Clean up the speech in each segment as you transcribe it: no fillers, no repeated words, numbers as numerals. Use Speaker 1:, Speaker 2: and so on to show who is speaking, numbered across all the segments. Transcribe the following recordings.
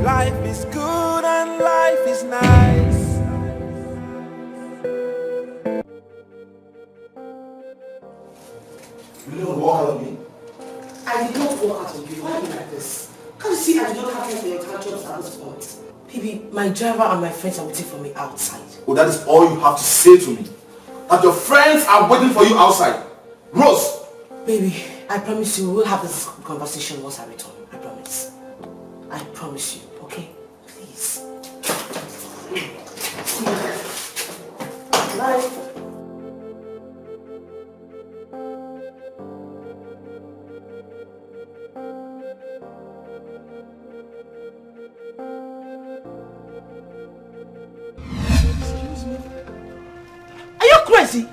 Speaker 1: Life is good and life is nice.
Speaker 2: You don't walk out on me? I did not walk out on you. Why are you like this? Can't you see I do not have time for your tantrums at this point? Baby, my driver and my friends are waiting for me outside.
Speaker 3: Oh, that is all you have to say to me? That your friends are waiting for you outside? Rose!
Speaker 2: Baby, I promise you we'll have this conversation once I return. I promise. I promise you, okay? Please. Bye. Crazy?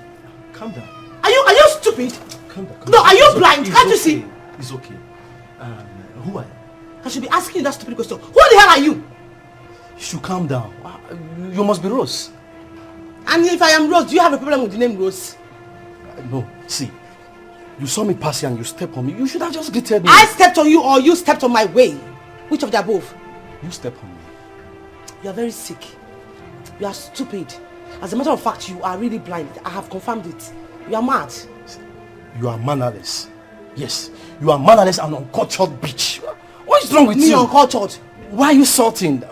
Speaker 4: Calm down.
Speaker 2: Are you stupid?
Speaker 4: Calm down.
Speaker 2: No, are you blind? Can't you see?
Speaker 4: It's okay. Who are you?
Speaker 2: I should be asking you that stupid question. Who the hell are you?
Speaker 4: You should calm down. You must be Rose.
Speaker 2: And if I am Rose, do you have a problem with the name Rose?
Speaker 4: No. See, you saw me passing and you stepped on me. You should have just greeted me.
Speaker 2: I stepped on you or you stepped on my way? Which of the above?
Speaker 4: You stepped on me.
Speaker 2: You are very sick. You are stupid. As a matter of fact, you are really blind. I have confirmed it. You are mad.
Speaker 4: You are mannerless. Yes, you are mannerless and uncultured bitch. What is wrong with
Speaker 2: me
Speaker 4: you?
Speaker 2: Uncultured?
Speaker 4: Why are you salting?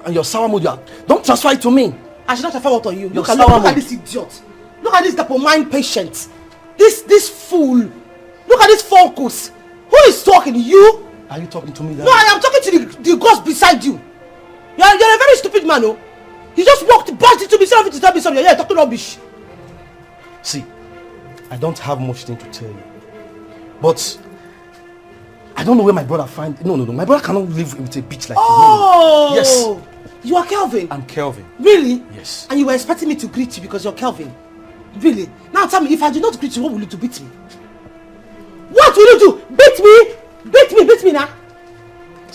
Speaker 4: And your sour mood, don't transfer it to me.
Speaker 2: I should not transfer what on you. Look at this idiot. Look at this dopamine patient. This fool. Look at this focus. Who is talking? You?
Speaker 4: Are you talking to me?
Speaker 2: No, I am talking to the ghost beside you. You're a very stupid man, oh. He just walked, burst into me, instead of it to tell me something. Yeah, talking rubbish.
Speaker 4: See, I don't have much thing to tell you. But I don't know where my brother find. No. My brother cannot live with a bitch like
Speaker 2: you.
Speaker 4: Yes.
Speaker 2: You are Kelvin?
Speaker 4: I'm Kelvin.
Speaker 2: Really?
Speaker 4: Yes.
Speaker 2: And you were expecting me to greet you because you're Kelvin? Really? Now tell me, if I do not greet you, what will you do? Beat me? What will you do? Beat me? Beat me now.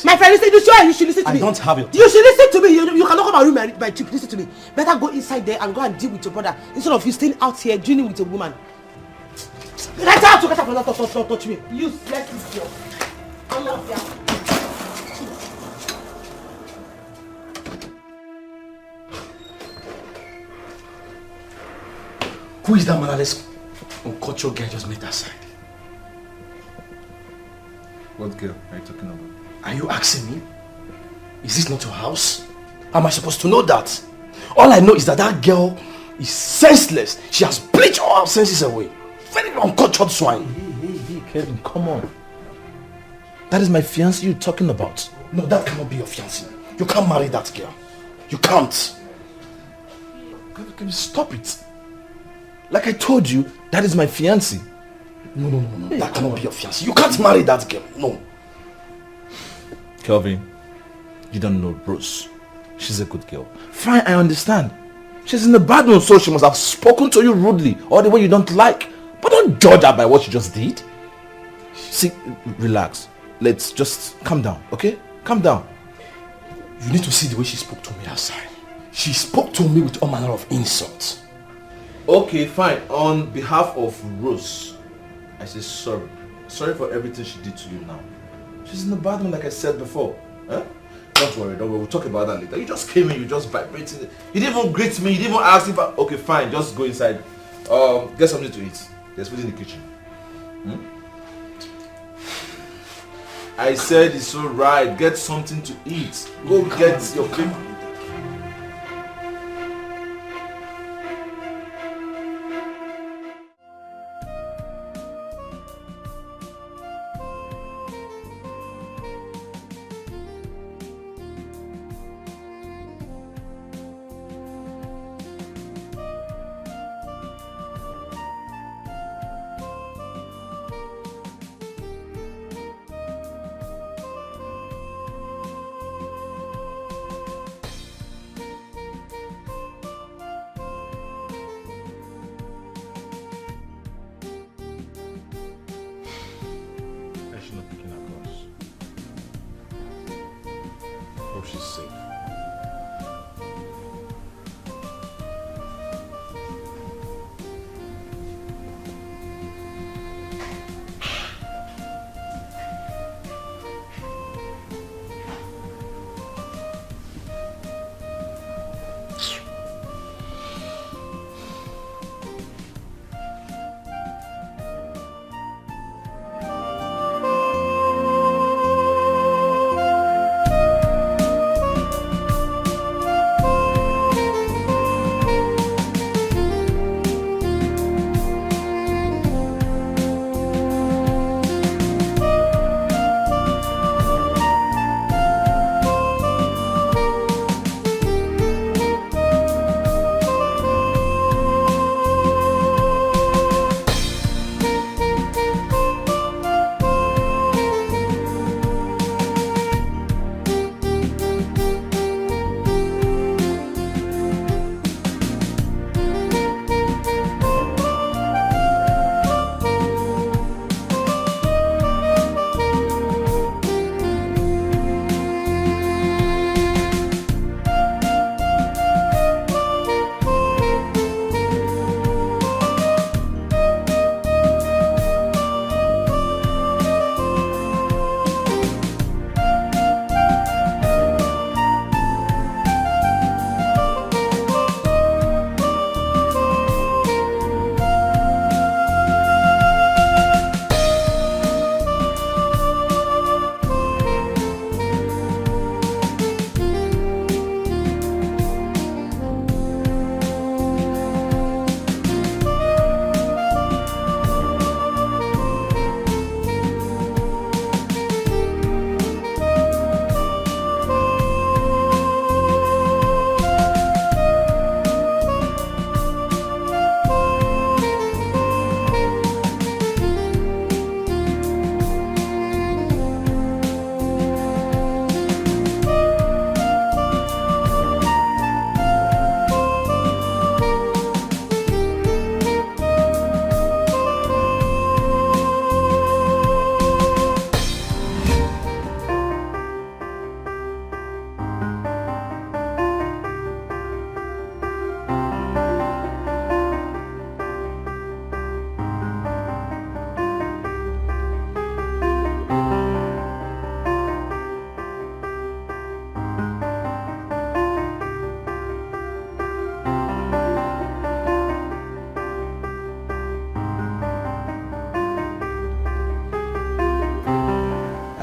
Speaker 2: My friend, listen, you should listen to me.
Speaker 4: I don't have your time.
Speaker 2: You should listen to me. You cannot come and ruin my trip. Listen to me. Better go inside there and go and deal with your brother instead of you staying out here dealing with a woman. Get out! Don't touch me. You let this girl. I'm not there.
Speaker 4: Who is that mannerless uncultured guy just met that side?
Speaker 3: What girl are you talking about?
Speaker 4: Are you asking me? Is this not your house? Am I supposed to know that? All I know is that that girl is senseless. She has bleached all her senses away. Very uncultured swine.
Speaker 5: Hey, Kevin, come on. That is my fiancée you're talking about.
Speaker 4: No, that cannot be your fiancée. You can't marry that girl. You can't.
Speaker 5: Kevin, stop it. Like I told you, that is my fiancée.
Speaker 4: No. Hey, that cannot be your fiancée. You can't marry that girl. No.
Speaker 5: Kelvin, you don't know Bruce. She's a good girl. Fine, I understand. She's in a bad mood, so she must have spoken to you rudely or the way you don't like. But don't judge her by what she just did. See, relax. Let's just calm down, okay? Calm down.
Speaker 4: You need to see the way she spoke to me outside. She spoke to me with all manner of insults.
Speaker 5: Okay, fine. On behalf of Rose, I say sorry. Sorry for everything she did to you now. She's in a bad mood, like I said before. Huh? Don't worry. We'll talk about that later. You just came in, you just vibrated. You didn't even greet me, you didn't even ask if I... Okay, fine, just go inside. Get something to eat. There's food in the kitchen. I said it's alright. Get something to eat. Go get your plate.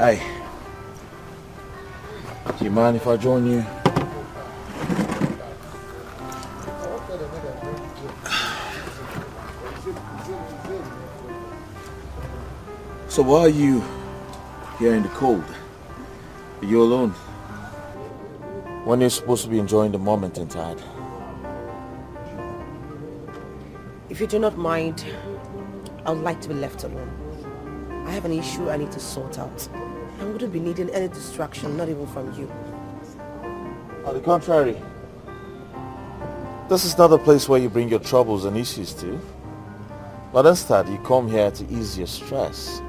Speaker 5: Hi. Do you mind if I join you? So why are you here in the cold? Are you alone? When you're supposed to be enjoying the moment in time?
Speaker 2: If you do not mind, I would like to be left alone. I have an issue I need to sort out. I wouldn't be needing any distraction, not even from you.
Speaker 5: On the contrary, this is not a place where you bring your troubles and issues to. But instead, you come here to ease your stress.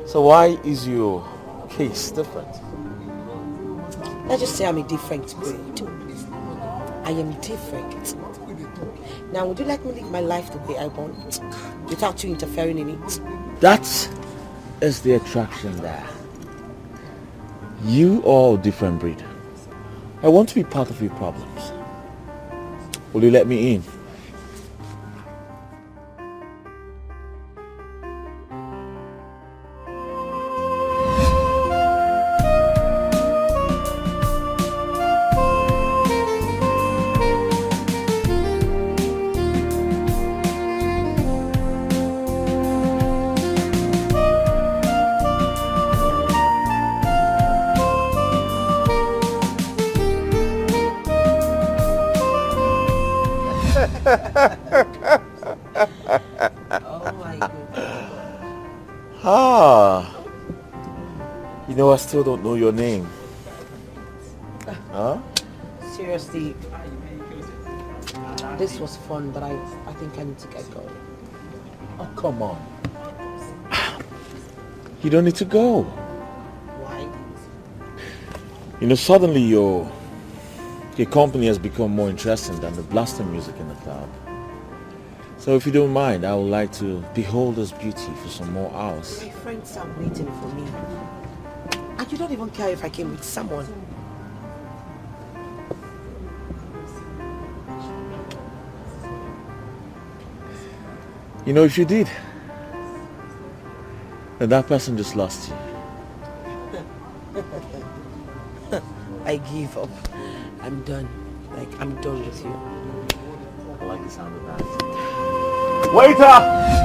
Speaker 5: So why is your case different?
Speaker 2: Let's just say I'm a different breed. I am different. Now, would you like me to live my life the way I want, without you interfering in it?
Speaker 5: That is the attraction there. You are a different breed. I want to be part of your problems. Will you let me in? You know, I still don't know your name. Huh?
Speaker 2: Seriously, this was fun, but I think I need to get going.
Speaker 5: Oh, come on. You don't need to go.
Speaker 2: Why?
Speaker 5: You know, suddenly your company has become more interesting than the blasting music in the club. So if you don't mind, I would like to behold this beauty for some more hours.
Speaker 2: My friends are waiting for me. And you don't even care if I came with someone.
Speaker 5: You know, if you did, then that person just lost you.
Speaker 2: I give up. I'm done. Like, I'm done with you.
Speaker 5: I like the sound of that. Waiter!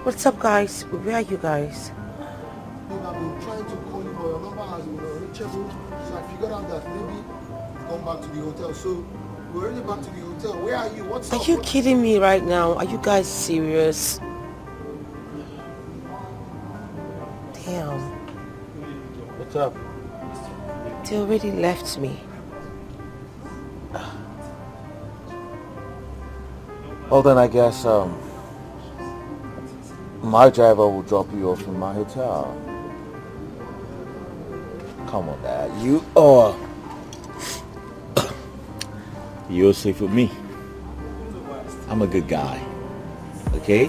Speaker 2: What's up, guys? Where are you guys?
Speaker 6: I've been trying to call you, but your number has been unreachable. So I figured out that maybe you've gone back to the hotel. So we're already back to the hotel. Where are you? What's up?
Speaker 2: Are you kidding me right now? Are you guys serious? Damn.
Speaker 5: What's up?
Speaker 2: They already left me.
Speaker 5: Well then I guess my driver will drop you off in my hotel. Come on, Dad. You're safe with me. I'm a good guy. Okay?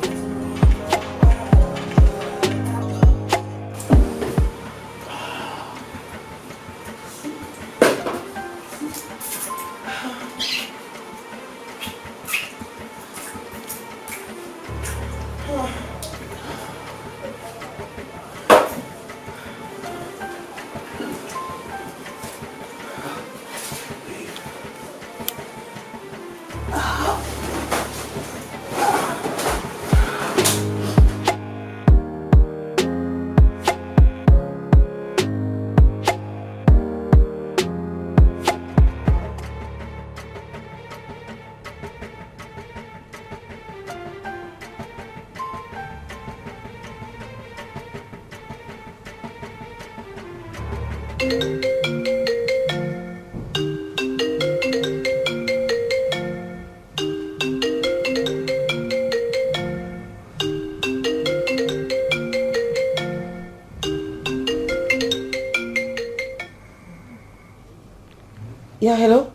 Speaker 2: Yeah, hello?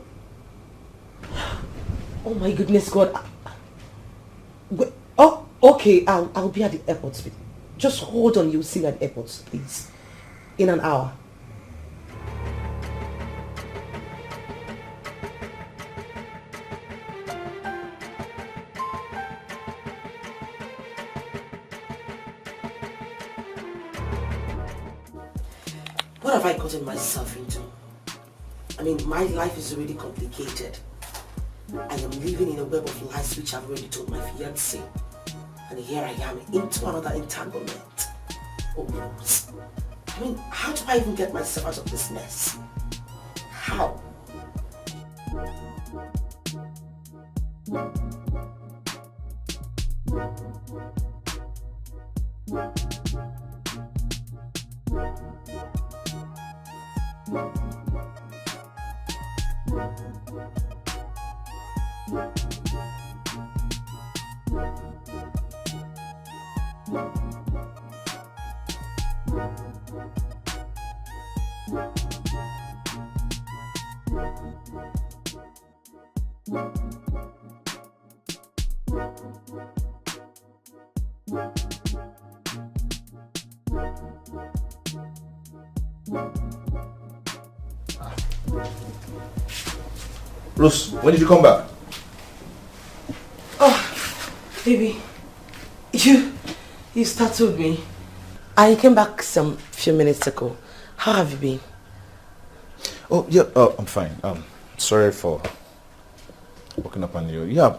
Speaker 2: Oh my goodness, God. Oh, okay, I'll be at the airport. Just hold on, you'll see me at the airport, please. In an hour. What have I gotten myself into? I mean, my life is already complicated. I am living in a web of lies which I've already told my fiancé. And here I am into another entanglement. Oh, Rose. I mean, how do I even get myself out of this mess? How?
Speaker 5: Rose, when did you come back?
Speaker 2: Oh, baby, you startled me. I came back some few minutes ago. How have you been?
Speaker 5: Oh, yeah, I'm fine. Sorry for waking up on you. Yeah,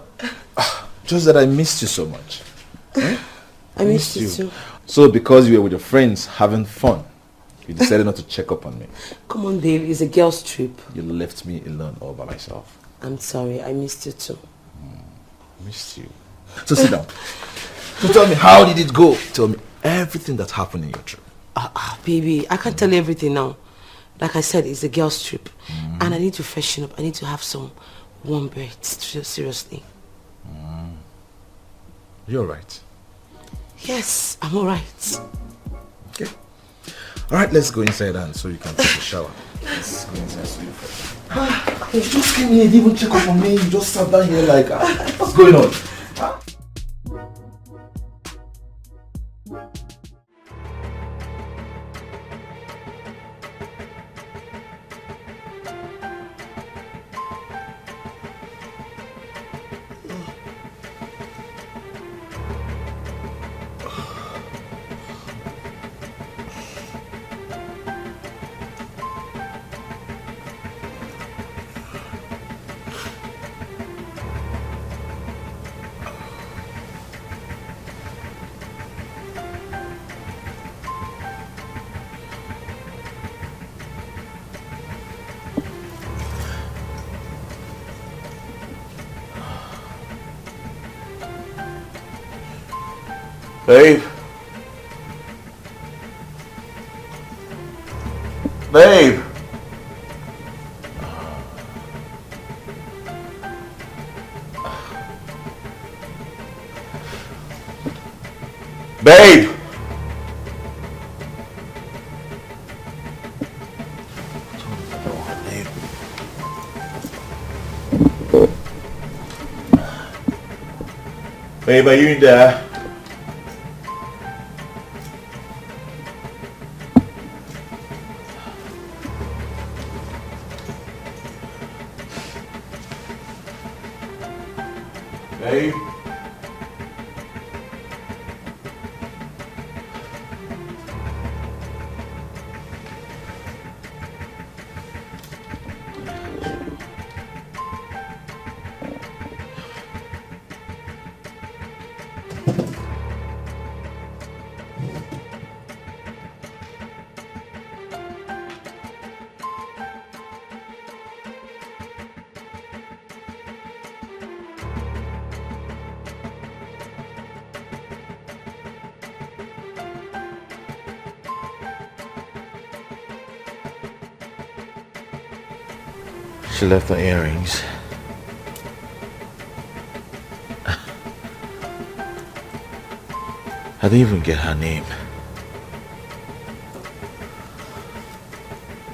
Speaker 5: just that I missed you so much.
Speaker 2: I missed you too.
Speaker 5: So because you were with your friends having fun, you decided not to check up on me.
Speaker 2: Come on, babe, it's a girl's trip.
Speaker 5: You left me alone all by myself.
Speaker 2: I'm sorry, I missed you too.
Speaker 5: Missed you. So sit down. So tell me, how did it go? Tell me everything that happened in your trip.
Speaker 2: Baby, I can't tell you everything now. Like I said, it's a girl's trip. And I need to freshen up. I need to have some warm beds. Seriously.
Speaker 5: You're right.
Speaker 2: Yes, I'm alright.
Speaker 5: Okay. Alright, let's go inside and so you can take a shower. Let's go inside so you fresh. You just came here, you didn't even check up on me. You just sat down here like, what's going on? Babe. Babe. Babe. Babe, are you in there? Babe. She left the earrings. I didn't even get her name.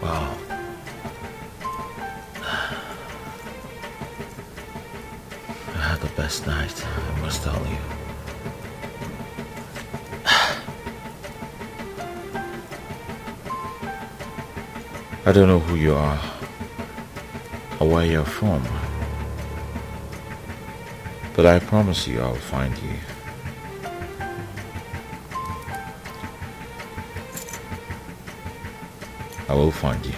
Speaker 5: Wow. I had the best night, I must tell you. I don't know who you are or where you're from, but I promise you I'll find you. I will find you.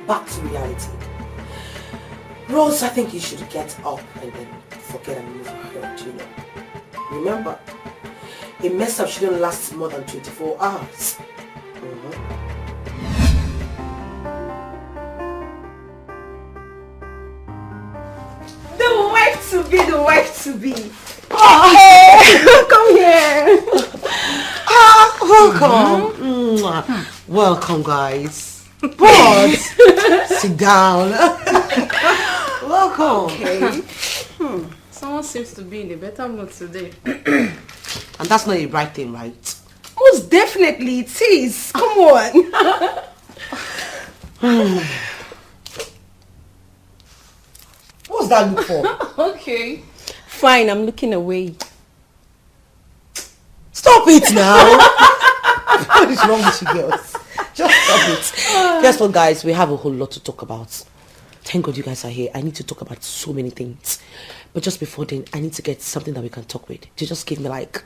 Speaker 2: Back to reality. Rose, I think you should get up and then forget and move ahead, you know. Remember, a mess up shouldn't last more than 24 hours. The wife to be. Oh, hey, come here. Welcome. Welcome, guys. Pause. Sit down. Welcome.
Speaker 7: Okay. Someone seems to be in a better mood today.
Speaker 2: And that's not a right thing, right?
Speaker 7: Most definitely it is. Come on.
Speaker 2: What's that look for?
Speaker 7: Okay. Fine, I'm looking away.
Speaker 2: Stop it now. What is wrong with you girls? Just stop it. Guess what, guys? We have a whole lot to talk about. Thank God you guys are here. I need to talk about so many things. But just before then, I need to get something that we can talk with. You just give me like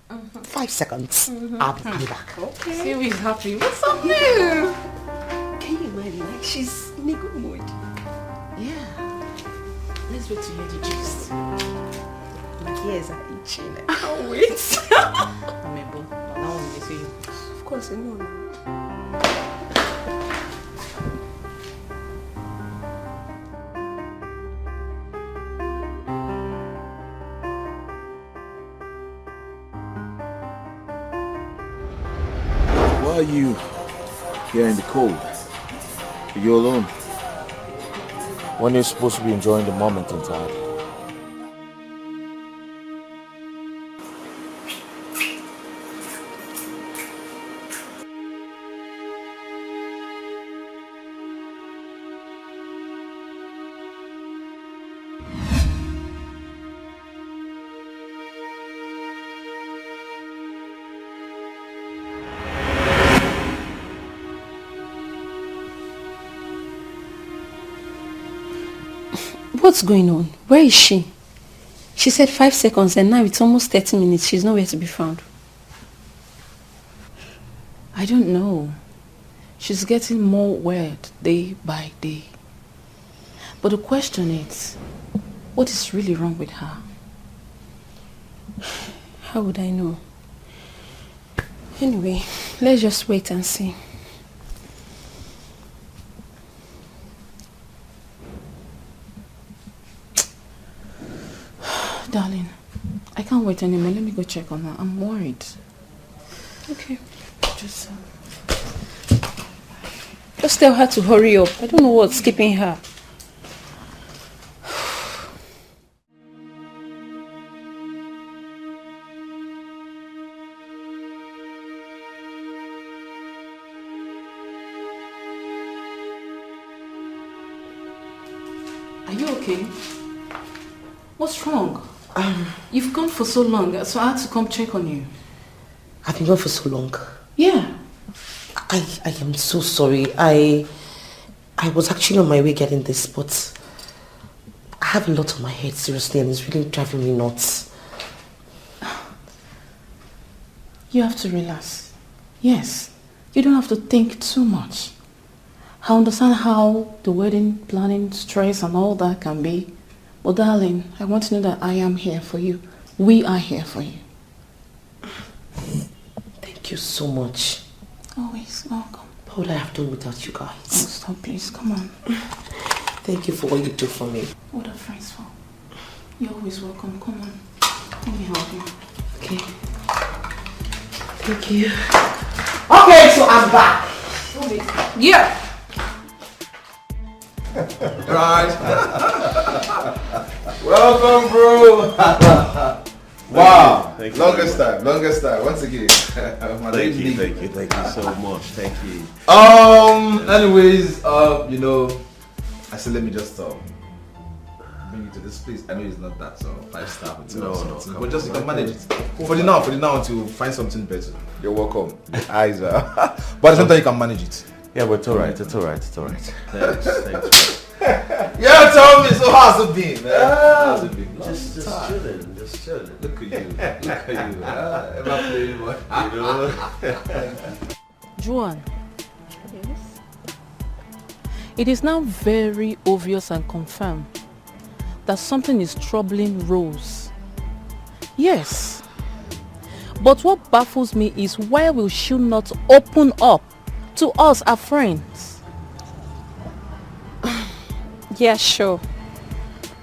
Speaker 2: 5 seconds. I'll be coming back.
Speaker 7: Okay. See who's happy. What's up new? Can you imagine? Like she's in a good mood. Yeah. Let's wait to hear the gist. My ears are itching. I can't wait. Amebo, now I'm missing you. Of course, I know.
Speaker 5: Why are you here in the cold? Are you alone? When you're supposed to be enjoying the moment in time.
Speaker 7: What's going on? Where is she? She said 5 seconds and now it's almost 30 minutes. She's nowhere to be found. I don't know. She's getting more weird day by day. But the question is, what is really wrong with her? How would I know? Anyway, let's just wait and see. Darling, I can't wait anymore. Let me go check on her. I'm worried. Okay. Just tell her to hurry up. I don't know what's keeping her. Are you okay? What's wrong? You've gone for so long, so I had to come check on you.
Speaker 2: I've been gone for so long.
Speaker 7: Yeah.
Speaker 2: I am so sorry. I was actually on my way getting this, but I have a lot on my head, seriously, and it's really driving me nuts.
Speaker 7: You have to relax. Yes. You don't have to think too much. I understand how the wedding planning, stress and all that can be. But darling, I want to know that I am here for you. We are here for you.
Speaker 2: Thank you so much.
Speaker 7: Always welcome.
Speaker 2: What would I have done without you guys?
Speaker 7: Oh, stop, please. Come on.
Speaker 2: Thank you for what you do for me.
Speaker 7: What are friends for? You're always welcome. Come on. Let me help you.
Speaker 2: Okay. Thank you. Okay, so I'm back.
Speaker 7: Yeah.
Speaker 5: Right. Welcome, bro. Wow. Longest time. Once again.
Speaker 8: Thank you so much. Thank you.
Speaker 5: Anyways, you know, I said let me just bring you to this place. I know it's not that 5-star hotel or something, but just you can manage it for the now until find something better. You're welcome. The eyes are, but at the same time you can manage it.
Speaker 8: Yeah, but it's alright. Thanks.
Speaker 5: Yeah, tell me. So how's it been? How's it been?
Speaker 8: Just chilling.
Speaker 5: Look at you. Ever playing much? You know.
Speaker 9: Juan. Yes. It is now very obvious and confirmed that something is troubling Rose. Yes. But what baffles me is why will she not open up to us, our friends?
Speaker 7: Yeah, sure.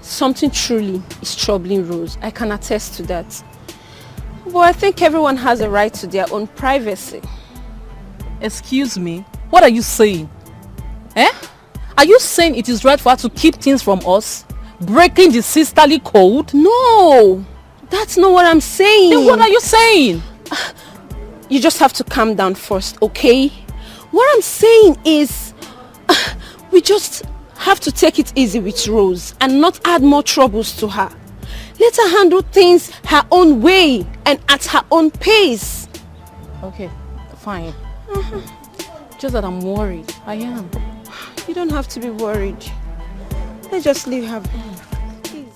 Speaker 7: Something truly is troubling Rose. I can attest to that. But I think everyone has a right to their own privacy.
Speaker 9: Excuse me? What are you saying? Are you saying it is right for her to keep things from us? Breaking the sisterly code?
Speaker 7: No! That's not what I'm saying.
Speaker 9: Then what are you saying?
Speaker 7: You just have to calm down first, okay? What I'm saying is we just have to take it easy with Rose and not add more troubles to her. Let her handle things her own way and at her own pace.
Speaker 9: Okay, fine. Just that I'm worried. I am.
Speaker 7: You don't have to be worried. Let's just leave her. Please.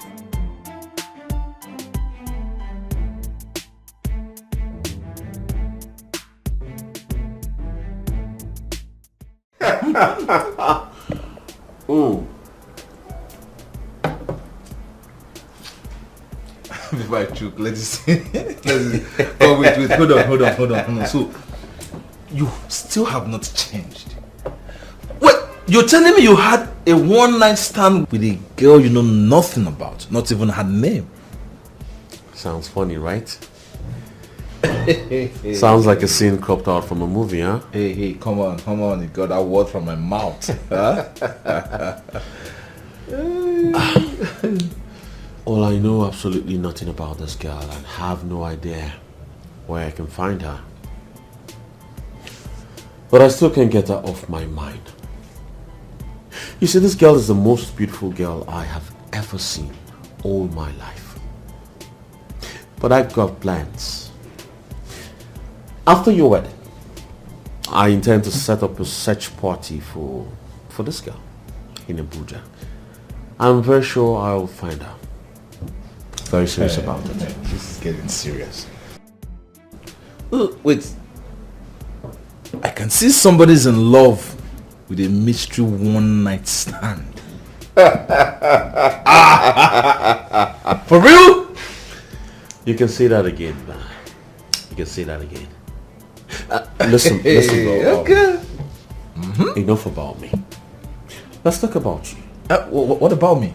Speaker 5: Before I choke, let's see. Oh, wait, hold on. So, you still have not changed. Wait, you're telling me you had a one-night stand with a girl you know nothing about, not even her name?
Speaker 8: Sounds funny, right? Sounds like a scene cropped out from a movie, huh?
Speaker 5: Hey, come on, you got that word from my mouth. Huh?
Speaker 8: Well, I know absolutely nothing about this girl and have no idea where I can find her. But I still can't get her off my mind. You see, this girl is the most beautiful girl I have ever seen all my life. But I've got plans. After your wedding, I intend to set up a search party for this girl in Abuja. I'm very sure I'll find her. Very serious about it.
Speaker 5: This is getting serious. Wait. I can see somebody's in love with a mystery one-night stand. For real?
Speaker 8: You can say that again, man. You can say that again. Listen, bro.
Speaker 5: Okay.
Speaker 8: Enough about me. Let's talk about you.
Speaker 5: What about me?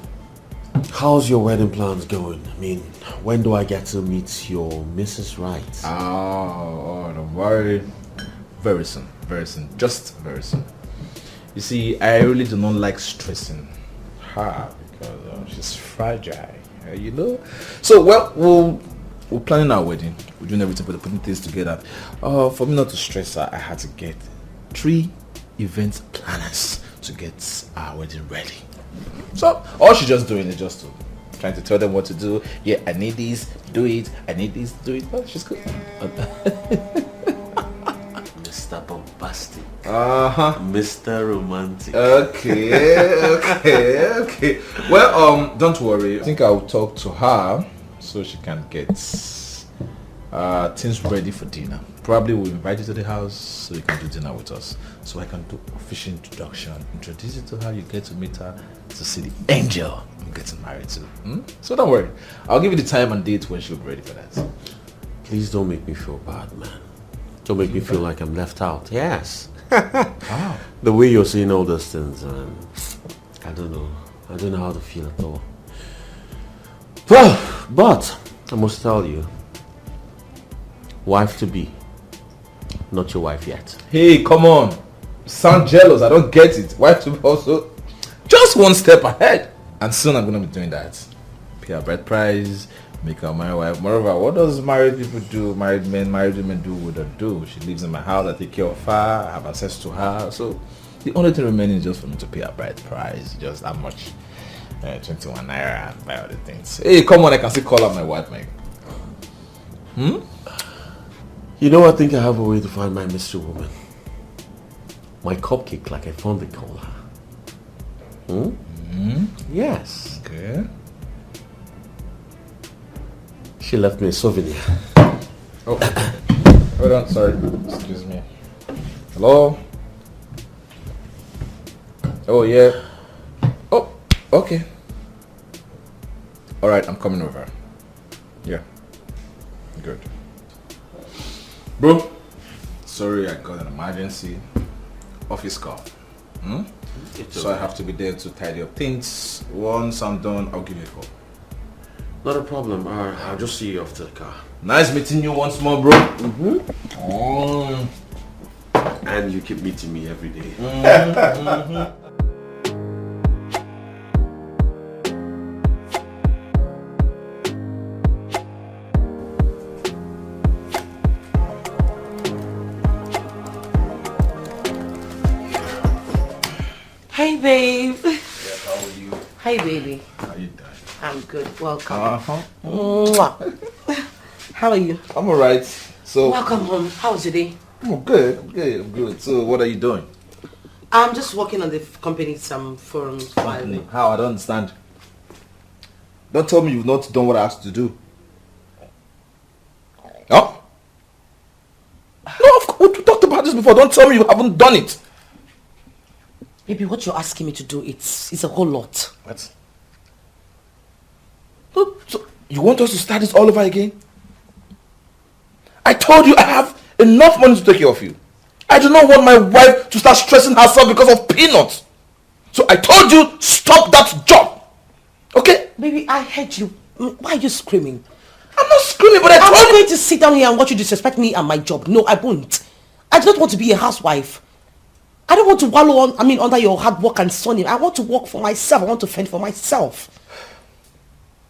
Speaker 8: How's your wedding plans going? I mean, when do I get to meet your Mrs. Right?
Speaker 5: Oh, don't worry. Very soon. Just very soon. You see, I really do not like stressing her because she's fragile, you know. So, we're planning our wedding. We're doing everything, but putting things together. For me not to stress her, I had to get 3 event planners to get our wedding ready. So all she's just doing is just trying to tell them what to do. Yeah, I need this, do it. I need this, do it. Well, she's good.
Speaker 8: Mr. Bombastic.
Speaker 5: Mr.
Speaker 8: Romantic.
Speaker 5: Okay. Well, don't worry. I think I'll talk to her so she can get things ready for dinner. Probably we'll invite you to the house so you can do dinner with us. So I can do official introduction, introduce you to her, you get to meet her, to see the angel I'm getting married to. So don't worry. I'll give you the time and date when she'll be ready for that.
Speaker 8: Please don't make me feel bad, man. Don't make me feel like I'm left out. Yes.
Speaker 5: Wow.
Speaker 8: The way you're saying all those things, I don't know how to feel at all. Well, but I must tell you, wife to be, not your wife yet.
Speaker 5: Hey, come on. You sound jealous. I don't get it. Wife to be also just one step ahead. And soon I'm going to be doing that. Pay her bride price, make her my wife. Moreover, what does married people do? Married men, married women do what they do. She lives in my house. I take care of her. I have access to her. So the only thing remaining is just for me to pay her bride price. Just that much. 21 naira and buy all the things. Hey, come on. I can still call her my wife, man.
Speaker 8: You know, I think I have a way to find my mystery woman. My cupcake, like I found the call her. Yes.
Speaker 5: Okay.
Speaker 8: She left me a souvenir.
Speaker 5: Oh, hold on. Sorry. Excuse me. Hello? Oh, yeah. Oh, okay. All right, I'm coming over. Yeah. Good. Bro, sorry, I got an emergency. Office call. So I have to be there to tidy up things. Once I'm done, I'll give you a call.
Speaker 8: Not a problem. I'll just see you after the car.
Speaker 5: Nice meeting you once more, bro.
Speaker 8: And you keep meeting me every day.
Speaker 2: Hey, babe.
Speaker 5: Yeah, how are you?
Speaker 2: Hi, baby.
Speaker 5: How you doing?
Speaker 2: I'm good. Welcome.
Speaker 5: Uh-huh.
Speaker 2: Mwah. How are you?
Speaker 5: I'm alright. So
Speaker 2: Welcome home. How was your day?
Speaker 5: I'm good. I'm good. So what are you doing?
Speaker 2: I'm just working on the company's forums.
Speaker 5: How? I don't understand. Don't tell me you've not done what I asked you to do. No? No, of course. We talked about this before. Don't tell me you haven't done it.
Speaker 2: Baby, what you're asking me to do, it's a whole lot.
Speaker 5: What? So you want us to start this all over again? I told you I have enough money to take care of you. I do not want my wife to start stressing herself because of peanuts. So I told you, stop that job. Okay?
Speaker 2: Baby, I heard you. Why are you screaming?
Speaker 5: I'm not screaming, but I'm
Speaker 2: not going to sit down here and watch you disrespect me and my job. No, I won't. I do not want to be a housewife. I don't want to wallow under your hard work and sunning. I want to work for myself. I want to fend for myself.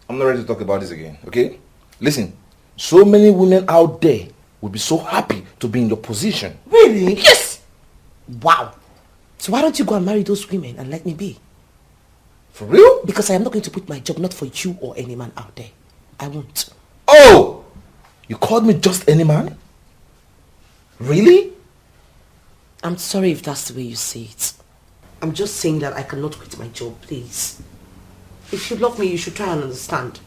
Speaker 5: I'm not ready to talk about this again, okay? Listen, so many women out there would be so happy to be in your position.
Speaker 2: Really?
Speaker 5: Yes!
Speaker 2: Wow. So why don't you go and marry those women and let me be?
Speaker 5: For real?
Speaker 2: Because I am not going to put my job not for you or any man out there. I won't.
Speaker 5: Oh! You called me just any man? Really?
Speaker 2: I'm sorry if that's the way you say it. I'm just saying that I cannot quit my job, please. If you love me, you should try and understand.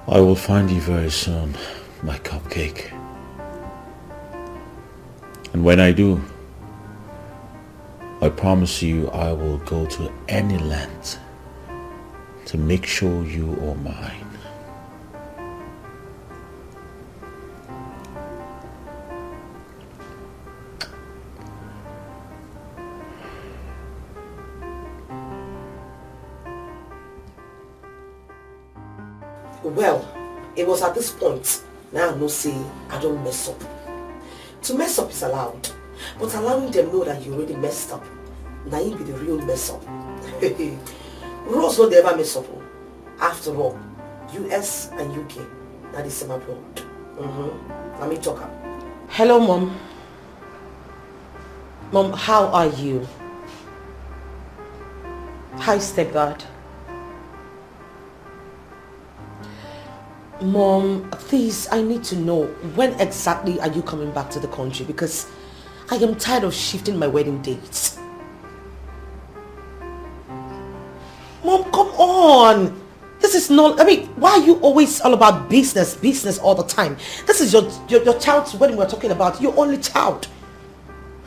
Speaker 8: I will find you very soon, my cupcake. And when I do, I promise you I will go to any length to make sure you are mine.
Speaker 2: Well, it was at this point, now I know say I don't mess up. To mess up is allowed, but allowing them know that you already messed up, now you be the real mess up. Rose don't ever mess up. After all, US and UK, that is same abroad. Let me talk up. Hello, Mom. Mom, how are you? Hi, stepdad. Mom, please, I need to know, when exactly are you coming back to the country? Because I am tired of shifting my wedding dates. Mom, come on. This is not, I mean, why are you always all about business all the time? This is your child's wedding we're talking about, your only child.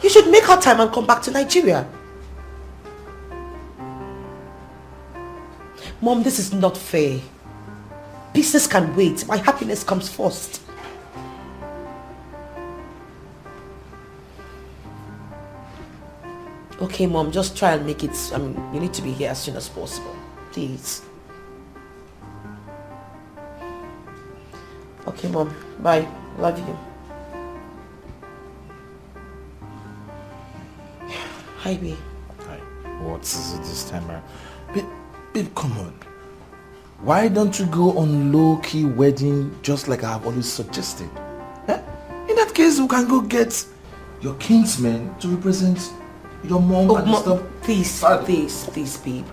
Speaker 2: You should make her time and come back to Nigeria. Mom, this is not fair. Business can wait. My happiness comes first. Okay, Mom, just try and make it, I mean, you need to be here as soon as possible. Please. Okay, Mom. Bye. Love you. Hi, babe.
Speaker 5: Hi. What is it this time around? Babe, come on. Why don't you go on low-key wedding just like I've always suggested? Eh? In that case, we can go get your kinsmen to represent your mom and stuff.
Speaker 2: Please, babe.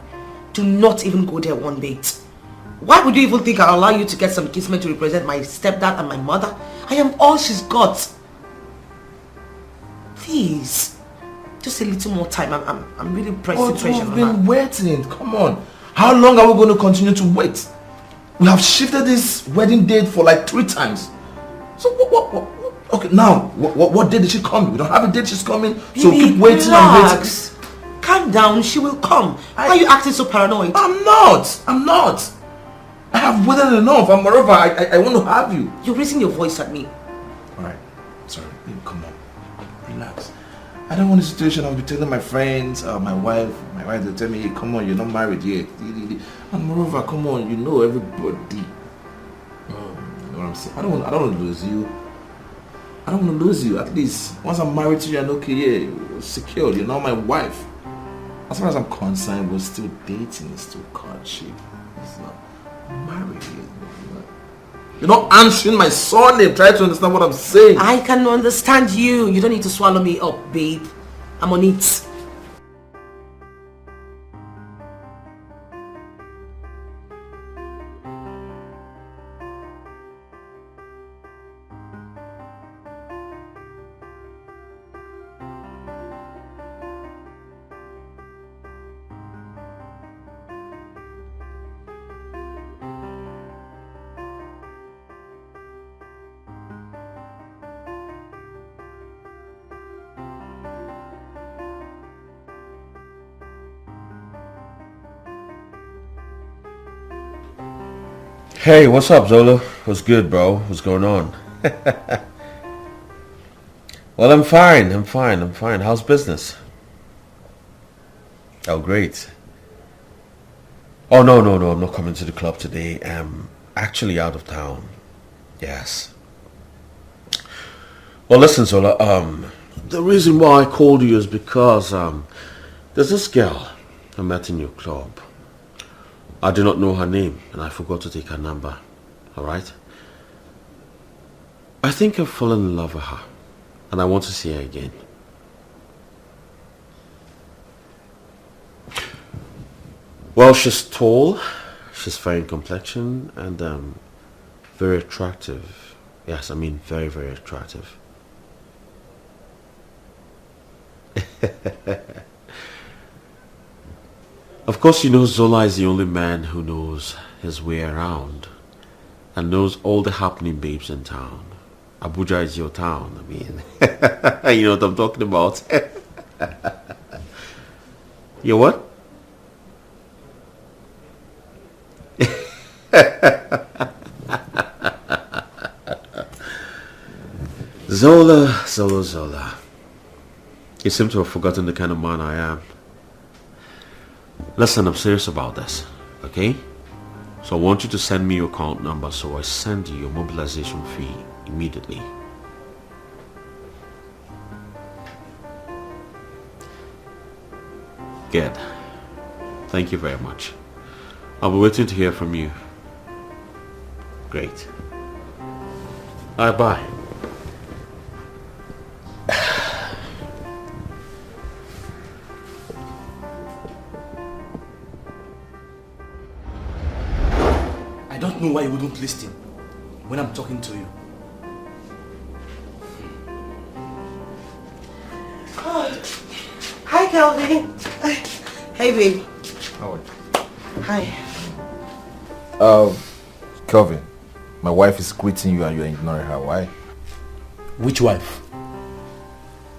Speaker 2: Do not even go there one bit. Why would you even think I'll allow you to get some kinsmen to represent my stepdad and my mother? I am all she's got. Please. Just a little more time. I'm really pressing pressure on her.
Speaker 5: We've been waiting. Come on. How long are we going to continue to wait? We have shifted this wedding date for like 3 times. So what? Okay, now, what day did she come? We don't have a date she's coming. So keep waiting and waiting.
Speaker 2: Calm down, she will come. Why are you acting so paranoid?
Speaker 5: I'm not. I have waited enough. And moreover, I want to have you.
Speaker 2: You're raising your voice at me.
Speaker 5: Alright, sorry, babe, come on. Relax. I don't want a situation I'll be telling my friends, my wife will tell me, hey, come on, you're not married yet. And moreover, come on, you know everybody. You know what I'm saying? I don't want to lose you. I don't want to lose you. At least once I'm married to you and okay, yeah, you're secured. You're not my wife. As far as I'm concerned, we're still dating, it's still courtship. It's not married yet. You're not answering my surname. Try to understand what I'm saying.
Speaker 2: I can understand you. You don't need to swallow me up, babe. I'm on it.
Speaker 8: Hey, what's up, Zola? What's good, bro? What's going on? Well, I'm fine. How's business? Oh, great. Oh, no, I'm not coming to the club today. I'm actually out of town. Yes. Well, listen, Zola, the reason why I called you is because there's this girl I met in your club. I do not know her name, and I forgot to take her number. Alright? I think I've fallen in love with her, and I want to see her again. Well, she's tall, she's fair in complexion, and very attractive. Yes, I mean very, very attractive. Of course, you know Zola is the only man who knows his way around and knows all the happening babes in town. Abuja is your town, I mean. You know what I'm talking about. You what? Zola. You seem to have forgotten the kind of man I am. Listen, I'm serious about this, okay? So I want you to send me your account number so I send you your mobilization fee immediately. Good. Thank you very much. I'll be waiting to hear from you. Great. Bye.
Speaker 4: I don't know why you wouldn't listen. when I'm talking to you.
Speaker 2: Oh. Hi, Kelvin. Hey, baby.
Speaker 5: How are you?
Speaker 2: Hi.
Speaker 5: Kelvin, my wife is greeting you and you're ignoring her. Why?
Speaker 4: Which wife?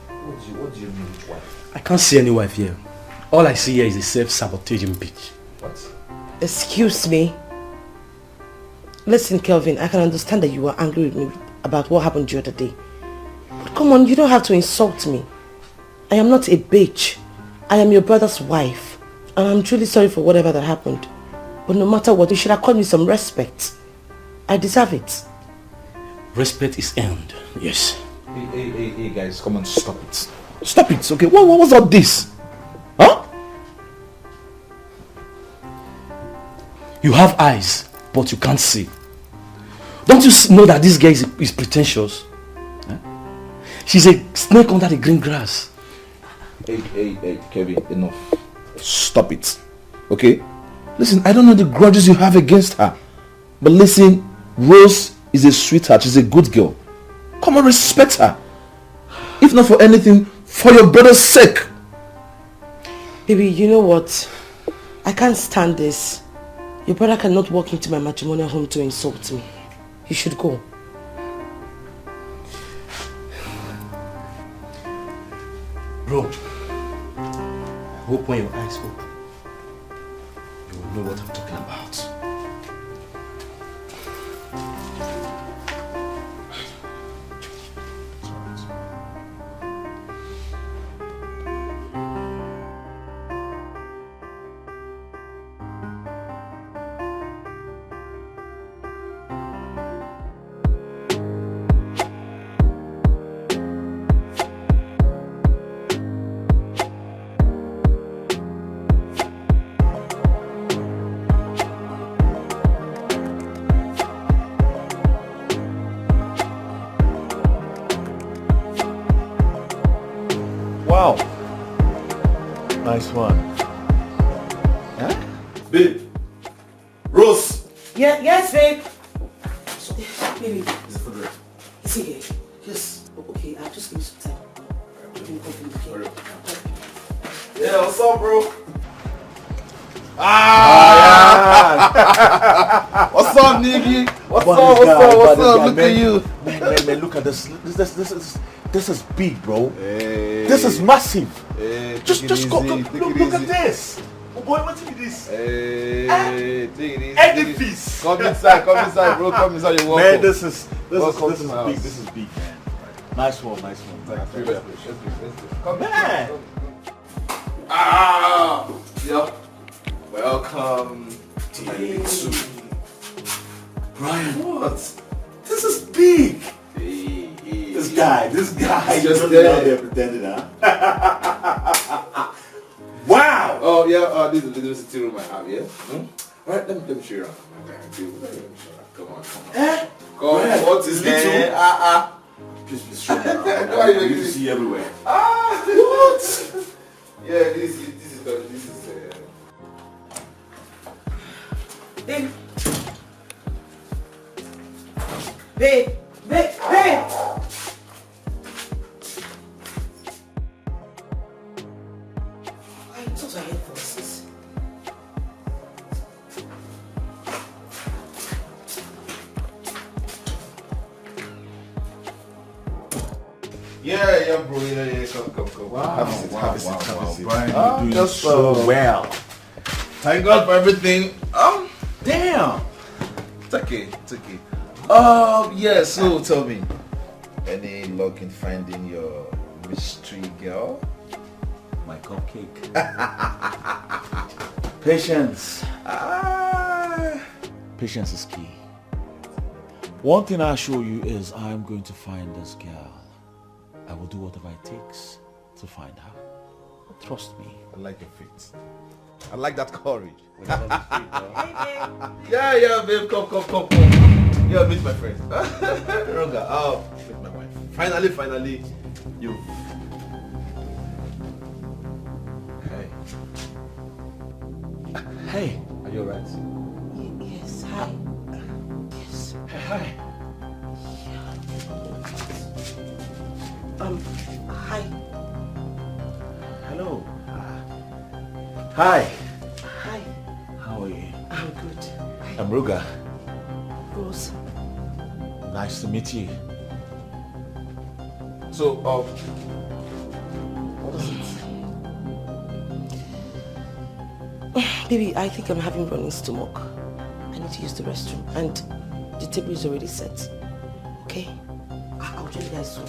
Speaker 5: What do you mean, which wife?
Speaker 4: I can't see any wife here. All I see here is a self-sabotaging bitch.
Speaker 5: What?
Speaker 2: Excuse me. Listen, Kelvin, I can understand that you were angry with me about what happened the other day. But come on, you don't have to insult me. I am not a bitch. I am your brother's wife. And I'm truly sorry for whatever that happened. But no matter what, you should have called me some respect. I deserve it.
Speaker 4: Respect is earned, yes.
Speaker 5: Hey, guys, come on, stop it. Stop it, okay? What was all this? Huh?
Speaker 4: You have eyes, but you can't see. Don't you know that this girl is pretentious? Huh? She's a snake under the green grass.
Speaker 5: Hey, Kevin, enough. Stop it, okay? Listen, I don't know the grudges you have against her. But listen, Rose is a sweetheart. She's a good girl. Come on, respect her. If not for anything, for your brother's sake.
Speaker 2: Baby, you know what? I can't stand this. Your brother cannot walk into my matrimonial home to insult me. You should go.
Speaker 4: Bro, I hope when your eyes open, you will know what I'm talking about.
Speaker 5: Wow. Nice one. Huh?
Speaker 3: Babe. Rose.
Speaker 2: Yeah, yes, babe. Baby.
Speaker 3: Is it for the
Speaker 2: It's okay. Just, okay, I'll just give you some time. Okay.
Speaker 3: Yeah, what's up, bro? What's up, nigga? What's up? Look at you.
Speaker 8: Man, look at this. This is big, bro.
Speaker 3: Hey.
Speaker 8: This is massive.
Speaker 3: Hey,
Speaker 8: Just go. Look at
Speaker 3: this.
Speaker 8: this. Oh boy, what is this?
Speaker 3: Hey, take it easy.
Speaker 8: Edifice.
Speaker 3: Come inside, bro. Come inside. You're welcome.
Speaker 8: Man, this is
Speaker 3: Welcome
Speaker 8: big.
Speaker 3: to my house.
Speaker 8: This is big, man. Nice one.
Speaker 3: Let's come.
Speaker 8: Man.
Speaker 3: Yeah. Welcome to my big soup.
Speaker 8: Brian,
Speaker 3: What?
Speaker 8: this is big.
Speaker 3: Hey.
Speaker 8: This guy
Speaker 3: Just
Speaker 8: just
Speaker 3: there.
Speaker 8: out there pretending, huh? Wow.
Speaker 3: Oh yeah. This is the little sitting room I have. Yeah. Right. Let me show you around. Come on. Come on. What is
Speaker 8: little?
Speaker 3: Please
Speaker 8: show me around.
Speaker 3: Why are you making
Speaker 8: You
Speaker 3: this?
Speaker 8: see everywhere.
Speaker 3: What? Yeah. This is.
Speaker 2: Babe. Babe. I thought I heard voices.
Speaker 3: Yeah, bro. Yeah. Come.
Speaker 8: Wow.
Speaker 3: Have a seat.
Speaker 8: Brian,
Speaker 3: Ah,
Speaker 8: you're doing
Speaker 3: just,
Speaker 8: so well.
Speaker 3: Thank God for everything.
Speaker 8: Damn.
Speaker 3: It's okay. Yeah, so tell me, any luck in finding your mystery girl?
Speaker 8: My cupcake. Patience. Patience is key. One thing I assure you is I'm going to find this girl. I will do whatever it takes to find her. Trust me.
Speaker 3: I like your faith. I like that courage.
Speaker 2: Hey,
Speaker 3: Yeah, babe, come. Yeah, meet my friend. Ronga, meet my wife. Finally, you.
Speaker 8: Hey.
Speaker 3: Are you alright?
Speaker 2: Yes, hi. Yes.
Speaker 8: Hi.
Speaker 3: Hi.
Speaker 2: Hi.
Speaker 3: How are you?
Speaker 2: I'm good.
Speaker 3: I'm Ruga.
Speaker 2: Rose.
Speaker 3: Nice to meet you. So, what is
Speaker 2: it? Baby, I think I'm having running stomach. I need to use the restroom. And the table is already set. Okay? I'll join you guys soon.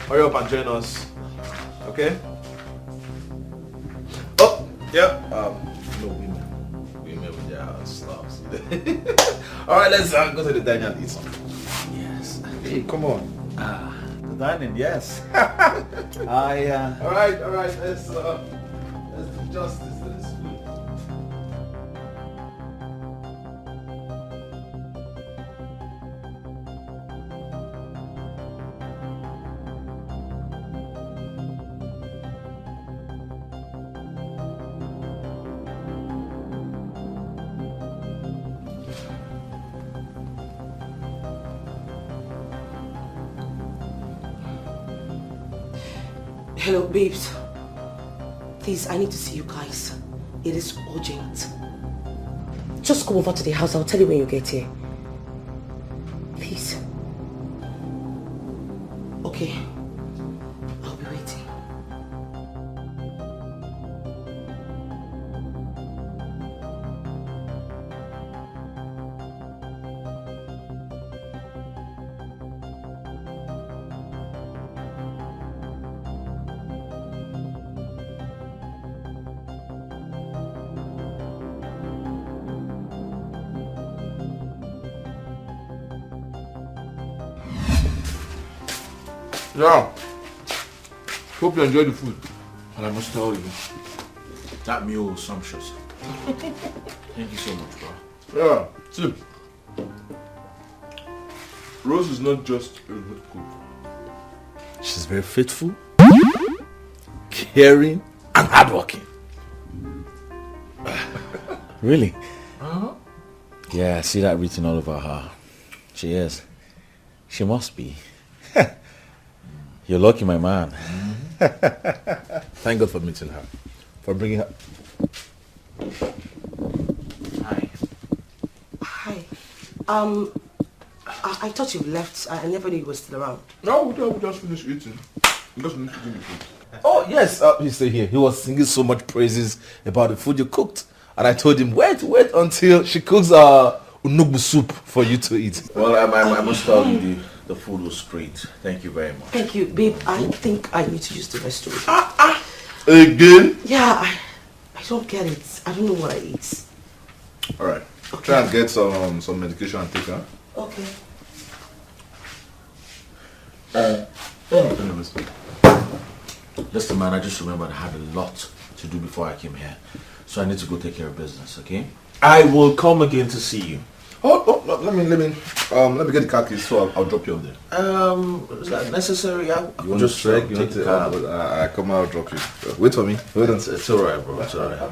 Speaker 5: Hurry up and join us. Okay? Oh, yeah. No women. Women with their slobs. Alright, let's go to the dining and eat something.
Speaker 3: Yes.
Speaker 5: Hey, come on.
Speaker 3: The dining, yes.
Speaker 5: Alright, let's do justice to this food.
Speaker 2: Hello, babes. Please, I need to see you guys. It is urgent. Just come over to the house. I'll tell you when you get here. Please. Okay. I'll be waiting.
Speaker 5: Yeah. Hope you enjoy the food. And I must tell you, that meal was sumptuous. Thank you so much, bro. Yeah. See, Rose is not just a good cook.
Speaker 3: She's very faithful, caring, and hardworking. Really? Yeah, I see that written all over her. She is. She must be. You're lucky, my man.
Speaker 5: Thank God for meeting her. For bringing her.
Speaker 3: Hi.
Speaker 2: Hi. I thought you left. I never knew you were still around.
Speaker 5: No, we just finished eating. We just finished eating the food.
Speaker 3: Oh, yes, he's still here. He was singing so much praises about the food you cooked. And I told him, wait until she cooks unugbu soup for you to eat. Well, I must tell you, the food was great. Thank you very much.
Speaker 2: Thank you, babe. I think I need to use the restroom.
Speaker 5: Again?
Speaker 2: Yeah, I don't get it. I don't know what I eat.
Speaker 5: Alright.
Speaker 2: Okay.
Speaker 5: Try and get some medication and take her.
Speaker 2: Okay.
Speaker 3: Anyways, listen, man, I just remembered I had a lot to do before I came here. So I need to go take care of business, okay? I will come again to see you.
Speaker 5: Oh, let me get the car keys, so I'll drop you off there.
Speaker 3: Is that necessary? I
Speaker 5: You want
Speaker 3: just
Speaker 5: to check? You
Speaker 3: take
Speaker 5: want
Speaker 3: the
Speaker 5: to?
Speaker 3: car.
Speaker 5: I come out, I'll drop you. Wait for me. Hold on.
Speaker 3: It's alright, bro. It's alright.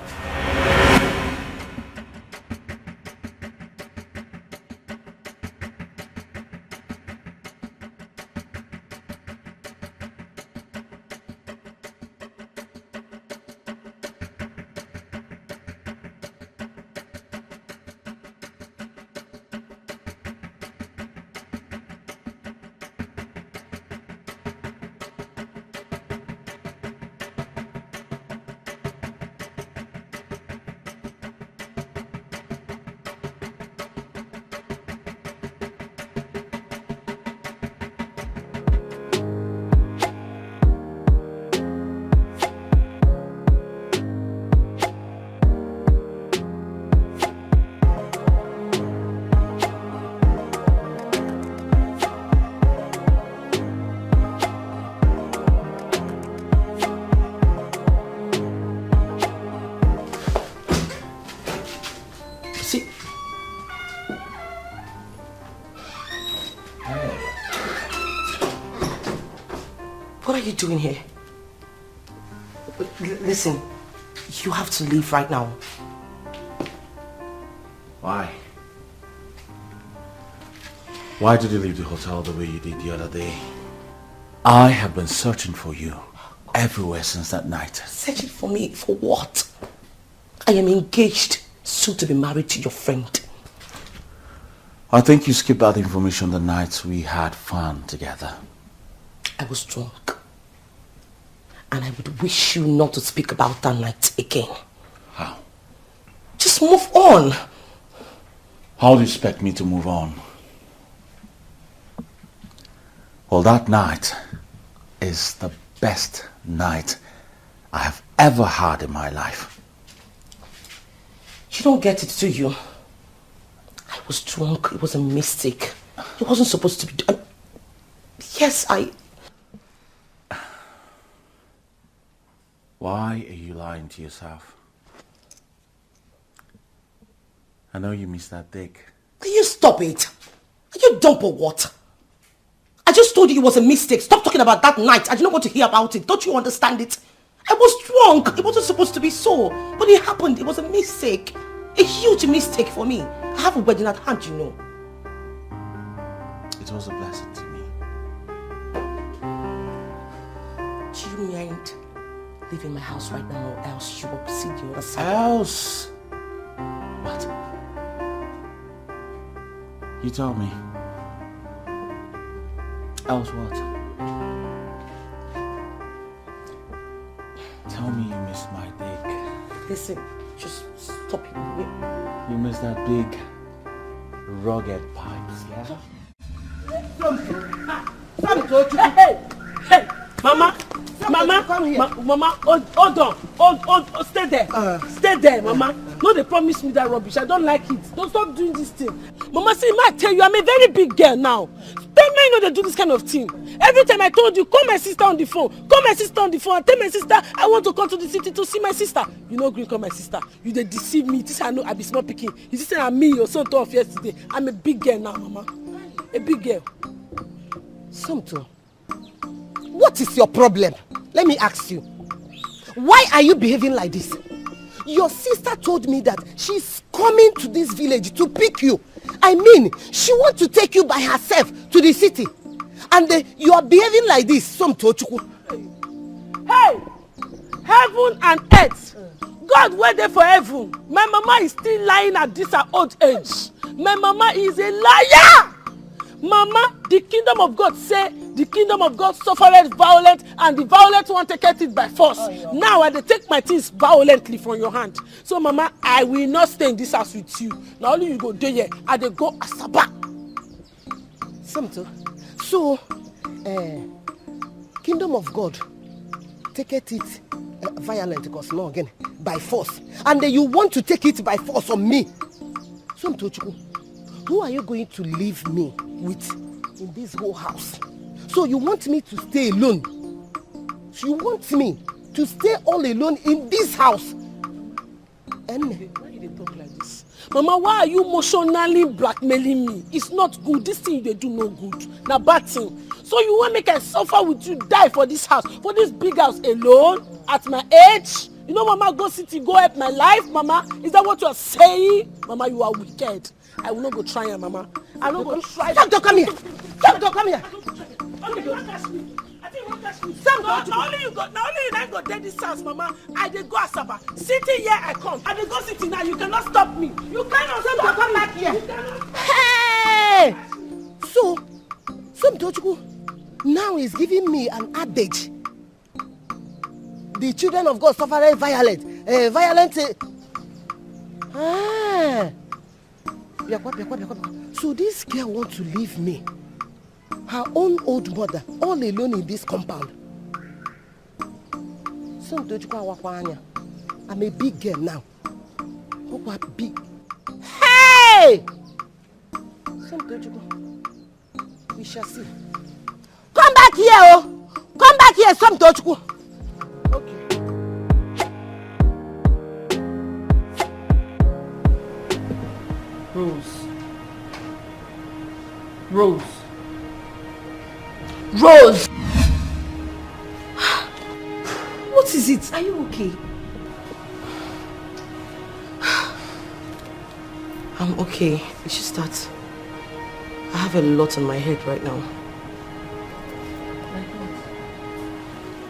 Speaker 2: What are you doing here? Listen, you have to leave right now.
Speaker 3: Why? Why did you leave the hotel the way you did the other day? I have been searching for you.
Speaker 8: everywhere since that night.
Speaker 2: Searching for me for what? I am engaged, soon to be married to your friend.
Speaker 8: I think you skipped out information the nights we had fun together.
Speaker 2: I was drunk. And I would wish you not to speak about that night again.
Speaker 8: How?
Speaker 2: Just move on.
Speaker 8: How do you expect me to move on? Well, that night is the best night I have ever had in my life.
Speaker 2: You don't get it, do you? I was drunk. It was a mistake. It wasn't supposed to be done. Yes,
Speaker 8: Why are you lying to yourself? I know you missed that dick.
Speaker 2: Can you stop it? Are you dumb or what? I just told you it was a mistake. Stop talking about that night. I did not want to hear about it. Don't you understand it? I was drunk. It wasn't supposed to be so. But it happened. It was a mistake. A huge mistake for me. I have a wedding at hand, you know.
Speaker 8: It was a blessing to me.
Speaker 2: Do you mind leaving my house right now, or else you will see the other side?
Speaker 8: Else?
Speaker 2: What?
Speaker 8: You tell me. Else what? Tell me you missed my dick.
Speaker 2: Listen, just stop it.
Speaker 8: You missed that big, rugged pipes, yeah?
Speaker 2: Hey, Mama, hold on, stay there, stay there, Mama. No, they promised me that rubbish. I don't like it. Don't stop doing this thing. Mama, see, I tell you, I'm a very big girl now. Tell me, you know they do this kind of thing. Every time I told you, call my sister on the phone. Call my sister on the phone and tell my sister I want to come to the city to see my sister. You know, green, call my sister. You they deceive me. This I know I be small picking. You just say I'm me, your son told yesterday. I'm a big girl now, Mama. A big girl.
Speaker 10: Somto, what is your problem? Let me ask you. Why are you behaving like this? Your sister told me that she's coming to this village to pick you. I mean, she wants to take you by herself to the city. And you are behaving like this, Somto.
Speaker 2: Hey! Heaven and earth. God wait there for heaven. My mama is still lying at this old age. My mama is a liar! Mama, the kingdom of God say, the kingdom of God suffereth violent, and the violent one taketh it by force. Now I take my things violently from your hand. So Mama, I will not stay in this house with you. Now only you go there, yeah, and they go Asaba.
Speaker 10: Somto, so, kingdom of God taketh it violent, because no again, by force. And then you want to take it by force on me. Somto, who are you going to leave me with in this whole house? So you want me to stay alone? So you want me to stay all alone in this house? And
Speaker 2: why you talk like this? Mama, why are you emotionally blackmailing me? It's not good. This thing they do no good. Now bad thing. So you want make I suffer with you, die for this house, for this big house alone at my age? You know, Mama, go city, go help my life, Mama. Is that what you are saying? Mama, you are wicked. I will not go try her, Mama. I will not go try.
Speaker 10: Somto, come here. Somto, come here.
Speaker 2: Only you won't catch me. I think you won't catch me. Now only you not go dead this house, Mama. I dey go Asaba. City here I come. I dey go city now. You cannot stop me. You cannot stop.
Speaker 10: Come back here. Hey! So, Somto now is giving me an adage. The children of God suffer violent. So this girl wants to leave me, her own old mother, all alone in this compound. I'm a big girl now. Big. Hey! We shall see. Come back here, oh! Come back here, Somto.
Speaker 2: Okay. Rose. What is it? Are you okay? I'm okay. It's just that I have a lot on my head right now.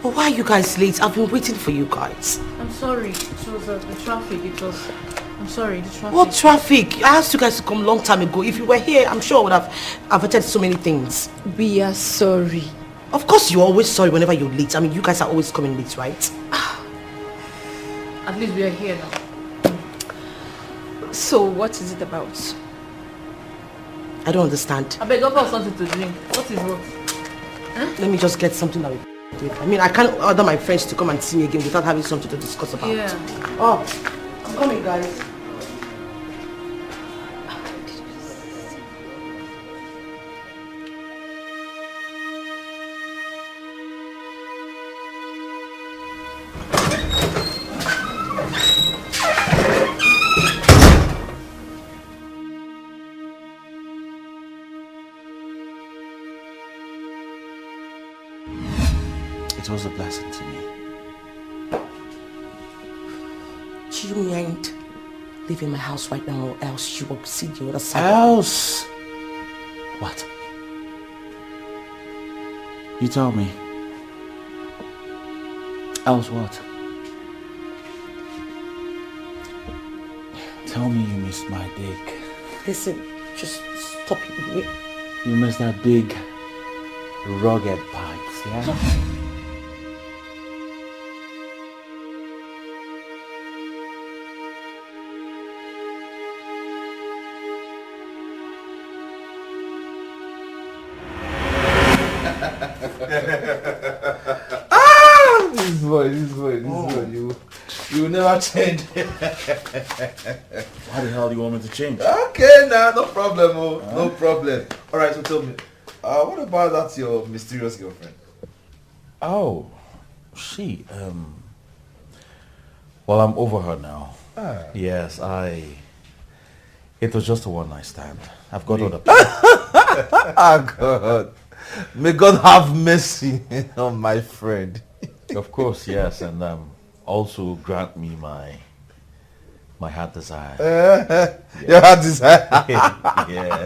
Speaker 2: But why are you guys late? I've been waiting for you guys.
Speaker 9: I'm sorry. It was the traffic. I'm sorry, the traffic.
Speaker 2: What traffic? I asked you guys to come a long time ago. If you were here, I'm sure I would have averted so many things.
Speaker 7: We are sorry.
Speaker 2: Of course, you're always sorry whenever you're late. I mean, you guys are always coming late, right?
Speaker 9: At least we are here now.
Speaker 7: So, what is it about?
Speaker 2: I don't understand.
Speaker 9: I beg up for something to drink. What is what? Huh?
Speaker 2: Let me just get something that we do. I mean, I can't order my friends to come and see me again without having something to discuss about.
Speaker 9: Yeah.
Speaker 2: Oh, I'm coming, guys.
Speaker 8: It was a blessing to me.
Speaker 2: Do you mind leaving my house right now, or else you will see the other side?
Speaker 8: Else? What? You tell me. Else what? Tell me you missed my dick.
Speaker 2: Listen, just stop it.
Speaker 8: You missed that big, rugged pipes, yeah?
Speaker 5: This boy, you will never change.
Speaker 8: How the hell do you want me to change?
Speaker 5: Okay, nah, no problem, no problem. Alright, so tell me, what about that your mysterious girlfriend?
Speaker 8: Oh, she, well, I'm over her now. Yes, it was just a one-night stand. I've got other people.
Speaker 5: Oh God, may God have mercy on my friend.
Speaker 8: Of course, yes, and also grant me my heart desire.
Speaker 5: Your heart desire.
Speaker 8: Yeah.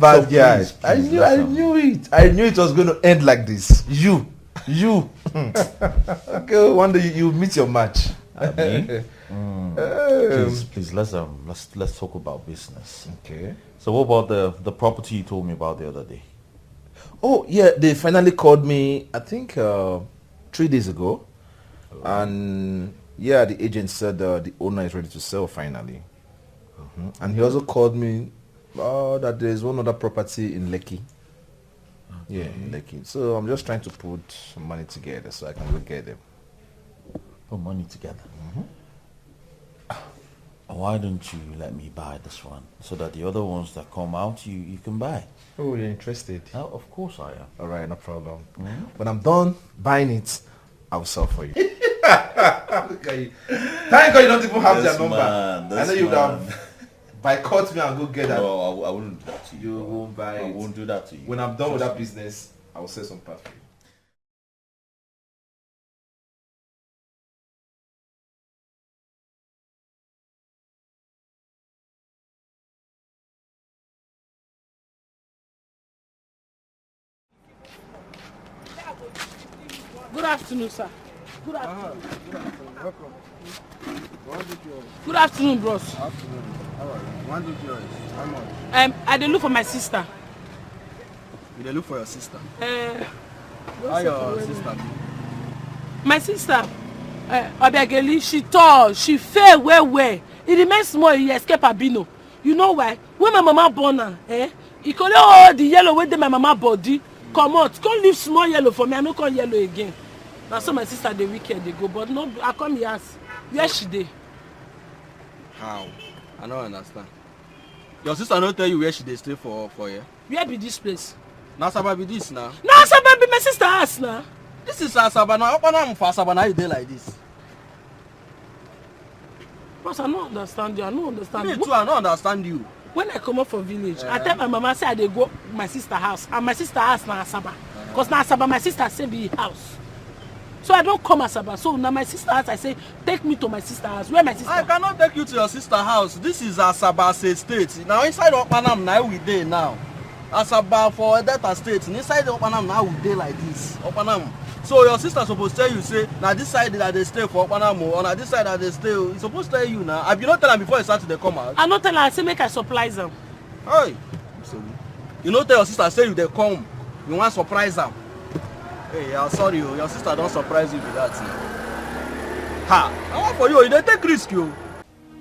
Speaker 5: Bad
Speaker 8: So
Speaker 5: guy.
Speaker 8: please,
Speaker 5: I
Speaker 8: listen.
Speaker 5: knew it. I knew it was going to end like this. You. Okay, one day you meet your match.
Speaker 8: Me? Please, let's talk about business.
Speaker 5: Okay.
Speaker 8: So what about the property you told me about the other day?
Speaker 5: Oh yeah, they finally called me. I think 3 days ago, and yeah, the agent said the owner is ready to sell finally. And he also called me that there is one other property in Lekki. Yeah, in Lekki. So I'm just trying to put some money together so I can go get them.
Speaker 8: Put money together. Why don't you let me buy this one so that the other ones that come out you can buy?
Speaker 5: Oh, you're interested?
Speaker 8: Of course I am.
Speaker 5: All right, no problem. When I'm done buying it, I'll sell for you. Look at you. Thank God you don't even have their number. I know you have boycott me and go get that.
Speaker 8: No, I wouldn't do that to you.
Speaker 5: You won't buy it.
Speaker 8: I won't do that to you.
Speaker 5: When I'm done with that business, I will sell some parts for you.
Speaker 2: Good afternoon, sir. Good afternoon.
Speaker 6: Welcome. One did yours.
Speaker 2: Good afternoon, bros.
Speaker 6: Afternoon. How are you? One did yours. How much?
Speaker 2: I dey look for my sister.
Speaker 6: You dey look for your sister.
Speaker 2: How
Speaker 6: your sister be?
Speaker 2: My sister, Obegeli, she tall, she fair well. It remains small, you escape Abino. You know why? When my mama born her, e collect all the yellow wey dey my mama body. Come out, come leave small yellow for me. I no come yellow again. Now so my sister dey weekend dey go, but no, I come here ask where she dey.
Speaker 6: How? I don't understand. Your sister no tell you where she dey stay for here?
Speaker 2: Where be this place?
Speaker 6: Na Asaba be this now.
Speaker 2: Na Asaba be my sister house now.
Speaker 6: This is Asaba now. How come for Asaba now you dey like this?
Speaker 2: Bros, I no understand you. I no understand.
Speaker 6: Me too, I don't understand you.
Speaker 2: When I come up from village, I tell my mama say I dey go my sister house, and my sister house na Asaba. Cause na Asaba my sister say be house. So I don't come Asaba. So now my sister house, I say take me to my sister house. Where my sister?
Speaker 6: I cannot take you to your sister house. This is Asaba State. Now inside Okpanam now we dey now.
Speaker 4: Asaba for Delta State. Inside the Opanam now we dey like this. Opanam. So your sister supposed to tell you say now this side that they stay for Opanam or na this side that they stay. It's supposed to tell you now. Have you not tell her before you start to come out?
Speaker 2: I not tell her. I say make I surprise them.
Speaker 4: Hey. You know tell your sister say you they come. You want surprise them. Hey, I'm sorry, your sister don't surprise you with that. Ha! I want for you. You don't take risk, you.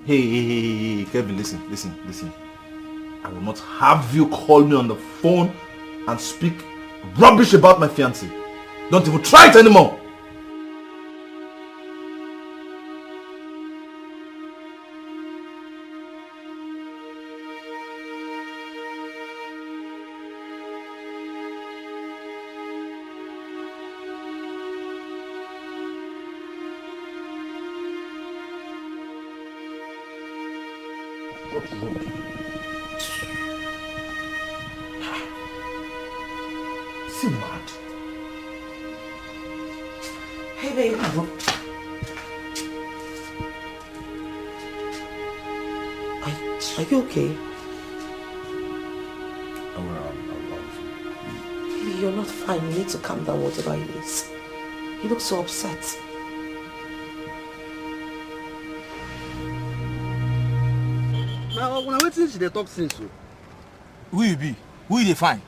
Speaker 5: Hey, Kevin, listen. I will not have you call me on the phone and speak rubbish about my fiancé. Don't even try it anymore. Is he mad?
Speaker 2: Hey, babe. Are you okay? Baby, you're not fine. You need to calm down, whatever it is. You look so upset.
Speaker 4: Now, when I wait till they talk since so.
Speaker 11: Who you be? Who you dey find?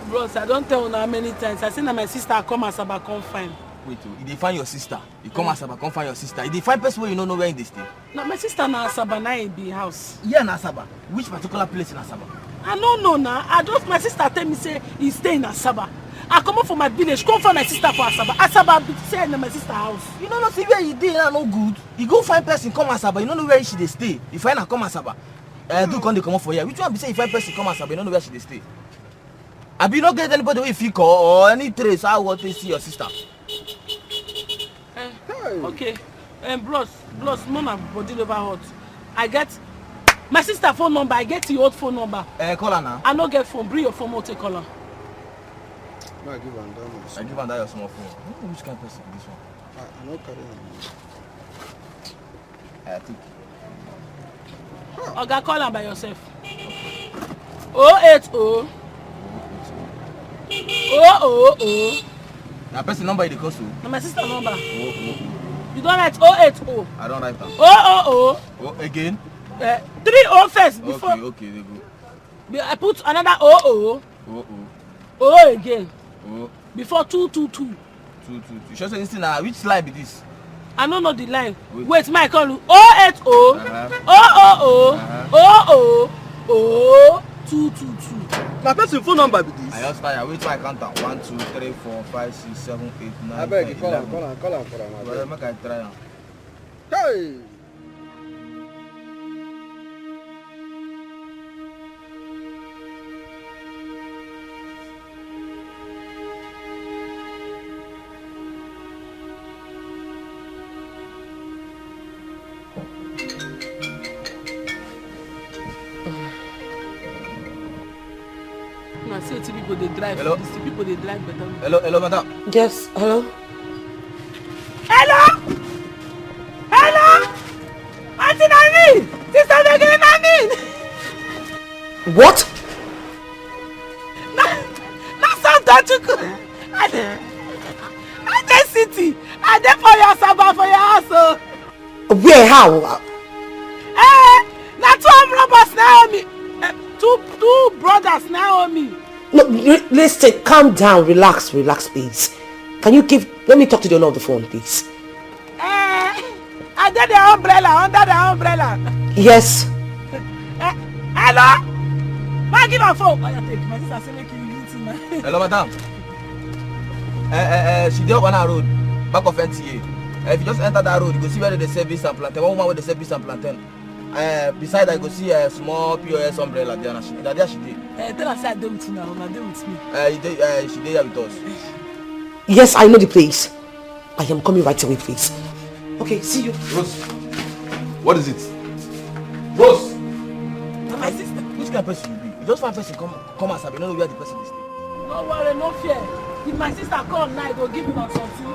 Speaker 2: Bros, I don't tell you how many times. I say that my sister come as about come find.
Speaker 11: Wait, you dey find your sister. You come Asaba, come find your sister. You dey find person where you don't know where they stay.
Speaker 2: No, my sister na Asaba na in the house.
Speaker 11: Yeah, in Asaba. Which particular place in Asaba?
Speaker 2: I don't know now. My sister tell me say he stay in Asaba. I come up from my village, come find my sister for Asaba. Asaba be say in my sister house.
Speaker 11: You don't know see where you dey na no good. You go find person come Asaba. You don't know where she dey stay. You find her come Asaba. Do come dey come up for here. Which one be say you find person come Asaba? You don't know where she dey stay. Have you not get anybody wey fit call or any trace how want to see your sister?
Speaker 2: Okay. Bros, none of body never hot. I get my sister phone number. I get your old phone number.
Speaker 11: Call her now.
Speaker 2: I no get phone. Bring your phone. I'll take call her.
Speaker 6: No, I give her that.
Speaker 11: I give her that your small phone. I don't know which kind of person is this one.
Speaker 6: I no carry am.
Speaker 11: I think.
Speaker 2: Oga, call her by yourself. 080. Oh.
Speaker 11: Now person number you dey call so.
Speaker 2: Na my sister number.
Speaker 11: Oh.
Speaker 2: You don't write 080.
Speaker 11: I don't write that.
Speaker 2: 000.
Speaker 11: Oh, again?
Speaker 2: 30 first before.
Speaker 11: Okay, they go.
Speaker 2: I put another 00. Oh again.
Speaker 11: Oh.
Speaker 2: Before 222.
Speaker 11: 222. You sure say this thing now? Which slide be this?
Speaker 2: I don't know the line.
Speaker 11: Wait.
Speaker 2: Wait, my call you 080. 222.
Speaker 4: My person phone number be this.
Speaker 11: I just tired. Wait till I count down. 1, 2, 3, 4, 5, 6, 7, 8, 9.
Speaker 6: I beg you, call am for am.
Speaker 11: Well, make I try now.
Speaker 6: Hey!
Speaker 2: I see people they drive.
Speaker 11: Hello?
Speaker 2: These people they drive better.
Speaker 11: Hello, madam.
Speaker 2: Yes, hello. Auntie Nani! Sister Nani!
Speaker 10: What?
Speaker 2: Na Santa Chuku. I dey city. I dey for your Saba for your house.
Speaker 10: Where? How?
Speaker 2: Na two robbers Naomi. Two brothers Naomi.
Speaker 10: No, listen, calm down, relax, please. Can you let me talk to the owner of the phone, please?
Speaker 2: Under the umbrella.
Speaker 10: Yes.
Speaker 2: Hello? Man, give her phone. I take my sister say make you use it, man.
Speaker 11: Hello, madam. She dey up on her road, back of NTA. If you just enter that road, you go see where they sell beans and plantain. One woman where they sell beans and plantain. Beside that, you go see a small POS umbrella there. There she did.
Speaker 2: Tell her say I dey with you now. I dey with me.
Speaker 11: She did here with us.
Speaker 10: Yes, I know the place. I am coming right away, please. Okay, see you.
Speaker 5: Rose, what is it? Rose!
Speaker 2: My sister.
Speaker 11: Which kind of person you be? You just find person come as I don't know where the person is stay.
Speaker 2: No worry, no fear. If my sister come now, I go give you something.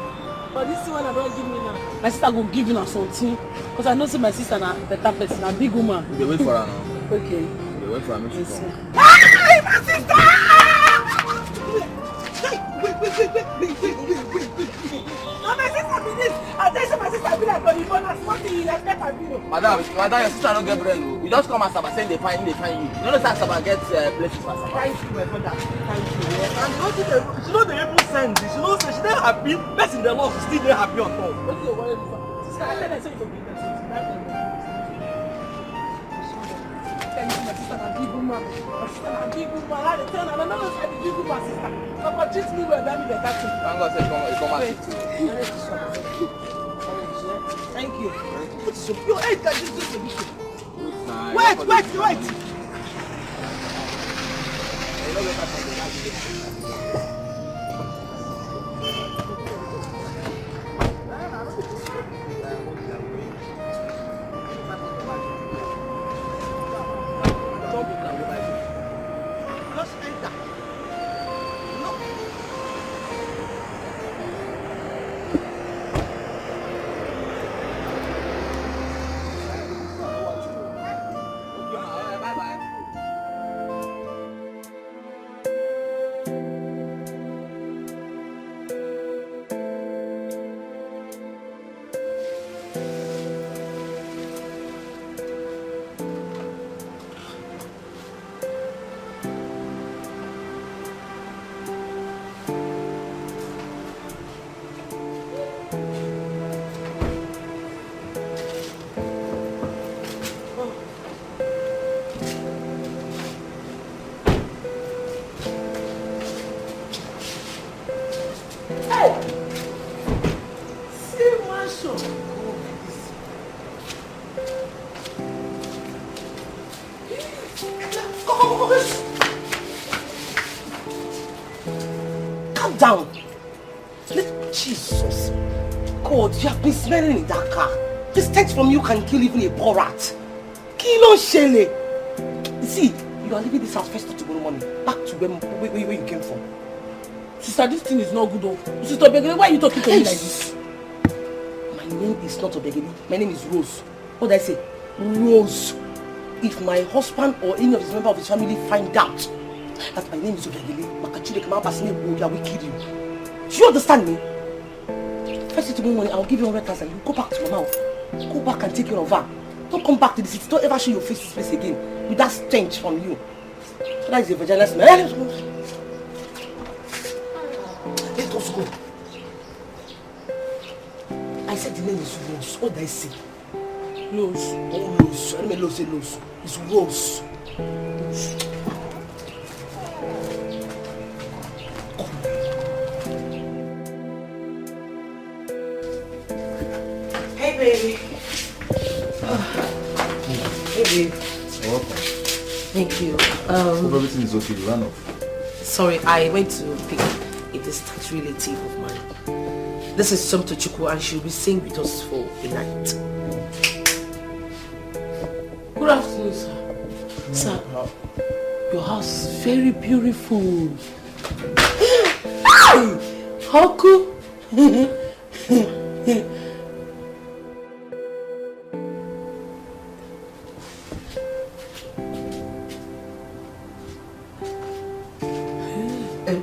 Speaker 2: But this one I don't give me now. My sister go give you something. Because I know say my sister na better person, a big woman.
Speaker 11: You wait for her now.
Speaker 2: Okay.
Speaker 11: You wait for me to come.
Speaker 10: Hey, my sister!
Speaker 11: Madam, your sister don't get brain. You just come as Saba saying they find you. You know that Saba gets places for Saba.
Speaker 2: Thank you, my brother. Thank you. Yeah. And she know the able sense. She knows that she's not happy. Best in the law, she's still not happy on top. What do you want to do? Sister, I said I said you be the thank you, my sister. I'm big woman. My sister, I'm big woman. I had to tell her. I know I'm a big woman, sister. Papa treats me well. That me better too.
Speaker 11: I'm gonna say come and sit.
Speaker 2: Thank you. Your head can just do this.
Speaker 11: Nah,
Speaker 2: Wait. Calm down. Jesus. God, you have been smelling in that car. This text from you can kill even a poor rat. Kill on Shelley. See, you are leaving this house first thing tomorrow morning. Back to where you came from. Sister, this thing is not good. Sister Begele, why are you talking to me like this?
Speaker 10: My name is not Obegeli. My name is Rose. What did I say? Rose. If my husband or any of his members of his family find out that my name is Obegeli, I will kill you. Do you understand me? First thing tomorrow morning, I'll give you 100,000. You go back to Mama. Go back and take care of her. Don't come back to the city. Don't ever show your face again with that stench from you. That is your vagina smell. Let us go. I said the name is Rose. What did I say? Rose. Oh, Rose. I don't mean say Rose. It's Rose. Hey, baby. Hey, babe.
Speaker 5: Welcome.
Speaker 10: Thank you.
Speaker 5: Hope everything is okay. You ran off.
Speaker 10: Sorry, I went to pick a distant relative of mine. This is Somto Chukwu and she'll be staying with us for a night.
Speaker 2: Good afternoon, sir. Sir, your house is very beautiful. How cool?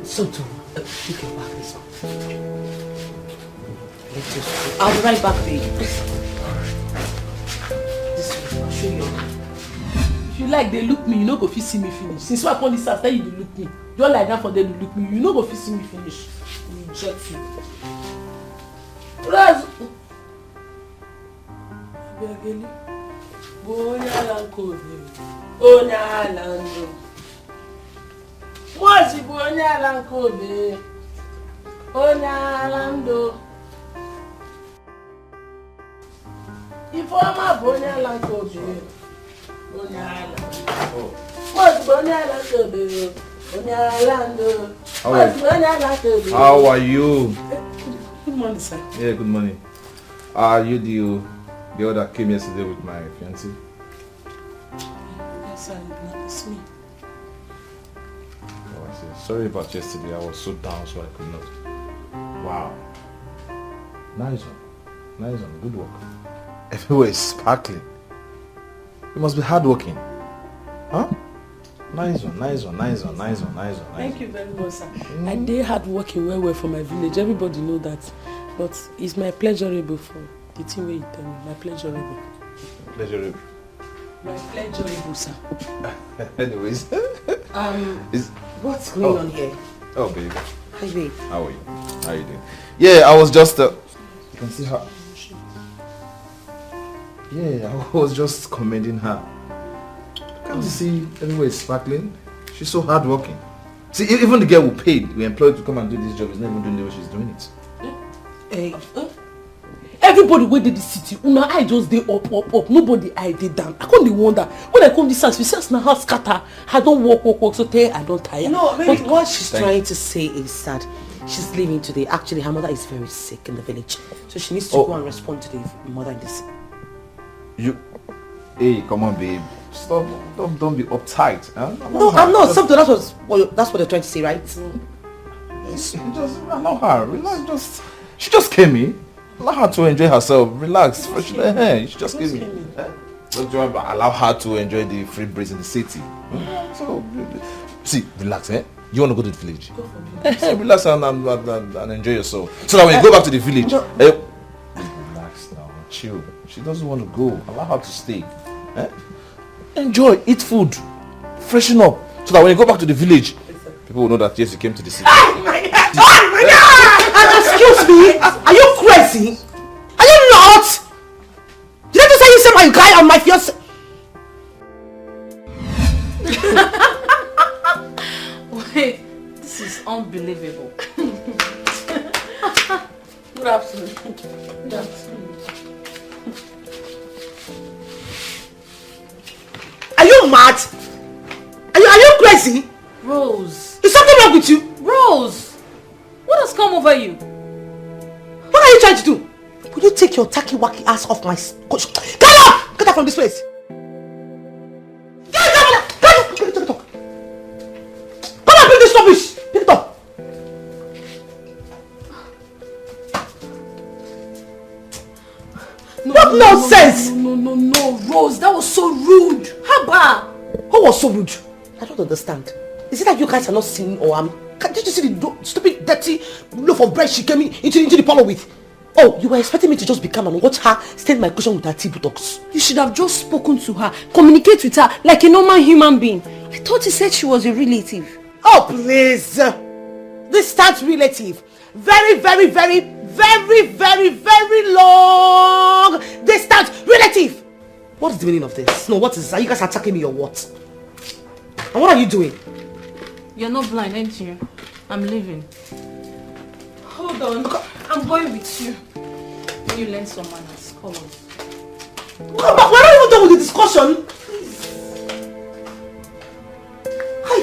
Speaker 10: Somto, pick your back this one. I'll be right back, babe. This way, I'll show you.
Speaker 2: If you like, they look me, you know go fit see me finish. Since I come this house, tell you to look me. Don't like that for them to look me, you know go fit see me finish. You reject me. Raz. Begeli. Bonya lanko ni. Onya lando. Mwazi bonya lanko ni. Onya lando. Ifoma bonya lanko ni.
Speaker 5: How are you?
Speaker 2: Good morning, sir.
Speaker 5: Yeah, good morning. Are you the girl that came yesterday with my fiancé?
Speaker 2: Yes, sir. It's me.
Speaker 5: Oh, I see. Sorry about yesterday. I was so down, so I could not. Wow. Nice one. Nice one. Good work. Everywhere is sparkling. You must be hardworking. Huh? Nice one.
Speaker 2: Thank you very much, sir. I did hard working well for my village. Everybody know that. But it's my pleasurable for the thing where you tell me. My pleasurable.
Speaker 5: Pleasurable.
Speaker 2: My pleasurable, sir.
Speaker 5: Anyways.
Speaker 10: What's going on here?
Speaker 5: Oh, baby.
Speaker 10: Hi, babe.
Speaker 5: How are you? How are you doing? Yeah, I was just... you can see her. Yeah, I was just commending her. Can't you see everywhere is sparkling? She's so hardworking. See, even the girl who paid, we employed to come and do this job, is not even doing the way she's doing it.
Speaker 2: Hey, everybody wey dey the city, una eye just dey up. Nobody eye dey down. I can't wonder. When I come this house, we see us na house scatter. I don't work, so tell I don't tire.
Speaker 10: No, maybe what she's trying to say is that she's leaving today. Actually, her mother is very sick in the village. So she needs to go and respond to the mother in this.
Speaker 5: Hey, come on, babe. Stop. Don't be uptight. Huh?
Speaker 10: No, I'm not. Something that's what they're trying to say, right?
Speaker 5: Just allow her. Relax. She just came in. Allow her to enjoy herself. Relax. Fresh in her hair. She just came in. Don't you allow her to enjoy the free breeze in the city. So, see, relax, eh? You want to go to the village? Go for it. Relax and enjoy yourself. So that when you go back to the village, relax now, chill. She doesn't want to go. Allow her to stay. Eh? Enjoy, eat food, freshen up. So that when you go back to the village, people will know that yes, you came to the city.
Speaker 10: Oh my God! And excuse me, are you crazy? Are you not? Did I just say you said my guy on my fiance?
Speaker 9: Wait, this is unbelievable. Good afternoon. Good afternoon.
Speaker 10: Are you mad? Are you crazy?
Speaker 9: Rose.
Speaker 10: Is something wrong with you?
Speaker 9: Rose! What has come over you?
Speaker 10: What are you trying to do? Will you take your tacky-wacky ass off my... Get up! Get out from this place! Get up! Get it up! Come on, pick this rubbish! Pick it up! What nonsense!
Speaker 9: No, Rose, that was so rude. Haba!
Speaker 10: Who was so rude? I don't understand. Is it that you guys are not seeing or did you see the stupid dirty loaf of bread she came into the parlor with? Oh, you were expecting me to just be calm and watch her stain my cushion with her tea buttocks.
Speaker 7: You should have just spoken to her, communicate with her like a normal human being. I thought you said she was a relative.
Speaker 10: Oh, please. Distant relative. Very, very, very, very, very, very long distant relative. What is the meaning of this? No, what is this? Are you guys attacking me or what? And what are you doing?
Speaker 9: You're not blind, ain't you? I'm leaving. Hold on. I'm going with you. When you learn some manners, come on.
Speaker 10: Come back. We're not even done with the discussion. Hi.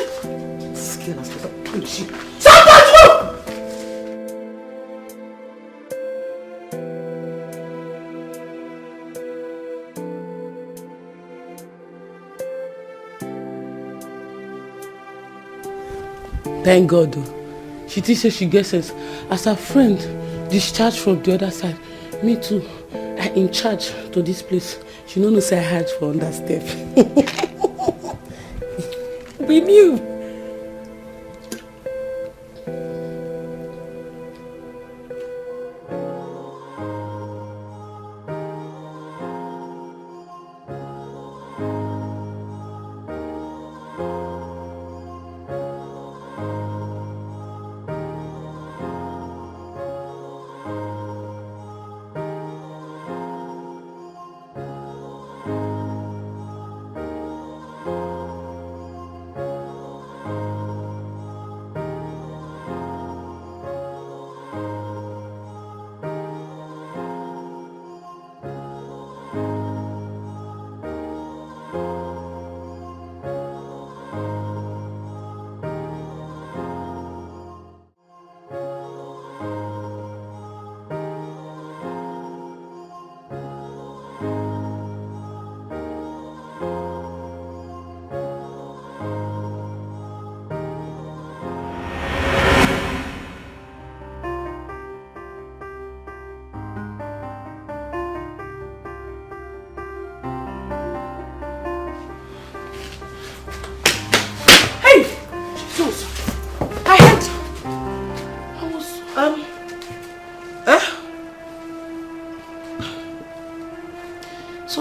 Speaker 10: This girl has got a punch you. Somebody!
Speaker 2: Thank God, though. She thinks she gets sense. As her friend discharged from the other side, me too. I in charge to this place. She don't know say I had for understep. We knew.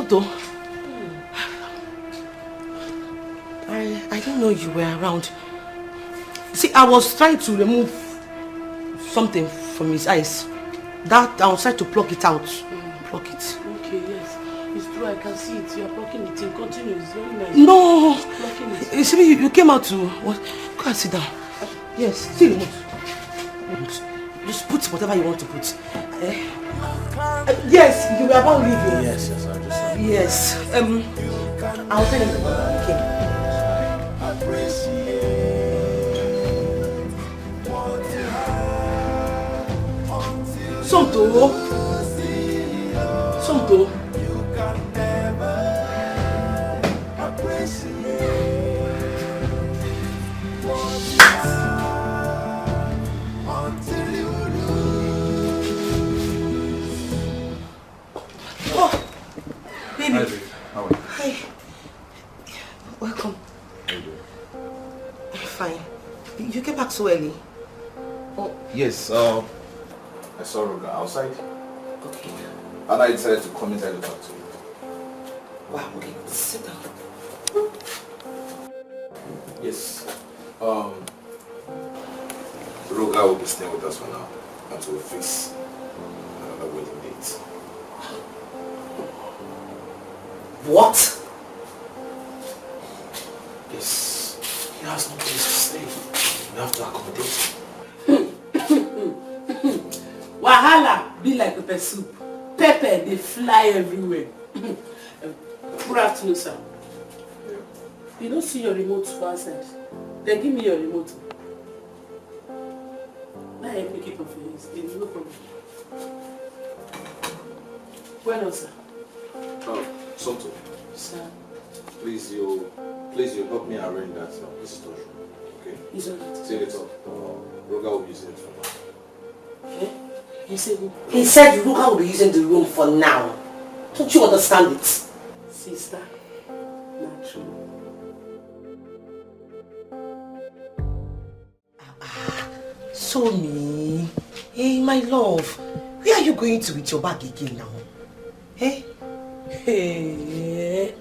Speaker 2: Soto. I didn't know you were around. See, I was trying to remove something from his eyes. That I was trying to pluck it out. Pluck it.
Speaker 9: Okay, yes. It's true, I can see it. You are plucking it in. Continue, it's very nice.
Speaker 2: No!
Speaker 9: Plucking it.
Speaker 2: You see, you came out to what? Go and sit down. Yes, see the remote. Just put whatever you want to put. Yes, you were about leaving.
Speaker 4: Yes, I just saw.
Speaker 2: Yes. I'll tell him. Okay. Somto. Oh, baby.
Speaker 5: Hi, baby. How are you?
Speaker 2: Hi. Welcome.
Speaker 5: How are you doing?
Speaker 2: I'm fine. You came back so early.
Speaker 5: Oh, yes. I saw Roga outside.
Speaker 2: Okay.
Speaker 5: And I decided to come inside to talk to you.
Speaker 2: Wow, okay. Sit down.
Speaker 5: Yes. Roga will be staying with us for now until we fix another wedding date.
Speaker 2: What?
Speaker 5: Yes. He has no place to stay. We have to accommodate.
Speaker 9: Wahala be like pepper soup. Pepper, they fly everywhere. Good afternoon, sir.
Speaker 5: Yeah.
Speaker 9: You don't see your remote for outside. Then give me your remote. Now I make it off your hands. No problem. Well, sir.
Speaker 5: Somto,
Speaker 9: Sir,
Speaker 5: please you help me arrange that visitor room. Okay?
Speaker 9: he's on it.
Speaker 5: See it up. Roga will be using it for now.
Speaker 9: Okay? You say who?
Speaker 2: He said Ruka will be using the room for now. Don't you understand it?
Speaker 9: Sister. Not true.
Speaker 2: So me. Hey, my love. Where are you going to with your bag again now? Hey?
Speaker 9: Hey.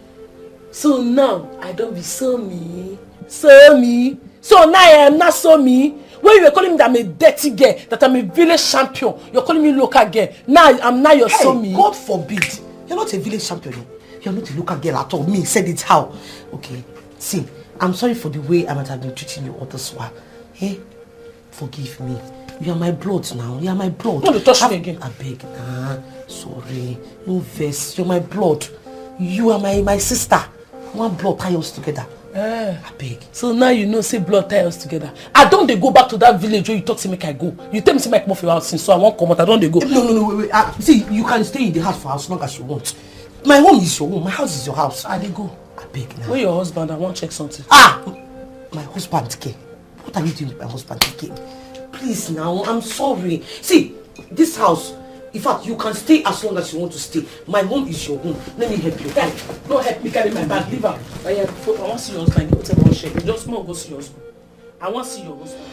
Speaker 9: So now I don't be so me. So me. So now I am not so me. When you were calling me that I'm a dirty girl, that I'm a village champion, you're calling me local girl. Now I'm not your so me.
Speaker 2: God forbid. You're not a village champion. You're not a local girl at all. Me said it how? Okay. See, I'm sorry for the way I might have been treating you all this while. Hey? Forgive me. You are my blood now. You are my blood.
Speaker 9: Don't touch me again.
Speaker 2: I beg. Sorry. No verse. You're my blood. You are my sister. One blood tie us together. I beg.
Speaker 9: So now you know say blood tie us together. I don't they go back to that village where you talk to make I go. You tell me say make move your house since so I won't come out. I don't they go.
Speaker 2: No, wait. See, you can stay in the house for as long as you want. My home is your home. My house is your house.
Speaker 9: I they go.
Speaker 2: I beg now.
Speaker 9: Where your husband? I want check something.
Speaker 2: My husband came. What are you doing with my husband again? Please now, I'm sorry. See, this house, in fact, you can stay as long as you want to stay. My home is your home. Let me help you.
Speaker 9: Don't help me carry my bag. Leave her. I want to see your husband. Go tell one shake. Just go see your husband. I want to see your husband.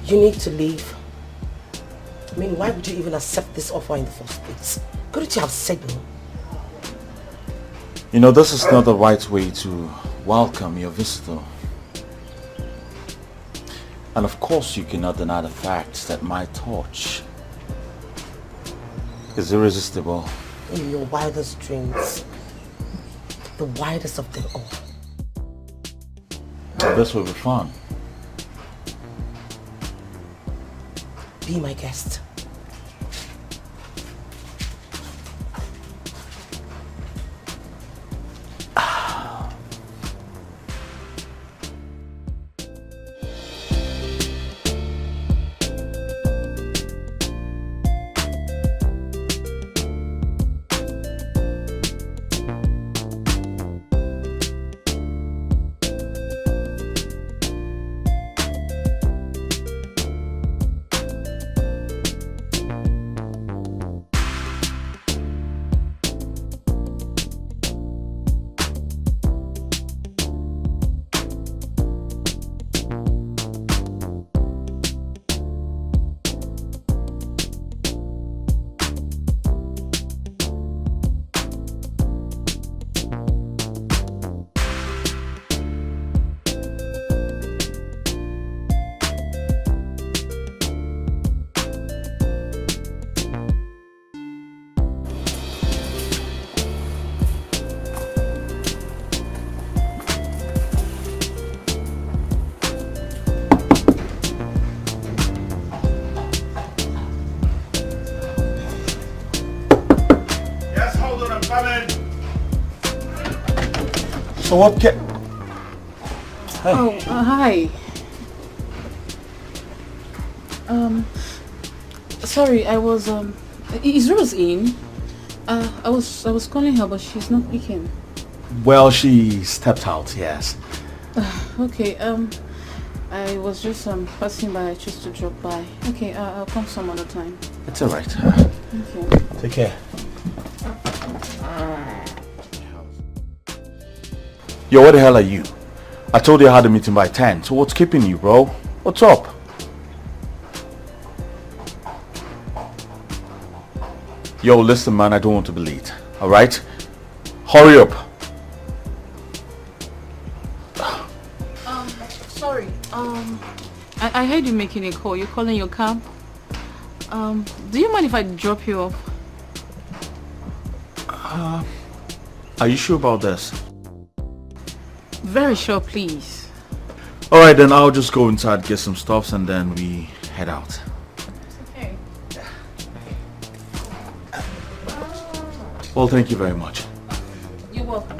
Speaker 2: You need to leave. I mean, why would you even accept this offer in the first place? Couldn't you have said no?
Speaker 8: You know, this is not the right way to welcome your visitor. And of course you cannot deny the fact that my touch is irresistible.
Speaker 2: In your wildest dreams. The wildest of them all.
Speaker 8: Well, this will be fun.
Speaker 2: Be my guest.
Speaker 4: So what Hey.
Speaker 9: Oh, hi. Sorry, I was is Rose in? I was calling her, but she's not picking.
Speaker 4: Well, she stepped out, yes.
Speaker 9: Okay, I was just passing by, I chose to drop by. Okay, I'll come some other time.
Speaker 4: It's alright.
Speaker 9: Thank you.
Speaker 4: Take care. Yo, what the hell are you? I told you I had a meeting by 10, so what's keeping you, bro? What's up? Yo, listen, man, I don't want to be late. Alright? Hurry up.
Speaker 9: Sorry. I heard you making a call. You're calling your cab. Do you mind if I drop you off?
Speaker 4: Are you sure about this?
Speaker 9: Very sure, please.
Speaker 4: Alright, then I'll just go inside, get some stuffs, and then we head out.
Speaker 9: Okay.
Speaker 4: Well, thank you very much.
Speaker 9: You're welcome.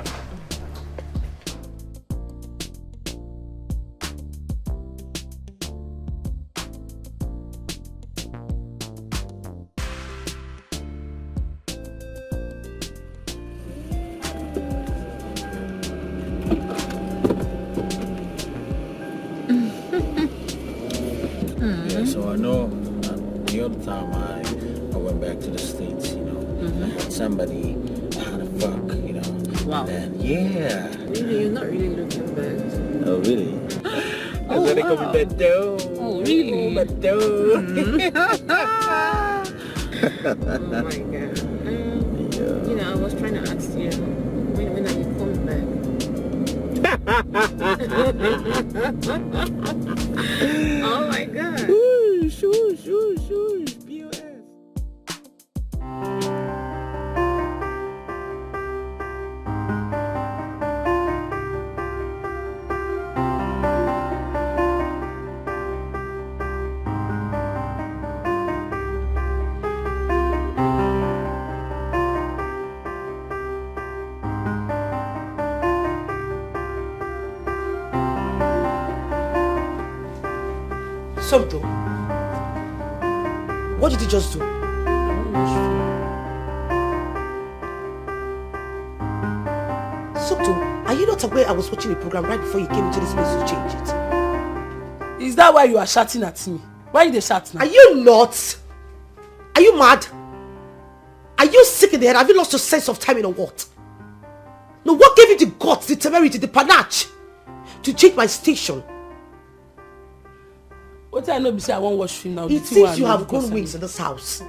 Speaker 11: Yeah, so I know the other time I went back to the States, you know, I had somebody, how the fuck, you know.
Speaker 9: Wow.
Speaker 11: And yeah.
Speaker 9: Really, you're not really looking bad.
Speaker 11: Oh, really?
Speaker 9: Oh,
Speaker 11: They call me
Speaker 9: wow.
Speaker 11: Beto.
Speaker 9: Oh, really?
Speaker 11: Beto.
Speaker 9: Oh my god. You know, I was trying to ask you, when are you coming back? Oh my god.
Speaker 11: Shush, POS.
Speaker 2: Something. What did you just do? Something. Are you not aware I was watching a program right before you came into this place to change it?
Speaker 10: Is that why you are shouting at me? Why you dey shout now?
Speaker 2: Are you not? Are you mad? Are you sick in the head? Have you lost your sense of timing or what? No, what gave you the guts, the temerity, the panache to change my station?
Speaker 10: What I know be say I won't watch film now.
Speaker 2: It seems you have grown wings in this house.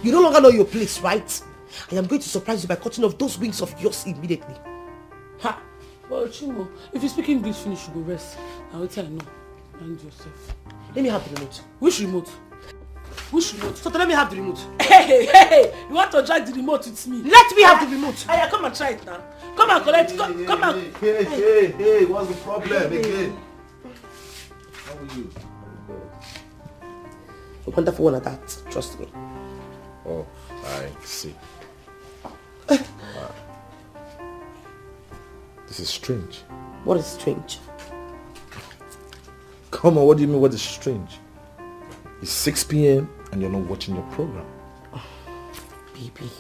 Speaker 2: You no longer know your place, right? I am going to surprise you by cutting off those wings of yours immediately.
Speaker 10: Ha! Well, Chimo, if you speak English finish, you go rest. Now what I know. Mind yourself.
Speaker 2: Let me have the remote.
Speaker 10: Which remote? Which remote?
Speaker 2: So let me have the remote.
Speaker 10: Hey! You want to drag the remote with me?
Speaker 2: Let me have the remote.
Speaker 10: Aya, come and try it now. Come and collect it. Come and.
Speaker 5: Hey, what's the problem again? How are you?
Speaker 2: A wonderful one at that, trust me.
Speaker 5: Oh, I see. This is strange.
Speaker 2: What is strange?
Speaker 5: Come on, what do you mean what is strange? It's 6 p.m. and you're not watching your program.
Speaker 2: Oh, baby,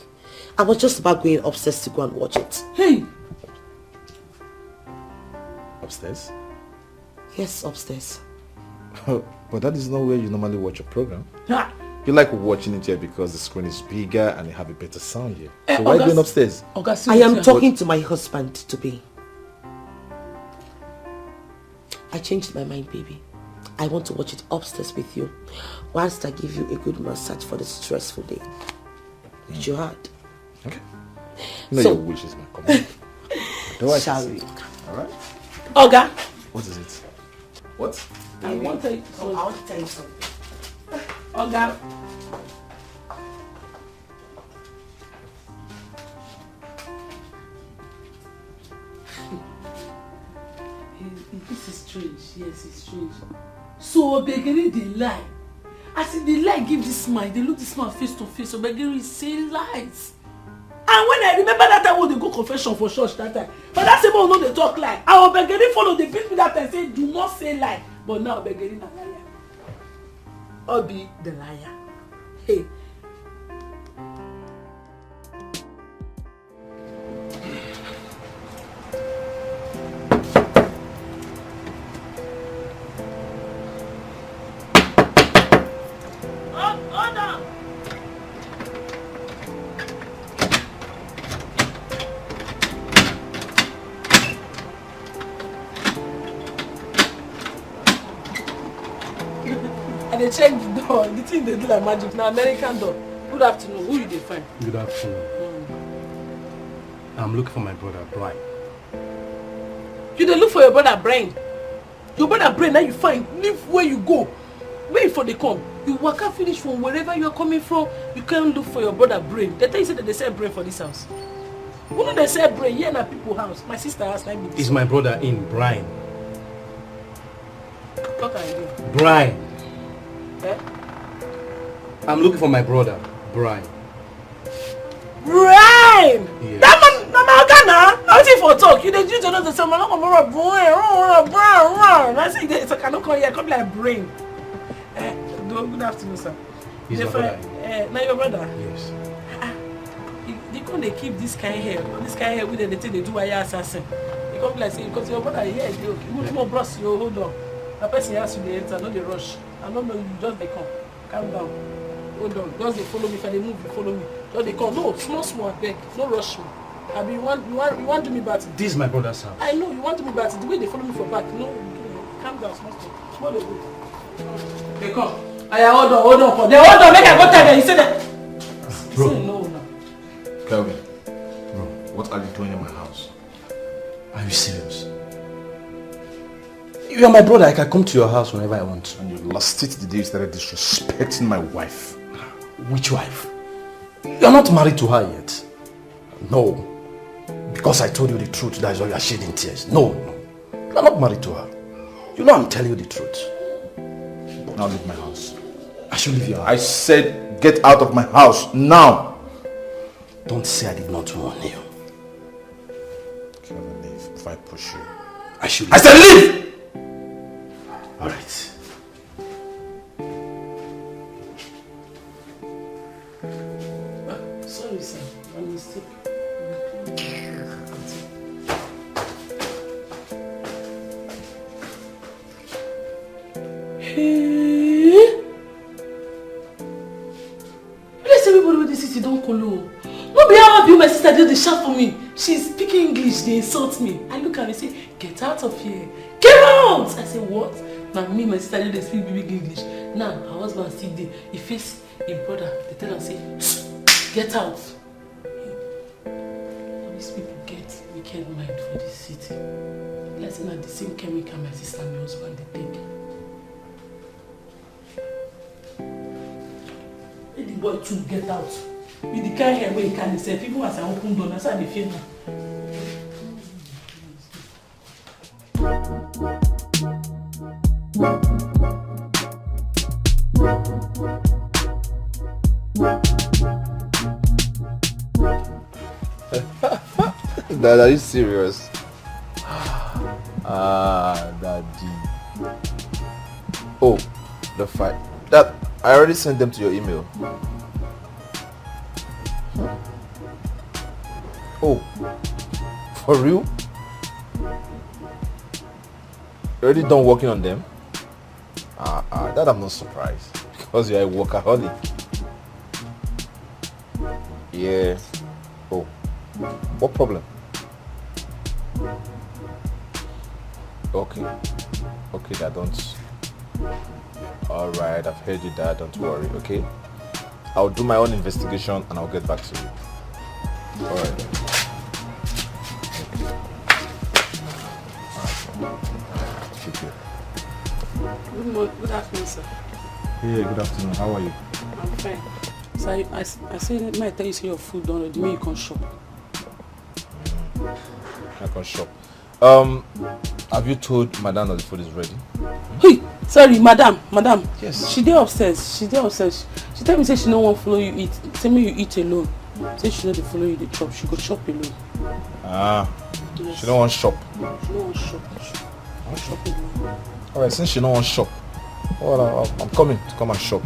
Speaker 2: I was just about going upstairs to go and watch it.
Speaker 10: Hey!
Speaker 5: Upstairs?
Speaker 2: Yes, upstairs.
Speaker 5: But that is not where you normally watch your program.
Speaker 10: Ha!
Speaker 5: You like watching it here because the screen is bigger and you have a better sound here. So why
Speaker 10: August-
Speaker 5: going upstairs?
Speaker 10: August,
Speaker 2: I am talking to my husband to be. I changed my mind, baby. I want to watch it upstairs with you whilst I give you a good massage for the stressful day. Which you had.
Speaker 5: Okay. You know
Speaker 2: So-
Speaker 5: your wish is my command. Do I
Speaker 2: Shall
Speaker 5: say
Speaker 2: we?
Speaker 5: it? Alright?
Speaker 10: Oga,
Speaker 5: What is it? What?
Speaker 10: I want to tell you
Speaker 2: I
Speaker 10: something.
Speaker 2: want to tell you something.
Speaker 10: Oga. This is strange. Yes, it's strange. So Obegere dey lie. As he dey lie give this man, they look this man face to face. Obegere is saying lies.
Speaker 2: And when I remember that time when they go confession for church that time, but that same one no dey talk lie. I was beginning follow, they beat me that time say do not say lie. But now beginning a liar. Obi the liar. Hey. They check the door. The thing they do like magic. Now American door. Good afternoon. Who you dey find?
Speaker 4: Good afternoon. I'm looking for my brother, Brian.
Speaker 2: You dey look for your brother, Brian? Your brother, Brian, now you find. Leave where you go. Wait for the come. You walk out finish from wherever you are coming from. You can't look for your brother, Brian. They tell you say that they sell brain for this house. Who do they sell brain? Here na people's house. My sister has time.
Speaker 4: Is my brother in, Brian?
Speaker 2: What can I do?
Speaker 4: Brian.
Speaker 2: Eh?
Speaker 4: I'm looking for my brother, Brian.
Speaker 2: Brian!
Speaker 4: Yes.
Speaker 2: That man, Ghana, nothing for talk. You didn't use another song. I'm not going to Brian. I say it's a cannot come here. Come like brain. Good afternoon, sir.
Speaker 4: He's my brother.
Speaker 2: Now your brother?
Speaker 4: Yes.
Speaker 2: They come they keep this kind of hair. This kind of hair with the thing they do while you're assassin. They come like say because your brother here, they okay. More bros, you hold on. The person has to enter, not the rush. I don't know, you just they come. Calm down. Hold on. Just they follow me. If they move, you follow me. Just they come. No, small, beg. No rush me. I mean, you want to me back.
Speaker 4: This is my brother's house.
Speaker 2: I know, you want to me back. The way they follow me for back. No, calm down, small they go. They come. Hold on. They hold on, make I go tell them. You say that.
Speaker 4: Bro.
Speaker 2: Say no now.
Speaker 5: Kelvin, bro, what are you doing in my house?
Speaker 4: Are you serious? You are my brother. I can come to your house whenever I want.
Speaker 5: And you lost it the day you started disrespecting my wife.
Speaker 4: Which wife? You are not married to her yet. No. Because I told you the truth, that is why you are shedding tears. No. You are not married to her. You know I'm telling you the truth.
Speaker 5: Now leave my house.
Speaker 4: I should leave your house.
Speaker 5: I said get out of my house now.
Speaker 4: Don't say I did not warn you.
Speaker 5: Kelvin, leave if I push you.
Speaker 4: I should leave.
Speaker 5: I said leave!
Speaker 4: Alright.
Speaker 2: Sorry, sir. My mistake. Hey! Let's everybody with the city don't call you. No be how happy my sister did the shout for me. She's speaking English, they insult me. I look at her and say, get out of here. Get out! I say, what? Now me, my sister did speak big English. Now her husband still there. He face his brother. They tell him say, get out. All these people get wicked mind for this city. Let's say not the same chemical my sister and my husband they take. Let the boy too get out. With the kind hair where he can say people as I open door, that's how they feel now.
Speaker 3: Dad, are you serious? Daddy. Oh, the fight. That I already sent them to your email. Oh, for real? You already done working on them? That I'm not surprised because you're a workaholic. Yeah. Oh, what problem? Okay, Dad, don't. All right, I've heard you, Dad. Don't worry. Okay, I'll do my own investigation and I'll get back to you. All right. Then.
Speaker 2: Good afternoon, sir.
Speaker 5: Hey, good afternoon. How are you?
Speaker 2: I'm fine. So I said, might tell you say your food done, or the way you can shop.
Speaker 3: I can shop. Have you told Madam that the food is ready?
Speaker 2: Hey, sorry, Madam.
Speaker 3: Yes.
Speaker 2: She dey upstairs. She tell me say she no want follow you eat. Tell me you eat alone.
Speaker 9: Say she know dey follow you dey chop, she go chop alone.
Speaker 5: Ah,
Speaker 9: Yes.
Speaker 5: she don't want shop.
Speaker 9: She no wan chop. She wan chop alone.
Speaker 5: Alright, since she don't want shop, well, I'm coming to come and shop.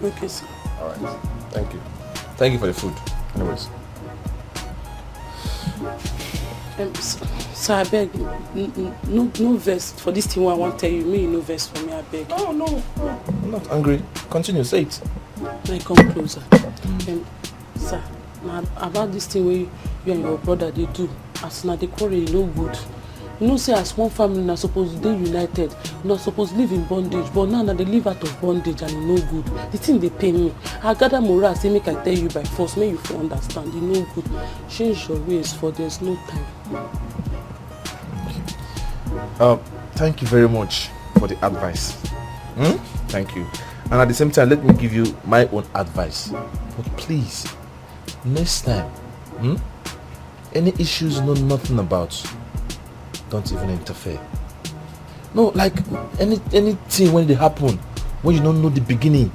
Speaker 9: Okay, sir.
Speaker 5: Alright, thank you. Thank you for the food. Anyways.
Speaker 9: So I beg, no vex for this thing I want to tell you. Me, no vex for me, I beg.
Speaker 5: No, I'm not angry. Continue, say it.
Speaker 9: I come closer. Sir, now about this thing where you and your brother they do, as now they quarrel, no good. You know, say as one family now supposed to be united, not supposed to live in bondage, but now they live out of bondage and no good. The thing they pay me. I gather moral, say make I tell you by force, make you for understand. You no good. Change your ways, for there's no time.
Speaker 5: Thank you very much for the advice. Thank you. And at the same time, let me give you my own advice. But please, next time, any issues you know nothing about, don't even interfere. No, like anything when they happen, when you don't know the beginning,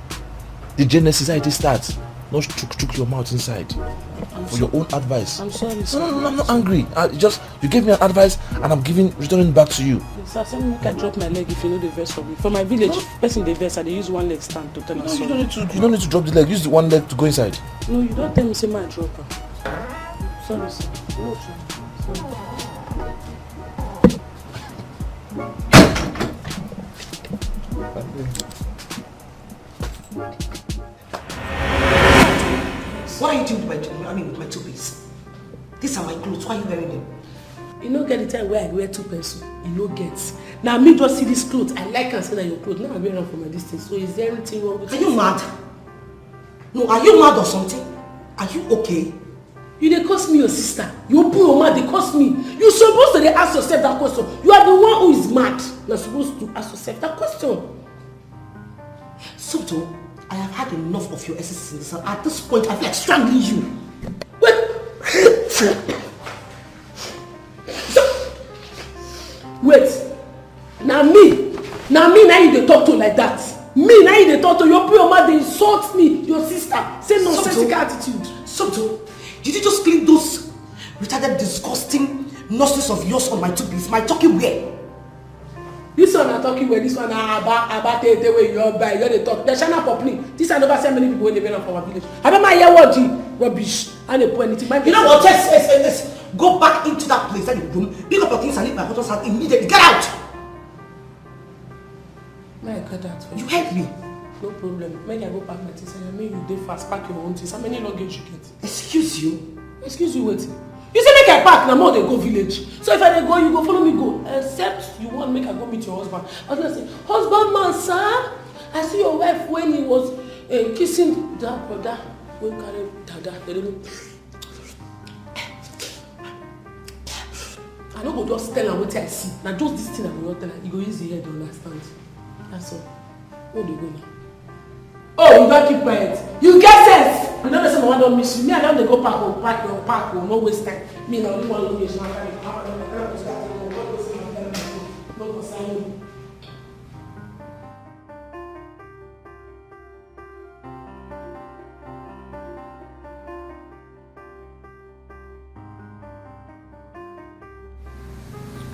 Speaker 5: the genesis, how it starts, not chook your mouth inside. For your own advice.
Speaker 9: I'm sorry, sir.
Speaker 5: No, I'm not angry. You gave me an advice and I'm returning back to you.
Speaker 9: Sir, say make I drop my leg if you know the verse for me. For my village, person the verse, they use one leg stand to tell us.
Speaker 5: You don't need to drop the leg. Use the one leg to go inside.
Speaker 9: No, you don't tell me say my drop her. Sorry, sir. No, sorry.
Speaker 10: What are you doing with my two-piece? These are my clothes. Why are you wearing them?
Speaker 2: You don't get the time where I wear two pesos. You no get. Now me just see these clothes. I like and say that your clothes. Now I wear them for my distance. So is there anything wrong with
Speaker 10: it? Are you mad? No, are you mad or something? Are you okay?
Speaker 2: You dey cost me your sister. You open your mouth, they cost me. You supposed to ask yourself that question. You are the one who is mad. You're supposed to ask yourself that question.
Speaker 10: Soto, I have had enough of your exercises. At this point, I feel like strangling you.
Speaker 2: Wait. Now now you dey talk to like that. Me now you dey talk to. You open your mouth, they insult me. Your sister. Say nonsensical attitude.
Speaker 10: Soto, did you just clean those retarded, disgusting nostrils of yours on my two-piece? My talking where?
Speaker 2: This one are talking where, this one are about the way you're by, you're the talk. They're Shana Popli. This I never seen many people when they been from our village. I don't mind what rubbish. I don't put anything.
Speaker 10: You know what? Yes. Go back into that place, that room, pick up your things and leave my husband's house immediately. Get out!
Speaker 2: May I get that?
Speaker 10: You help me.
Speaker 2: No problem. Make I go pack my things and you do fast, pack your own things. How many luggage you get?
Speaker 10: Excuse you?
Speaker 2: Excuse you, wait. You say make I pack, now more they go village. So if I go, you go follow me go. Except you want make I go meet your husband. I was gonna say, husband man, sir, I see your wife when he was kissing that brother. When carry dada. I don't go just tell her what I see. Now just this thing I will not tell her. You go use the head to understand. That's all. Where do you go now? Oh, you don't keep quiet. You get sense. You know the same one don't miss you. Me, I don't go park, no waste time. Me, now only one location. No concern me.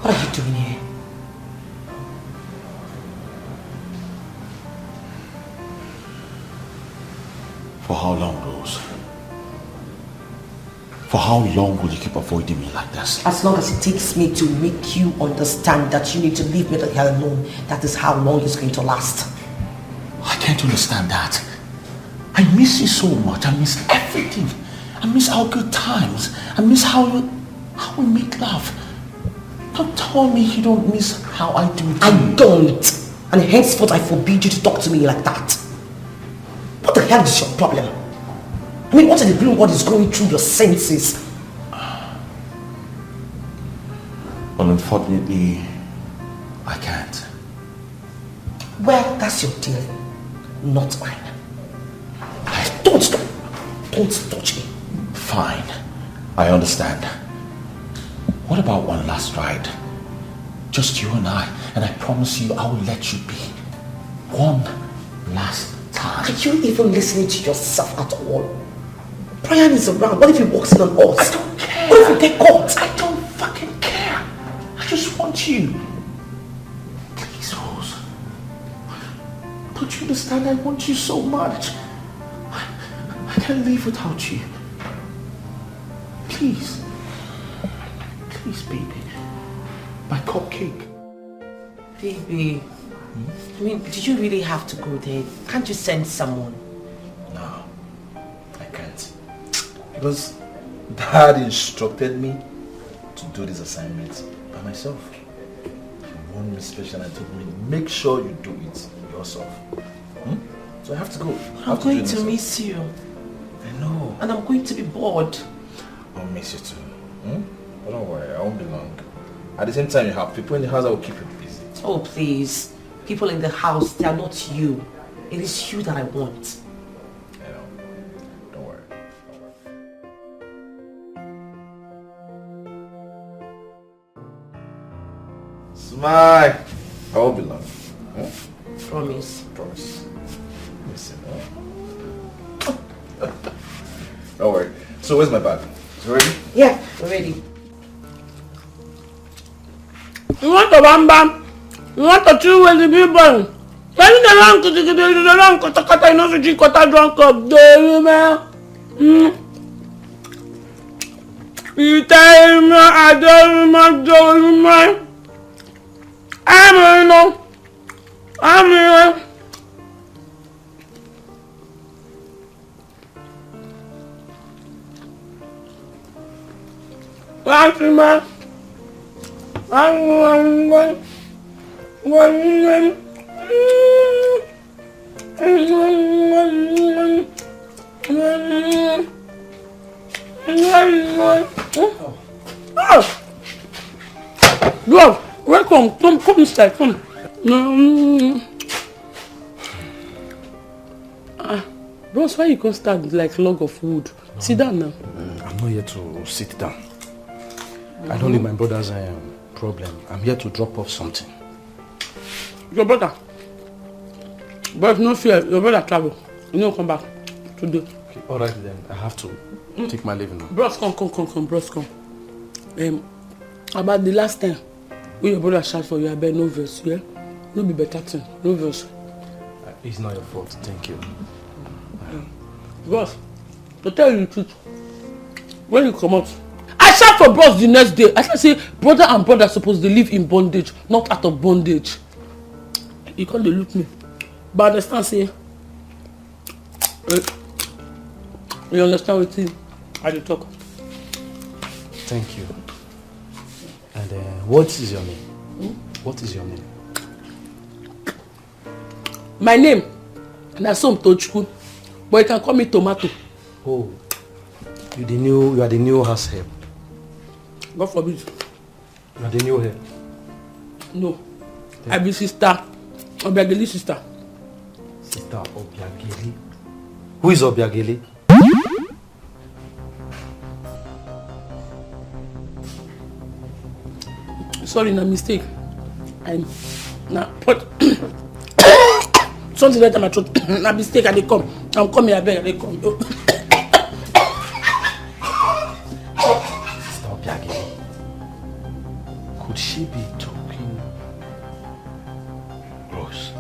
Speaker 10: What are you doing here?
Speaker 8: For how long, Rose? For how long will you keep avoiding me like this?
Speaker 10: As long as it takes me to make you understand that you need to leave me the hell alone, that is how long it's going to last.
Speaker 8: I can't understand that. I miss you so much. I miss everything. I miss our good times. I miss how we make love. Don't tell me you don't miss how I do it.
Speaker 10: I don't. And henceforth I forbid you to talk to me like that. What the hell is your problem? I mean, what in the blue world is going through your senses?
Speaker 8: Well, unfortunately, I can't.
Speaker 10: Well, that's your deal, not mine. Don't touch me.
Speaker 8: Fine, I understand. What about one last ride? Just you and I promise you I will let you be. One last time.
Speaker 2: Are you even listening to yourself at all? Brian is around. What if he walks in on us?
Speaker 4: I don't care.
Speaker 2: What if we get caught?
Speaker 4: I don't fucking care. I just want you. Please, Rose. Don't you understand? I want you so much. I can't live without you. Please. Please, baby. My cupcake.
Speaker 2: Baby, I mean, did you really have to go there? Can't you send someone?
Speaker 5: No, I can't. Because Dad instructed me to do this assignment by myself. He warned me special and told me, make sure you do it yourself. So I have to go.
Speaker 2: I'm going to miss you.
Speaker 5: I know.
Speaker 2: And I'm going to be bored.
Speaker 5: I'll miss you too. But don't worry, I won't be long. At the same time, you have people in the house that will keep you busy.
Speaker 2: Oh, please. People in the house, they are not you. It is you that I want.
Speaker 5: I know. Don't worry. Smile. I won't be long.
Speaker 2: Promise.
Speaker 5: Promise. Listen. Don't worry. So where's my bag? Is it ready?
Speaker 2: Yeah, we're ready.
Speaker 9: You want to bam bam? You want to chew with the big bang? Tell me the long kata you know so drink kata drunk up there, man. You tell me I don't know, man. I'm here. Fatima. Love, welcome. Come inside. Come. Bros, why you can't start like log of wood? Sit down now.
Speaker 4: I'm not here to sit down. I don't need my brother's problem. I'm here to drop off something.
Speaker 9: Your brother? But no fear, your brother travel. You know, come back today.
Speaker 4: Okay, alright then. I have to take my leave now.
Speaker 9: Bros, come, bros, come. About the last time when your brother shout for you, I bet no verse, yeah? No be better thing, no verse.
Speaker 4: It's not your fault, thank you.
Speaker 9: Bros, to tell you the truth, when you come out, I shout for bros the next day. I say brother and brother supposed to live in bondage, not out of bondage. You can't look me. But understand, say, you understand what I dey talk.
Speaker 4: Thank you. And what is your name? What is your name?
Speaker 9: My name, Nasom Tochku, but you can call me Tomato.
Speaker 4: Oh, you are the new house help.
Speaker 9: God forbid.
Speaker 4: You are the new help.
Speaker 9: No, I be sister, Obiageli sister.
Speaker 4: Sister Obiageli. Who is Obiageli?
Speaker 9: Sorry, na mistake. I'm but something like that my throat. Na mistake, I dey come. I'm coming, I beg, I dey come.
Speaker 4: Sister Obiageli. Could she be talking Rose?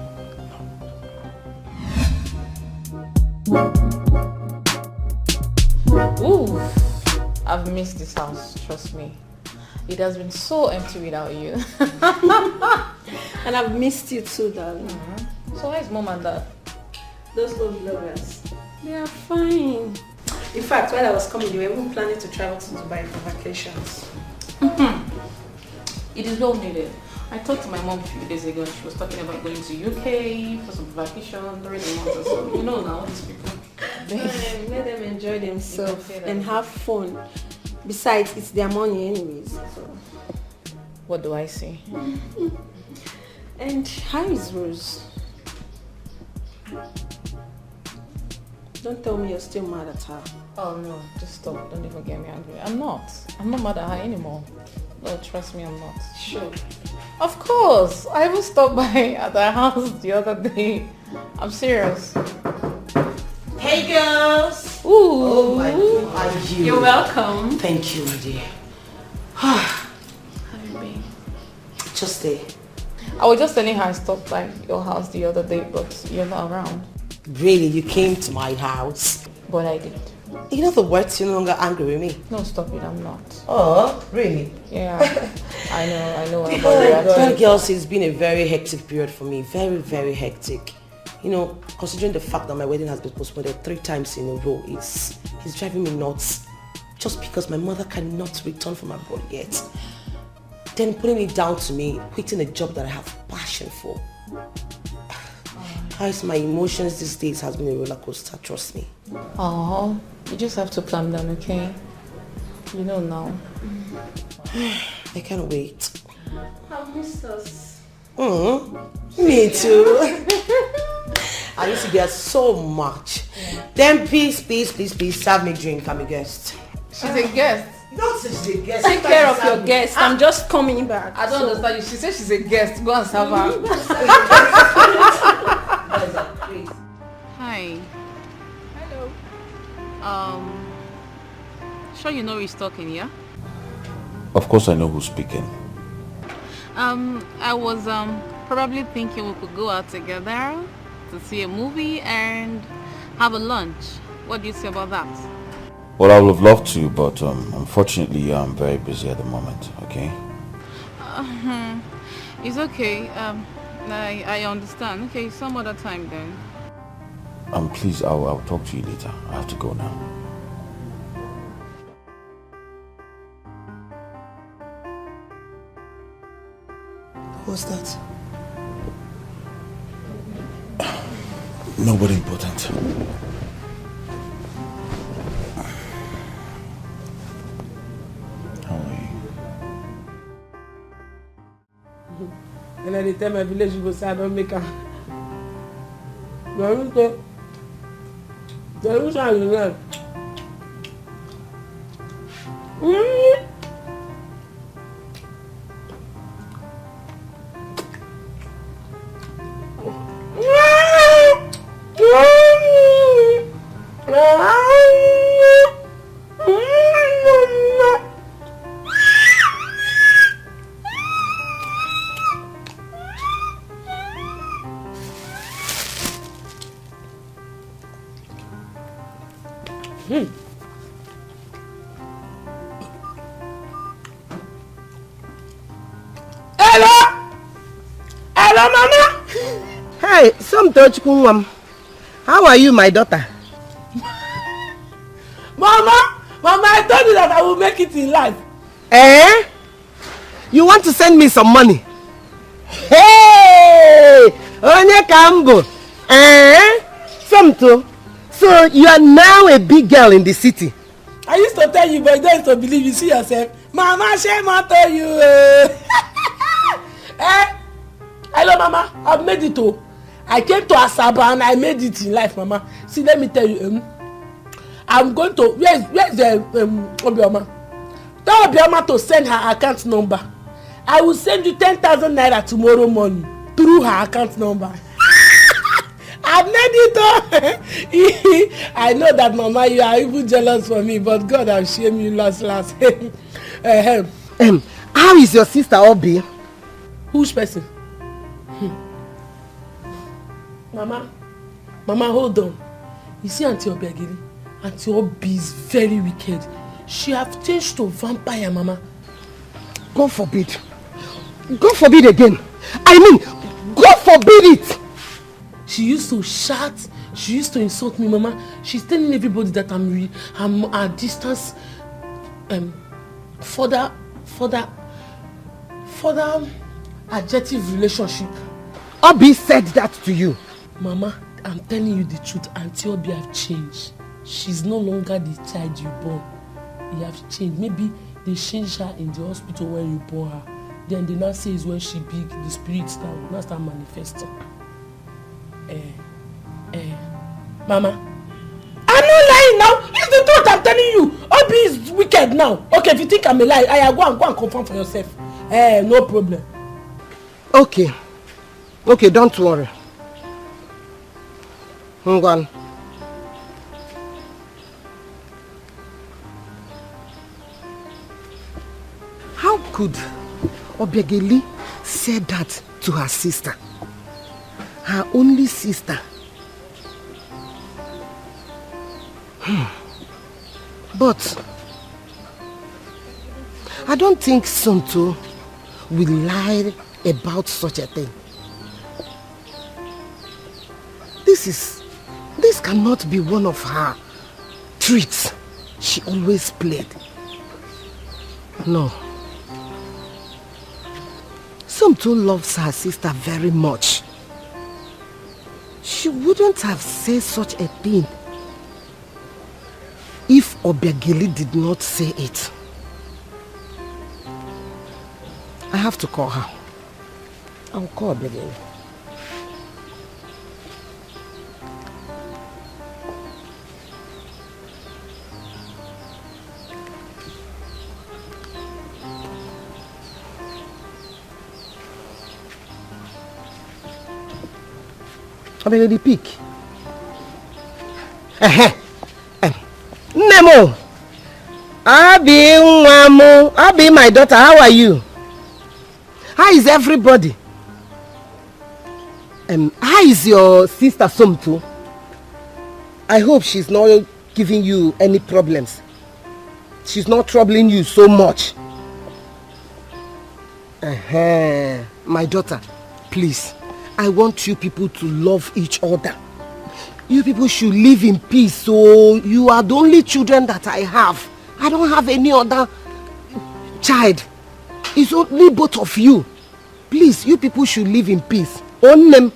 Speaker 12: Ooh, I've missed this house, trust me. It has been so empty without you.
Speaker 7: And I've missed you too, darling.
Speaker 12: So where's mom and dad?
Speaker 7: Those love lovers, they are fine. In fact, while I was coming, they were even planning to travel to Dubai for vacations.
Speaker 12: It is well needed. I talked to my mom a few days ago and she was talking about going to UK for some vacation during the month or so. You know now, all these people.
Speaker 7: Let them enjoy themselves and have fun. Besides, it's their money anyways. So.
Speaker 12: What do I say?
Speaker 7: And how is Rose? Don't tell me you're still mad at her.
Speaker 12: Oh no, just stop. Don't even get me angry. I'm not mad at her anymore. No, trust me, I'm not.
Speaker 7: Sure.
Speaker 12: Of course. I even stopped by at her house the other day I'm serious.
Speaker 2: Hey girls!
Speaker 12: Ooh.
Speaker 2: Oh my God, how are you?
Speaker 12: You're welcome.
Speaker 2: Thank you, my dear.
Speaker 12: How you been?
Speaker 2: Just there.
Speaker 12: I was just telling her I stopped by your house the other day, but you're not around.
Speaker 2: Really, you came to my house?
Speaker 12: But I did.
Speaker 2: You know the words, you're no longer angry with me.
Speaker 12: No, stop it, I'm not.
Speaker 2: Oh, really?
Speaker 12: Yeah, I know.
Speaker 2: Well, girls, it's been a very hectic period for me. Very, very hectic. You know, considering the fact that my wedding has been postponed 3 times in a row, it's driving me nuts. Just because my mother cannot return from abroad yet. Then putting it down to me, quitting a job that I have passion for. How is my emotions these days has been a roller coaster, trust me.
Speaker 12: Oh, you just have to calm down, okay? You know now.
Speaker 2: I can't wait.
Speaker 12: I've missed us.
Speaker 2: Me too. I used to get so much. Then please serve me drink. I'm a guest.
Speaker 12: She's a guest.
Speaker 2: Don't say she's a guest.
Speaker 12: Take care of your guest. I'm just coming back. I don't understand you. She said she's a guest. Go and serve her. Hi. Hello. Sure you know who's talking, yeah?
Speaker 8: Of course I know who's speaking.
Speaker 12: I was probably thinking we could go out together to see a movie and have a lunch. What do you say about that?
Speaker 8: Well, I would have loved to, but unfortunately I'm very busy at the moment, okay?
Speaker 12: It's okay. I understand. Okay, some other time then.
Speaker 8: Please, I'll talk to you later. I have to go now.
Speaker 2: What's that?
Speaker 8: Nobody important. How are you?
Speaker 2: And at the time my village go say I don't make a.
Speaker 10: Hello, Mama. Hey, how are you, my daughter?
Speaker 2: Mama, I told you that I will make it in life.
Speaker 10: Eh? You want to send me some money? Hey! Onye Kambo. Eh? So you are now a big girl in the city.
Speaker 2: I used to tell you, but you don't used to believe. You see yourself. Mama, shame I tell you. Eh? Hello, Mama. I've made it too. I came to Asaba and I made it in life, Mama. See, let me tell you. I'm going to. Where's the Obioma? Tell Obioma to send her account number. I will send you 10,000 naira tomorrow morning through her account number. I've made it all. I know that, Mama, you are even jealous for me, but God will shame you last.
Speaker 10: How is your sister Obi?
Speaker 2: Which person? Mama, hold on. You see Auntie Obiagiri? Auntie Obi is very wicked. She have changed to vampire, Mama.
Speaker 10: God forbid. God forbid again. I mean, God forbid it.
Speaker 2: She used to shout. She used to insult me, Mama. She's telling everybody that I'm at distance. Further adjective relationship.
Speaker 10: Obi said that to you.
Speaker 2: Mama, I'm telling you the truth. Auntie Obi have changed. She's no longer the child you born. You have changed. Maybe they changed her in the hospital when you born her. Then they now say it's when she big, the spirits now start manifesting. Mama, I'm not lying now. It's the truth I'm telling you. Obi is wicked now. Okay, if you think I'm a lie, go and confirm for yourself. No problem.
Speaker 10: Okay, don't worry. Ngwan. How could Obiageli say that to her sister? Her only sister. But I don't think Sonto will lie about such a thing. This cannot be one of her tricks she always played. No. Sonto loves her sister very much. She wouldn't have said such a thing if Obiageli did not say it. I have to call her. I'll call Obiageli. Obiageli, pick. Nemo! Abi, my daughter, how are you? How is everybody? How is your sister Somto? I hope she's not giving you any problems. She's not troubling you so much. My daughter, please, I want you people to love each other. You people should live in peace. So you are the only children that I have. I don't have any other child. It's only both of you. Please, you people should live in peace. Own them.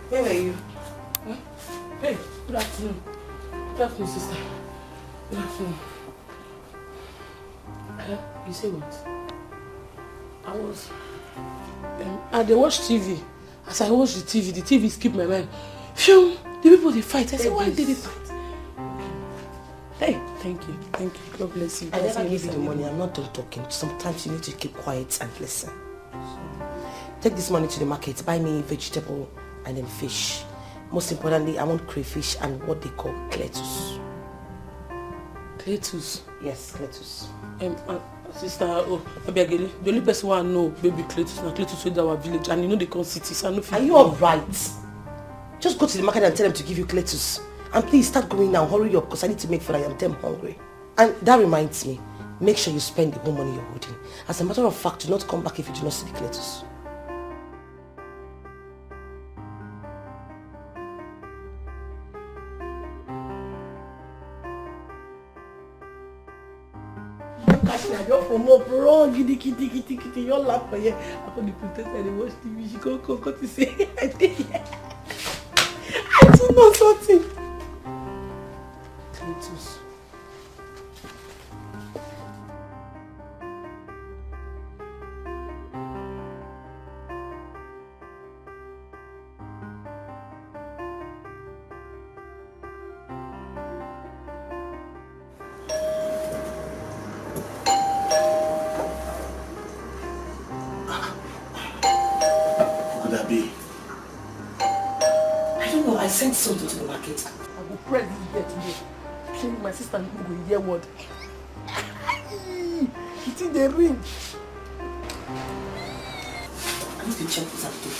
Speaker 10: Where were you? Huh? Hey, good afternoon. Good afternoon, sister. Good afternoon. You say what? I they watch TV. As I watch the TV skip my mind. Phew, the people they fight. I said, why did they fight? Hey, thank you. God bless you.
Speaker 2: I never give you the money. I'm not done talking. Sometimes you need to keep quiet and listen. Take this money to the market. Buy me vegetable and then fish. Most importantly, I want crayfish and what they call cletus.
Speaker 9: Cletus?
Speaker 2: Yes, cletus.
Speaker 9: Sister, Obiageli, the only person I know baby cletus na cletus with our village, and you know they call cities. Are
Speaker 2: you alright? Just go to the market and tell them to give you cletus. And please start going now. Hurry up, because I need to make food. I am damn hungry. And that reminds me, make sure you spend the whole money you're holding. As a matter of fact, do not come back if you do not see the cletus.
Speaker 9: Bro, kitty, your lap for you. I put the princess and watch TV. She go to say, I don't know something. Cletus.
Speaker 2: I sent something to the market.
Speaker 9: I will press this bed today. Shame my sister and go hear word. It's in the ring.
Speaker 2: I need to check this out too.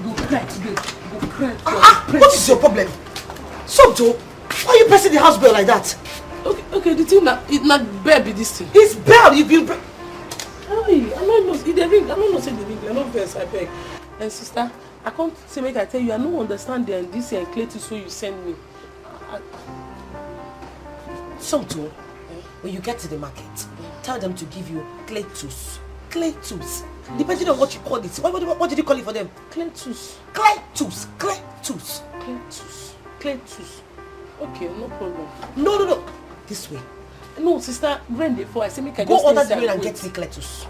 Speaker 9: Go cry today. Go cry.
Speaker 2: What is your problem? Somto, Why are you pressing the house bell like that?
Speaker 13: Okay, the thing na bell be this thing.
Speaker 2: It's bell, you've been...
Speaker 13: Hey, I don't know, if they ring, I don't know say they ring, I don't vex, I beg. And sister, I can't say make I tell you, I don't understand this and Clayton so you send me.
Speaker 2: Something. When you get to the market, tell them to give you Claytus. Claytus. Depending on what you call it. What did you call it for them?
Speaker 13: Claytus.
Speaker 2: Claytus. Claytus.
Speaker 13: Claytus. Claytus. Okay, no problem.
Speaker 2: No. This way.
Speaker 13: No, sister, rain before I say make I
Speaker 2: go
Speaker 13: just
Speaker 2: order the
Speaker 13: stay
Speaker 2: rain and
Speaker 13: wait.
Speaker 2: get the Claytus.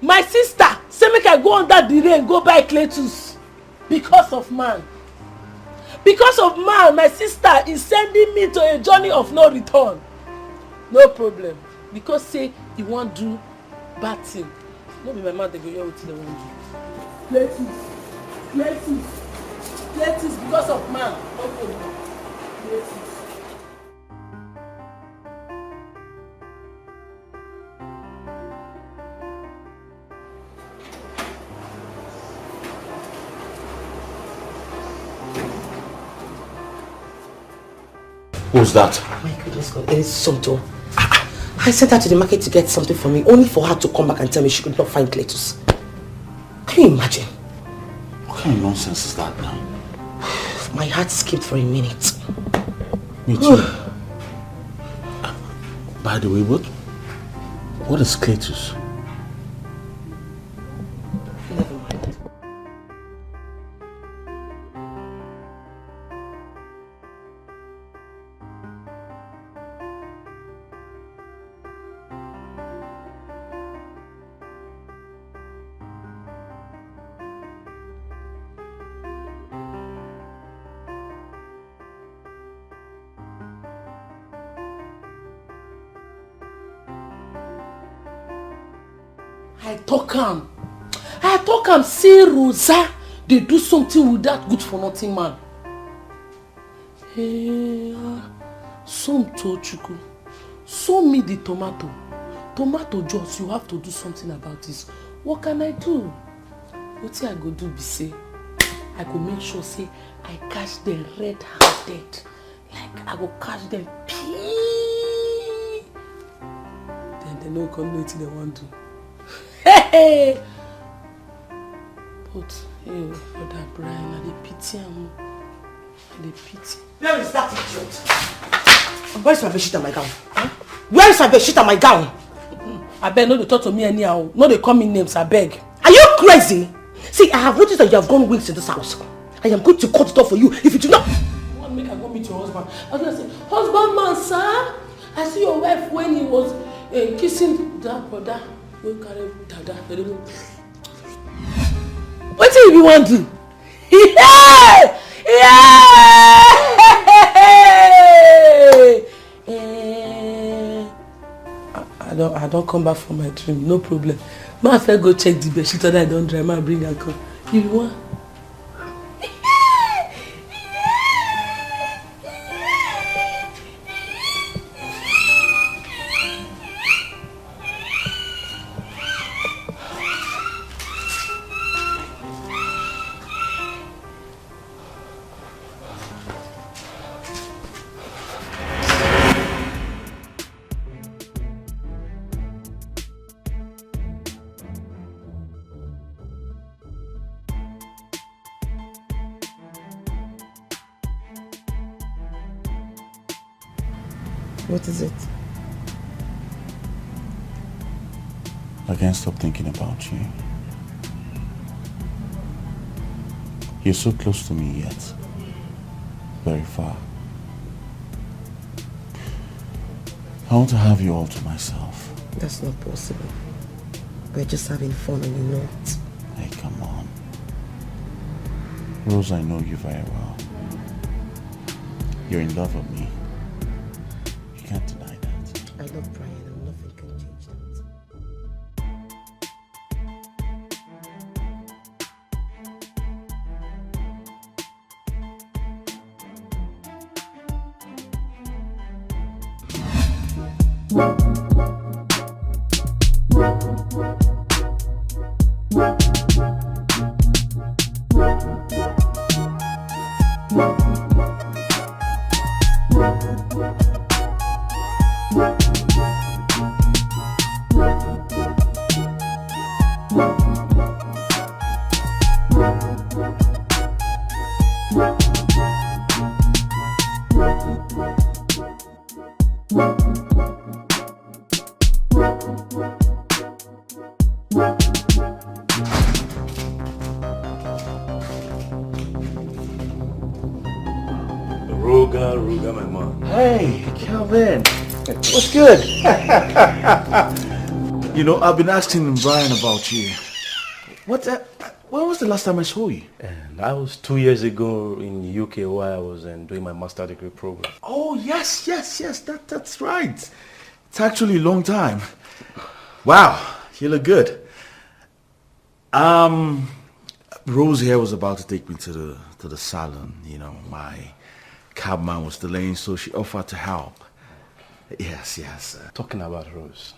Speaker 13: My sister say make I go under the rain go buy Claytus because of man. Because of man, my sister is sending me to a journey of no return. No problem. Because say he won't do bad thing. No be my mouth they go hear what they want do. Claytus because of man. No problem. Claytus.
Speaker 8: Who's that?
Speaker 2: My goodness God, it is Somto. I sent her to the market to get something for me, only for her to come back and tell me she could not find Claytus. Can you imagine?
Speaker 8: What kind of nonsense is that now?
Speaker 2: My heart skipped for a minute.
Speaker 8: Me too. By the way, what is Claytus?
Speaker 2: Never mind.
Speaker 13: I talk am say Rosa they do something with that good for nothing man. Hey, some Tochuku, show me the tomato juice. You have to do something about this. What can I do? What I go do be say I go make sure say I catch them red-handed, like I go catch them pee. Then they no come know what they want to. Hey! But, hey, Brother Brian, I dey pity him. I dey pity.
Speaker 2: Where is that idiot? Where is my bedsheet and my gown? Huh? Where is my bedsheet and my gown?
Speaker 13: I beg, no dey talk to me anyhow. No dey call me names, I beg.
Speaker 2: Are you crazy? See, I have noticed that you have gone weeks in this house. I am going to cut it off for you if you do not.
Speaker 13: You want make I go meet your husband? I was gonna say, husband man, sir. I see your wife when he was kissing that brother. What do you want to do? Yeah! I don't come back from my dream, no problem. Ma first go check the bed sheet that I don't dry, ma bring her come. You want?
Speaker 2: What is it?
Speaker 8: I can't stop thinking about you. You're so close to me yet very far. I want to have you all to myself.
Speaker 2: That's not possible. We're just having fun and you know it.
Speaker 8: Hey, come on. Rose, I know you very well. You're in love with me. You can't deny that.
Speaker 2: I love Brian and nothing can change that.
Speaker 4: What's good? You know, I've been asking Brian about you. When was the last time I saw you?
Speaker 11: And that was 2 years ago in the UK where I was doing my master degree program.
Speaker 4: Oh, yes, that's right. It's actually a long time. Wow, you look good. Rose here was about to take me to the salon. You know, my cabman was delaying, so she offered to help. Yes.
Speaker 11: Talking about Rose,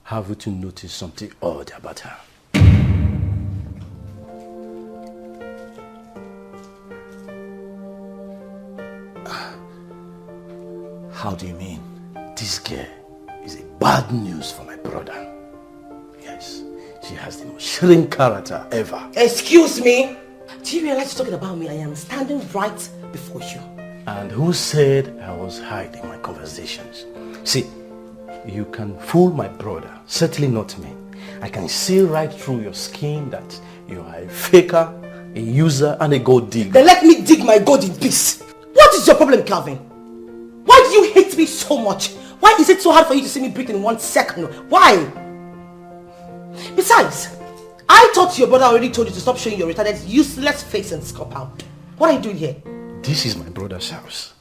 Speaker 11: have you to notice something odd about her?
Speaker 4: How do you mean?
Speaker 11: This girl is a bad news for my brother. Yes, she has the most chilling character ever.
Speaker 10: Excuse me? Do you realize you're talking about me? I am standing right before you.
Speaker 11: And who said I was hiding my conversations? See, you can fool my brother, certainly not me. I can see right through your skin that you are a faker, a user, and a gold digger.
Speaker 10: Then let me dig my gold in peace. What is your problem, Calvin? Why do you hate me so much? Why is it so hard for you to see me breathe in 1 second? Why? Besides, I thought your brother already told you to stop showing your retarded, useless face and scop out. What are you doing here?
Speaker 11: This is my brother's house.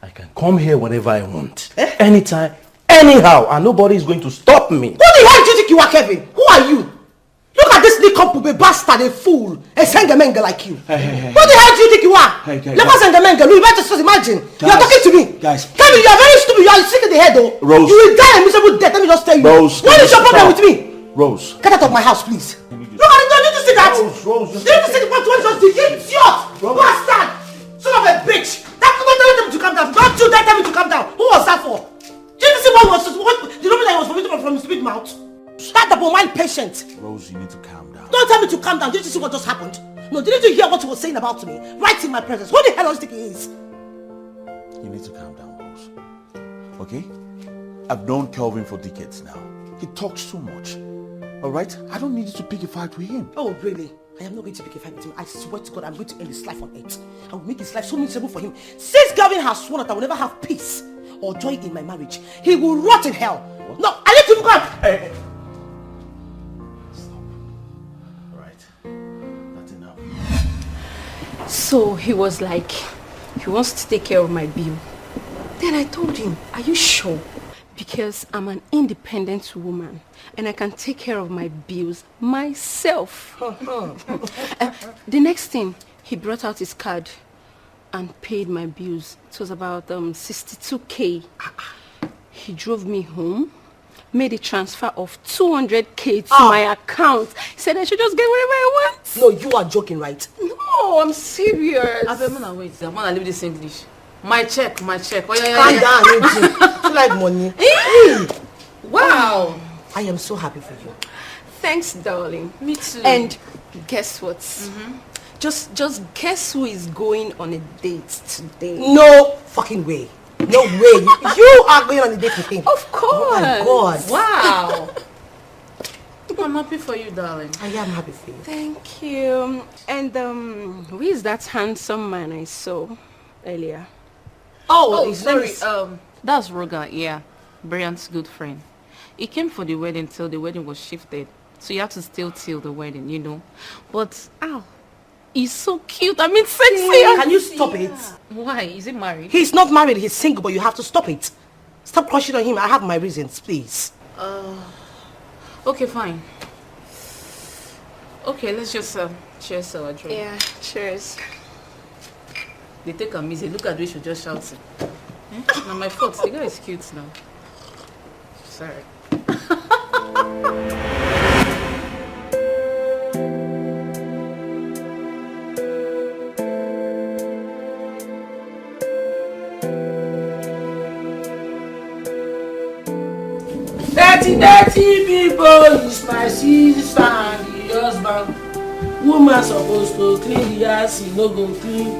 Speaker 11: I can come here whenever I want. Anytime, anyhow, and nobody is going to stop me.
Speaker 10: Who the hell do you think you are, Kevin? Who are you? Look at this nincompoop, a bastard, a fool, a sengamenge like you.
Speaker 4: Hey.
Speaker 10: Who the hell do you think you are?
Speaker 4: Hey,
Speaker 10: Let us sengamenge. You better just imagine. You are talking to me.
Speaker 4: Guys.
Speaker 10: Kevin, you are very stupid. You are sick in the head, though.
Speaker 4: Rose.
Speaker 10: You will die a miserable death. Let me just tell you.
Speaker 4: Rose.
Speaker 10: What is your problem with me?
Speaker 4: Rose.
Speaker 10: Get out of my house, please. Look at it. Did you see that?
Speaker 4: Rose.
Speaker 10: Did you see what just did? Idiot. Bastard. Son of a bitch. Don't tell him to calm down. Don't you dare tell me to calm down. Who was that for? Did you see what the number that he was vomiting from his big mouth? That double mind patient.
Speaker 4: Rose, you need to calm down.
Speaker 10: Don't tell me to calm down. Did you see what just happened? No, didn't you hear what he was saying about me? Right in my presence. Who the hell do you think he is?
Speaker 4: You need to calm down, Rose. Okay? I've known Kelvin for decades now. He talks too much. Alright? I don't need you to pick a fight with him.
Speaker 10: Oh, really? I am not going to pick a fight with him. I swear to God, I'm going to end his life on earth. I will make his life so miserable for him. Since Kelvin has sworn that I will never have peace or joy in my marriage, he will rot in hell. What? No, I need to go.
Speaker 4: Hey.
Speaker 7: So he was like, he wants to take care of my bill. Then I told him, are you sure? Because I'm an independent woman and I can take care of my bills myself. The next thing, he brought out his card and paid my bills. It was about 62k. He drove me home, made a transfer of 200k to my account. He said I should just get whatever I want.
Speaker 10: No, you are joking, right?
Speaker 7: No, I'm serious.
Speaker 12: Abemana, wait. I'm gonna leave this English. My check. Oh,
Speaker 10: Calm down, you like money.
Speaker 7: Wow.
Speaker 10: I am so happy for you.
Speaker 7: Thanks, darling.
Speaker 12: Me too.
Speaker 7: And guess what? Just guess who is going on a date today?
Speaker 10: No fucking way. No way. You are going on a date with him.
Speaker 7: Of course.
Speaker 10: Oh my God.
Speaker 12: Wow. I'm happy for you, darling.
Speaker 10: I am happy for you.
Speaker 7: Thank you. And who is that handsome man I saw earlier?
Speaker 12: Oh, sorry. That's Roger, yeah. Brian's good friend. He came for the wedding till the wedding was shifted. So you have to still till the wedding, you know. But, he's so cute. I mean, sexy.
Speaker 10: Can you stop it?
Speaker 12: Why? Is he married?
Speaker 10: He's not married. He's single, but you have to stop it. Stop crushing on him. I have my reasons, please.
Speaker 12: Okay, fine. Okay, let's just cheers our drink.
Speaker 7: Yeah, cheers.
Speaker 12: They take a easy. Look at we should just shout it. Now my fault. The guy is cute now. Sorry.
Speaker 13: Dirty people is my sister and the husband. Woman supposed to clean the house, he no go clean.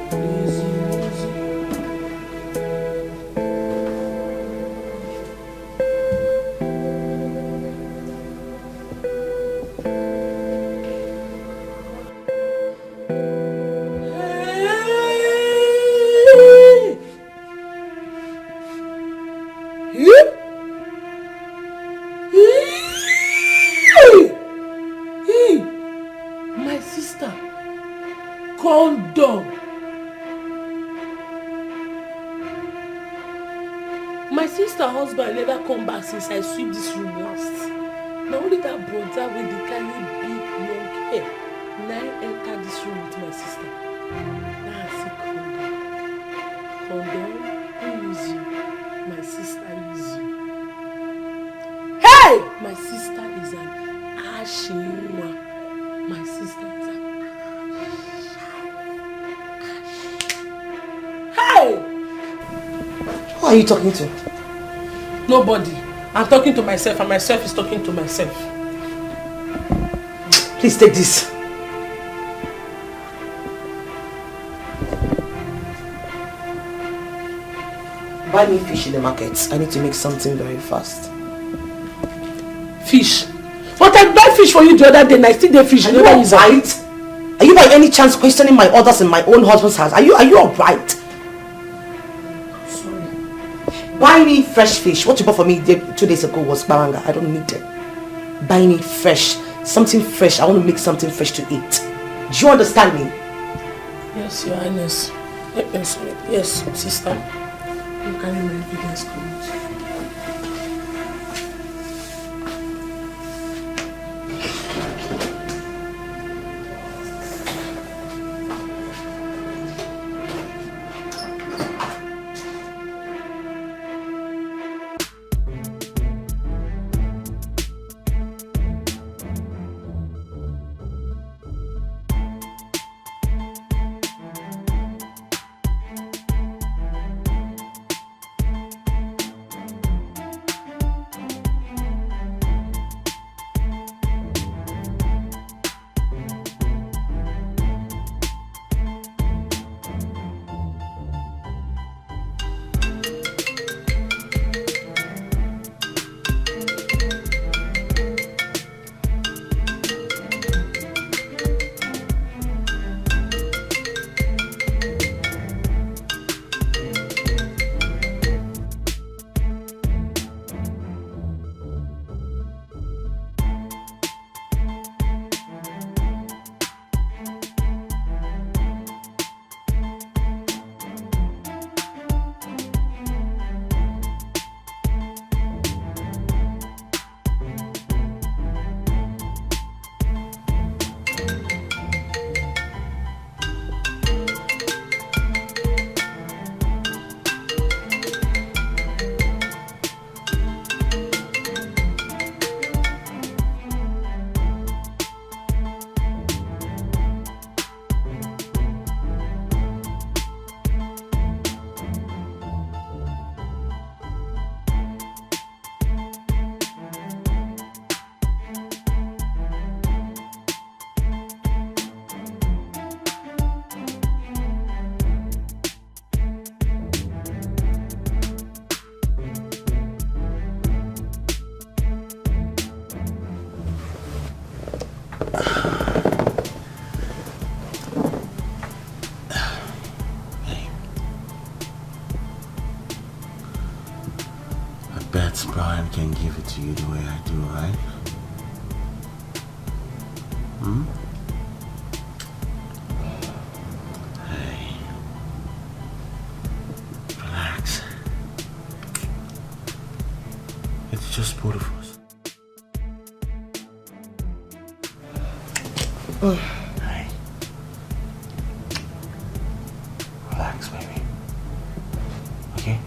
Speaker 13: Easy. Condom. My sister husband never come back since I sweep this room last. Now only that brother with the carry big long hair. Now I enter this room with my sister. Now I see condom. Condom, who is you? My sister is you. Hey! My sister is an Ashinwa. My sister is an Hey!
Speaker 2: Who are you talking to?
Speaker 13: Nobody. I'm talking to myself and myself is talking to myself.
Speaker 2: Please take this. Buy me fish in the market. I need to make something very fast.
Speaker 13: Fish? But I buy fish for you the other day and I still get fish.
Speaker 2: Are you alright? Are you by any chance questioning my orders in my own husband's house? Are you alright?
Speaker 13: Sorry.
Speaker 2: Buy me fresh fish. What you bought for me 2 days ago was baranga. I don't need it. Buy me fresh. Something fresh. I want to make something fresh to eat. Do you understand me?
Speaker 13: Yes, Your Highness. Yes, sister. You carry my evidence comment.
Speaker 8: Brian can give it to you the way I do, right? Hey. Relax. It's just both of us. Hey. Relax, baby. Okay?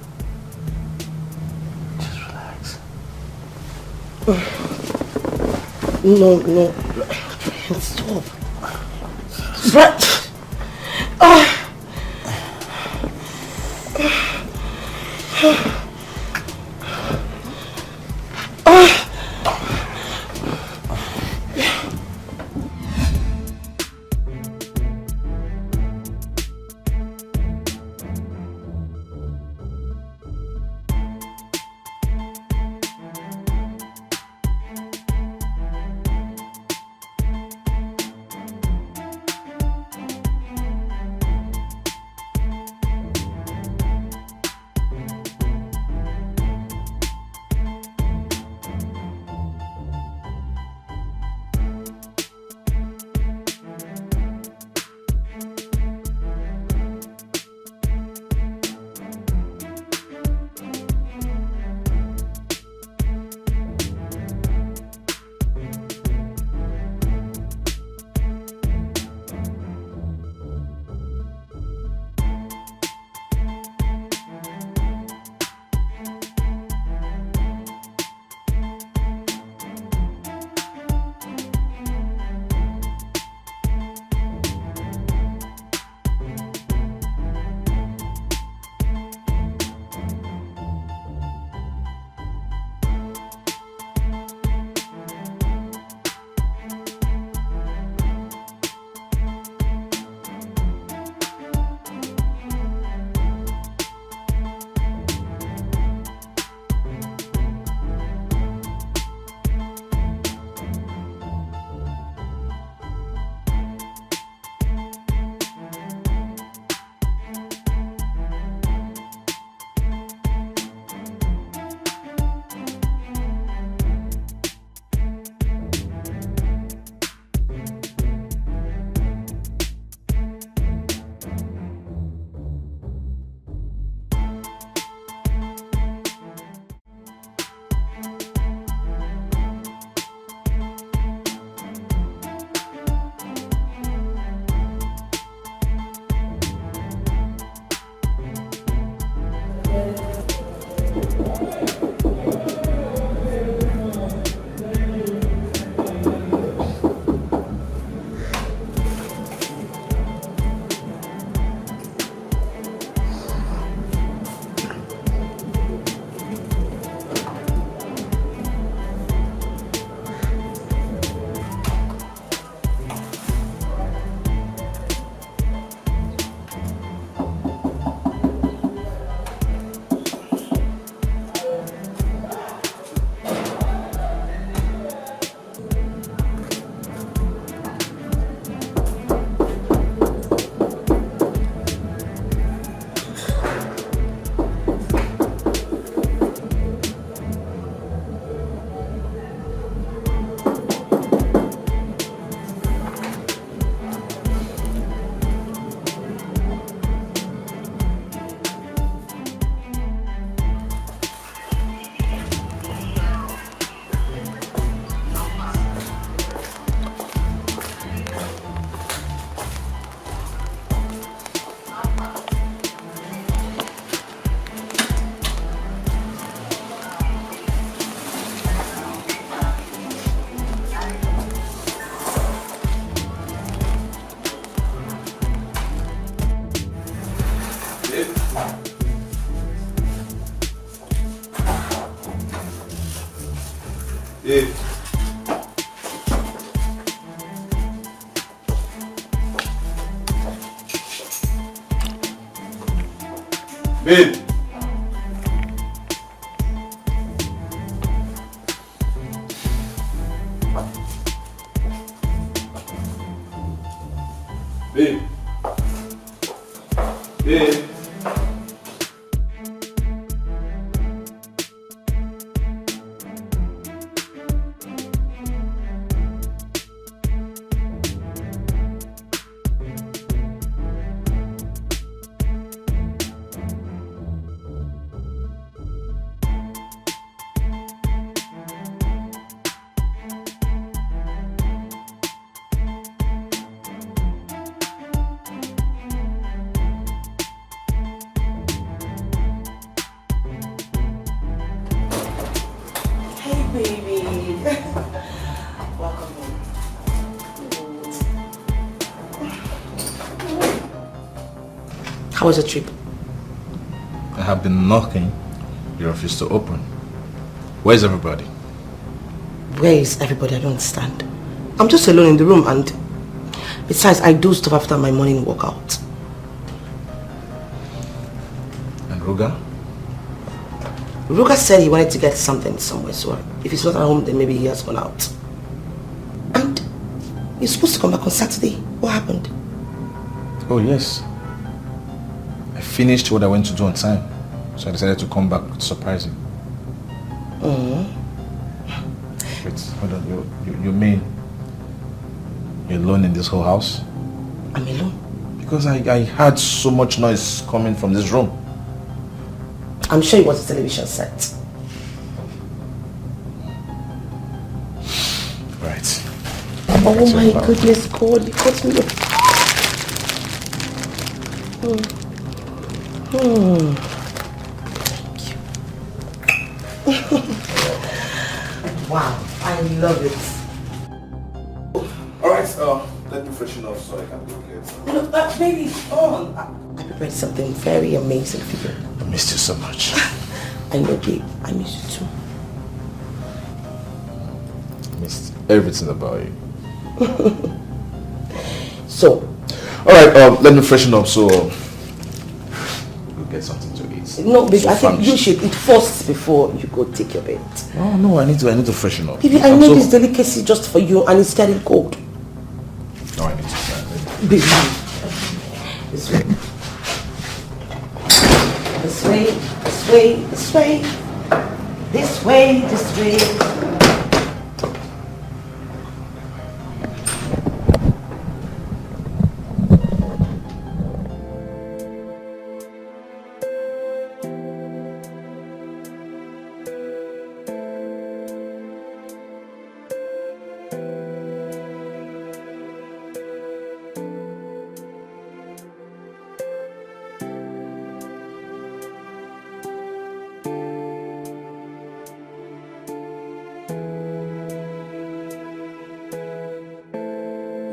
Speaker 2: No. Stop.
Speaker 5: Babe. Babe. Babe. Babe.
Speaker 2: How was the trip?
Speaker 5: I have been knocking. You refuse to open. Where's everybody?
Speaker 2: Where is everybody? I don't understand. I'm just alone in the room, and besides, I do stuff after my morning workout.
Speaker 5: And Ruga?
Speaker 2: Ruga said he wanted to get something somewhere, so if he's not at home, then maybe he has gone out. And you're supposed to come back on Saturday. What happened?
Speaker 5: Oh, yes. I finished what I went to do on time, so I decided to come back to surprise him. Wait, hold on. You mean you're alone in this whole house?
Speaker 2: I'm alone?
Speaker 5: Because I heard so much noise coming from this room.
Speaker 2: I'm sure it was a television set.
Speaker 5: Right.
Speaker 2: Oh my goodness, God, you cut me off. Thank you. Wow, I love it.
Speaker 5: Alright, let me freshen up so I can go get some.
Speaker 2: No, baby, on. I prepared something very amazing for you.
Speaker 5: I missed you so much.
Speaker 2: I know, babe. I miss you too.
Speaker 5: I missed everything about you.
Speaker 2: So.
Speaker 5: Alright, let me freshen up so we'll get something to eat.
Speaker 2: No, baby, I think you should eat first before you go take your bed.
Speaker 5: Oh no, I need to freshen up.
Speaker 2: Baby, I made this delicacy just for you and it's getting cold.
Speaker 5: No, I need to try it.
Speaker 2: Baby. This way. This way, this way, this way. This way, this way.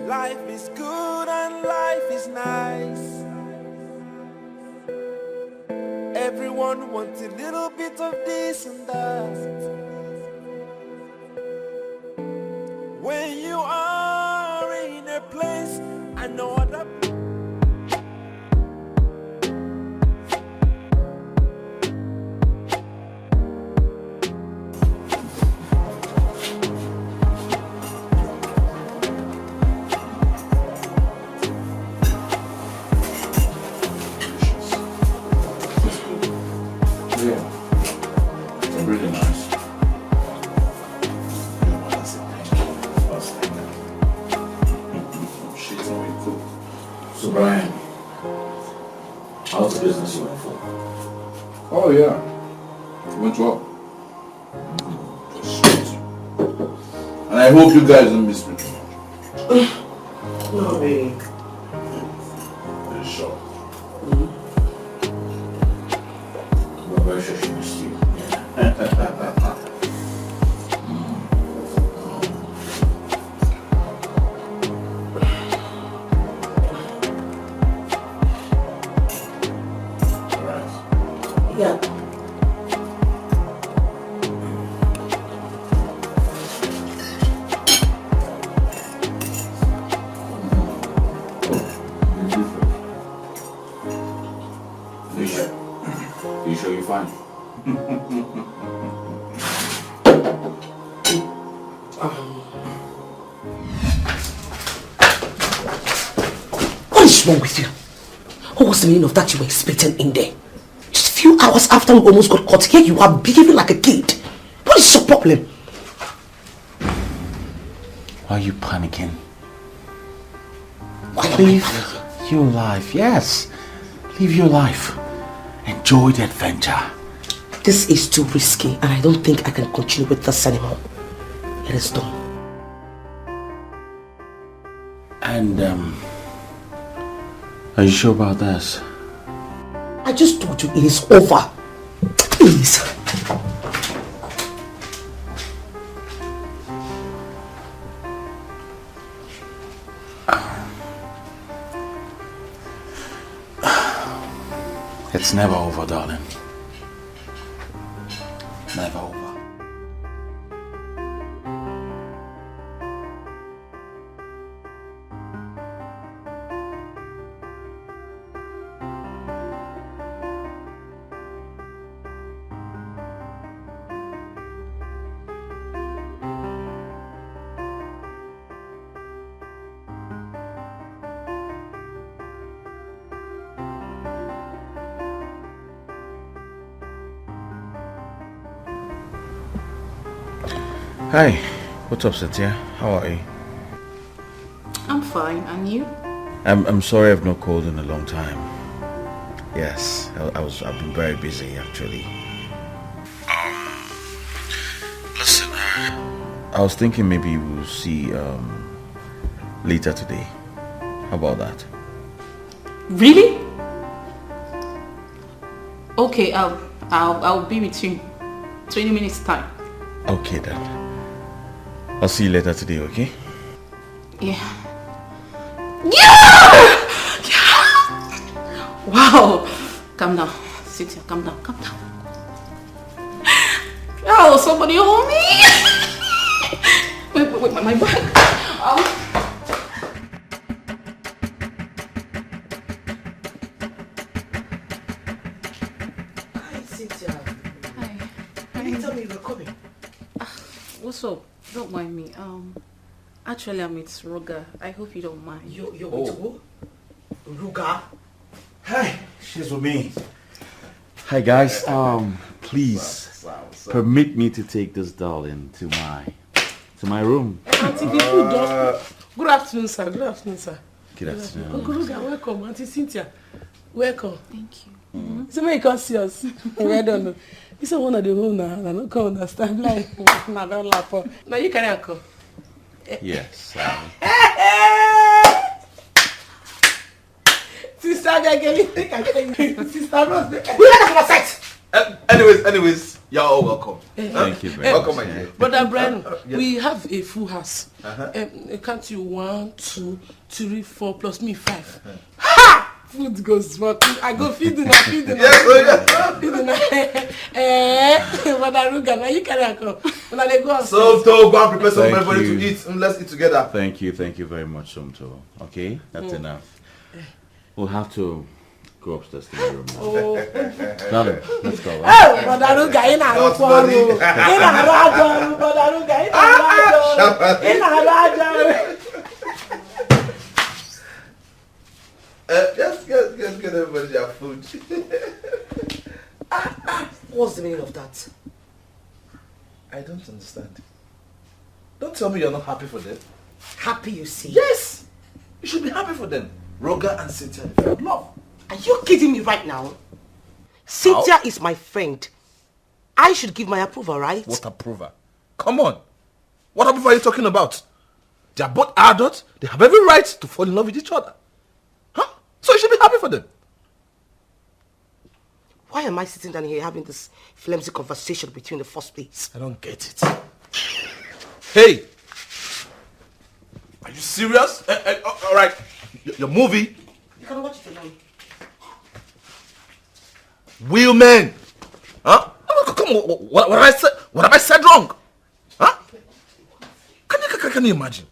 Speaker 1: Life is good and life is nice. Everyone wants a little bit of this and that. When you are in a place, I know other
Speaker 14: Oh yeah, it went well. And I hope you guys don't miss me too much.
Speaker 2: No, baby.
Speaker 14: Are you sure? We're very sure she missed you.
Speaker 2: Yeah.
Speaker 10: is wrong with you? What was the meaning of that you were expecting in there? Just a few hours after we almost got caught, here you are behaving like a kid. What is your problem?
Speaker 8: Why are you panicking?
Speaker 10: Why
Speaker 8: Live your life, yes. Live your life. Enjoy the adventure.
Speaker 10: This is too risky and I don't think I can continue with this anymore. It is done.
Speaker 8: And, are you sure about this?
Speaker 10: I just told you it is over. Please.
Speaker 8: It's never over, darling. Never over. Hi, what's up, Satya? How are you?
Speaker 12: I'm fine, and you?
Speaker 8: I'm sorry I've not called in a long time. Yes, I've been very busy actually. Listen, I was thinking maybe we'll see later today. How about that?
Speaker 12: Really? Okay, I'll be with you 20 minutes time.
Speaker 8: Okay then. I'll see you later today, okay?
Speaker 12: Yeah. Yeah! Wow. Calm down. Sit here. Calm down. Calm down. Oh, somebody hold me. Wait, my bag.
Speaker 10: Hi, Cynthia. Hi. You didn't tell me you were coming.
Speaker 12: What's up? Don't mind me. Actually, I'm with Roga. I hope you don't mind.
Speaker 10: You're with who? Ruga?
Speaker 8: Hi, she's with me. Hi guys, please permit me to take this darling to my room.
Speaker 13: Auntie, the food don't. Good afternoon, sir. Good afternoon, sir.
Speaker 8: Good afternoon.
Speaker 13: Uncle Ruga, welcome. Auntie Cynthia, welcome.
Speaker 12: Thank you.
Speaker 13: So may you come see us. I don't know. You said one of the home now, and I don't come understand. Like, I don't laugh. Now you can come.
Speaker 8: Yes.
Speaker 13: Sister, Sister Rose,
Speaker 5: Anyways, you're all welcome.
Speaker 8: Thank you very
Speaker 5: Welcome,
Speaker 8: much.
Speaker 5: my dear.
Speaker 13: Brother Brian,
Speaker 5: yes.
Speaker 13: we have a full house. Can't you 1, 2, 3, 4 plus me 5? Ha! Food goes for I go feed dinner. Feed dinner. Brother Ruga, now you can come. When they go upstairs.
Speaker 5: So, go and prepare some for everybody to eat and let's eat together.
Speaker 8: Thank you very much, Somto. Okay, that's enough. We'll have to go upstairs to my room now. Darling, let's go.
Speaker 13: Oh, Brother Ruga, in our quarrel. Brother Ruga, in our
Speaker 5: Just get everybody their food.
Speaker 10: What's the meaning of that?
Speaker 5: I don't understand. Don't tell me you're not happy for them.
Speaker 10: Happy, you see?
Speaker 5: Yes! You should be happy for them. Roga and Cynthia found love.
Speaker 10: Are you kidding me right now? Cynthia is my friend. I should give my approval, right?
Speaker 5: What approval? Come on. What approval are you talking about? They are both adults. They have every right to fall in love with each other. Huh? So you should be happy for them.
Speaker 10: Why am I sitting down here having this flimsy conversation with you in the first place?
Speaker 5: I don't get it. Hey! Are you serious? Alright. Your movie?
Speaker 10: You can watch it alone.
Speaker 5: Women! Huh? Come on, what have I said? What have I said wrong? Huh? Can you imagine?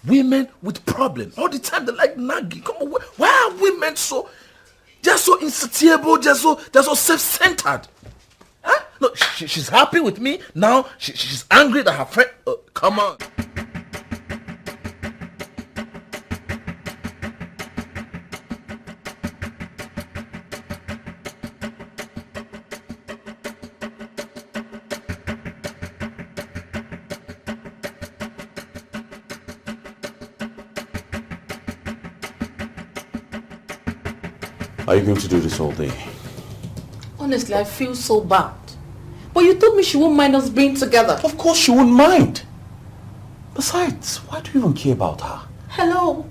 Speaker 5: Women with problems. All the time they like nagging. Come on, why are women so... They're so insatiable, they're so self-centered. Huh? No, she's happy with me. Now she's angry that her friend... come on.
Speaker 8: Are you going to do this all day?
Speaker 9: Honestly, I feel so bad. But you told me she won't mind us being together.
Speaker 8: Of course she won't mind. Besides, why do you even care about her?
Speaker 9: Hello?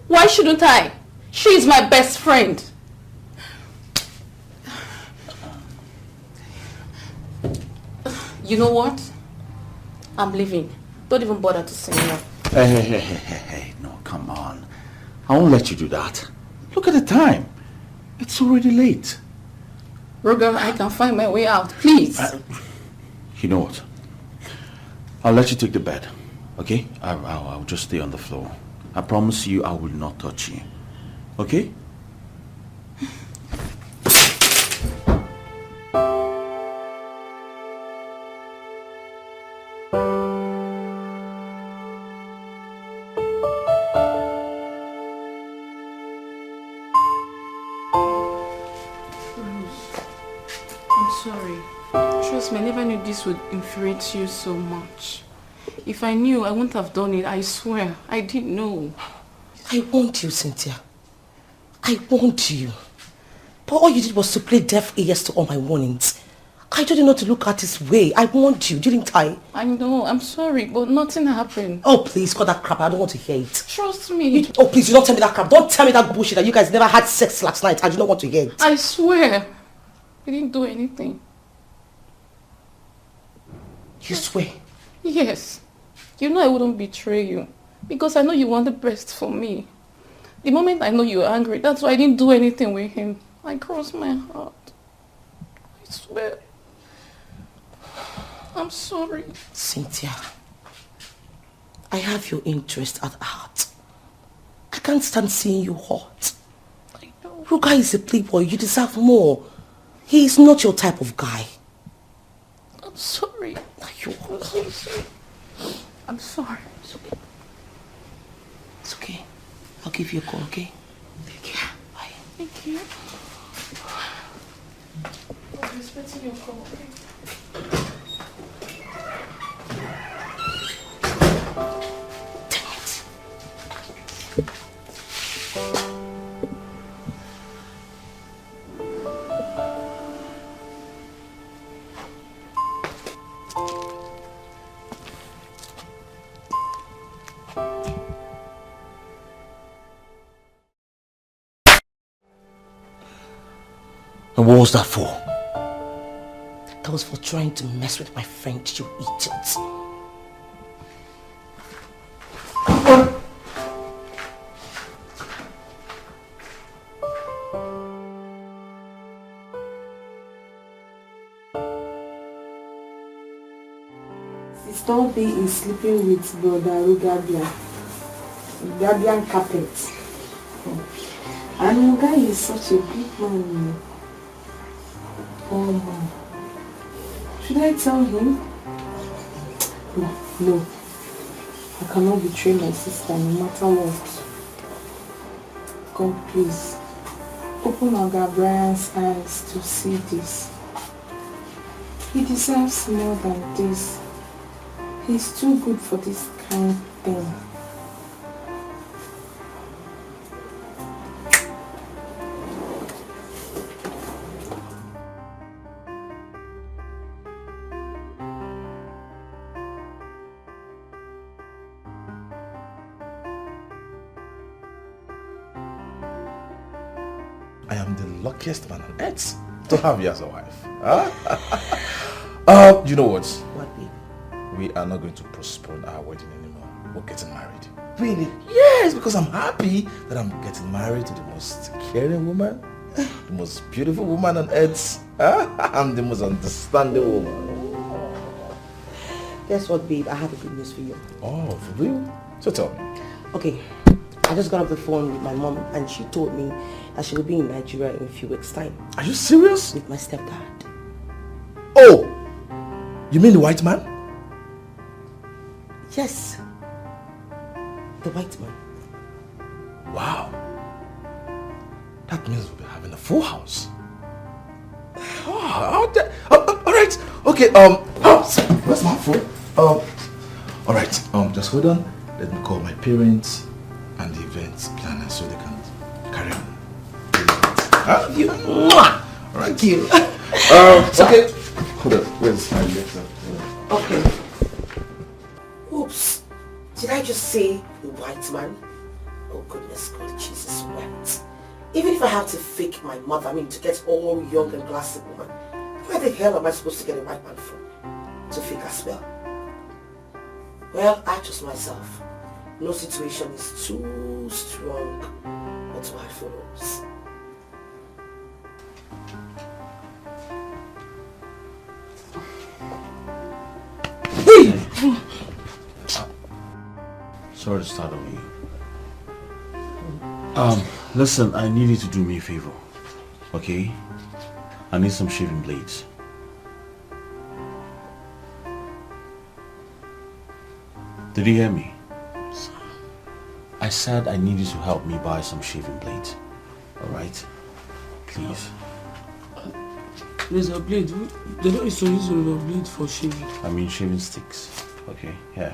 Speaker 9: Why shouldn't I? She is my best friend. You know what? I'm leaving. Don't even bother to say no.
Speaker 8: Hey, no, come on. I won't let you do that. Look at the time. It's already late.
Speaker 9: Roger, I can find my way out. Please.
Speaker 8: You know what? I'll let you take the bed. Okay? I'll just stay on the floor. I promise you I will not touch you. Okay?
Speaker 9: I never knew this would infuriate you so much. If I knew, I wouldn't have done it. I swear. I didn't know.
Speaker 2: I want you, Cynthia. I want you. But all you did was to play deaf ears to all my warnings. I told you not to look at his way. I want you, didn't I?
Speaker 9: I know. I'm sorry, but nothing happened.
Speaker 2: Oh, please, cut that crap. I don't want to hear it.
Speaker 9: Trust me.
Speaker 2: Oh, please, you don't tell me that crap. Don't tell me that bullshit that you guys never had sex last night. I do not want to hear it.
Speaker 9: I swear. We didn't do anything.
Speaker 2: You swear?
Speaker 9: Yes. You know I wouldn't betray you. Because I know you want the best for me. The moment I know you're angry, that's why I didn't do anything with him. I crossed my heart. I swear. I'm sorry.
Speaker 2: Cynthia, I have your interest at heart. I can't stand seeing you hurt.
Speaker 9: I know.
Speaker 2: Ruga is a playboy. You deserve more. He is not your type of guy.
Speaker 9: I'm sorry. I'm so sorry. I'm sorry.
Speaker 2: It's okay. It's okay. I'll give you a call, okay?
Speaker 9: Take care. Bye. Thank you. I'm expecting your call, okay?
Speaker 8: And what was that for?
Speaker 2: That was for trying to mess with my friend, you idiot.
Speaker 13: Sister B is sleeping with brother Rugabian. Rugabian carpet. And Ruga is such a big man. Should I tell him? No. I cannot betray my sister no matter what. God, please. Open Oga Brian's eyes to see this. He deserves more than this. He's too good for this kind of thing.
Speaker 5: I am the luckiest man on earth to have you as a wife. You know what?
Speaker 2: What, babe?
Speaker 5: We are not going to postpone our wedding anymore. We're getting married.
Speaker 2: Really?
Speaker 5: Yes, because I'm happy that I'm getting married to the most caring woman, the most beautiful woman on earth, and the most understanding woman.
Speaker 2: Guess what, babe? I have a good news for you.
Speaker 5: Oh, for real? So tell me.
Speaker 2: Okay, I just got off the phone with my mom and she told me that she will be in Nigeria in a few weeks' time.
Speaker 5: Are you serious?
Speaker 2: With my stepdad.
Speaker 5: Oh! You mean the white man?
Speaker 2: Yes. The white man.
Speaker 5: Wow. That means we'll be having a full house. Oh, alright. Okay, where's my phone? Alright, just hold on. Let me call my parents and the event planner so they can carry on.
Speaker 2: You. Mwah.
Speaker 3: Right.
Speaker 2: Thank you.
Speaker 3: Okay. Hold on. Where's my letter?
Speaker 2: Okay. Oops. Did I just say the white man? Oh goodness God, Jesus wept. Even if I have to fake my mother, to get all young and glassy woman, where the hell am I supposed to get a white man from? To fake a spell? Well, I trust myself. No situation is too strong or too hard for Rose.
Speaker 8: Sorry to start on you. Listen, I need you to do me a favor. Okay? I need some shaving blades. Did you hear me? I said I need you to help me buy some shaving blades. Alright? Please.
Speaker 13: Razor blade? They don't used to use razor blade for shaving.
Speaker 8: I mean shaving sticks. Okay, yeah.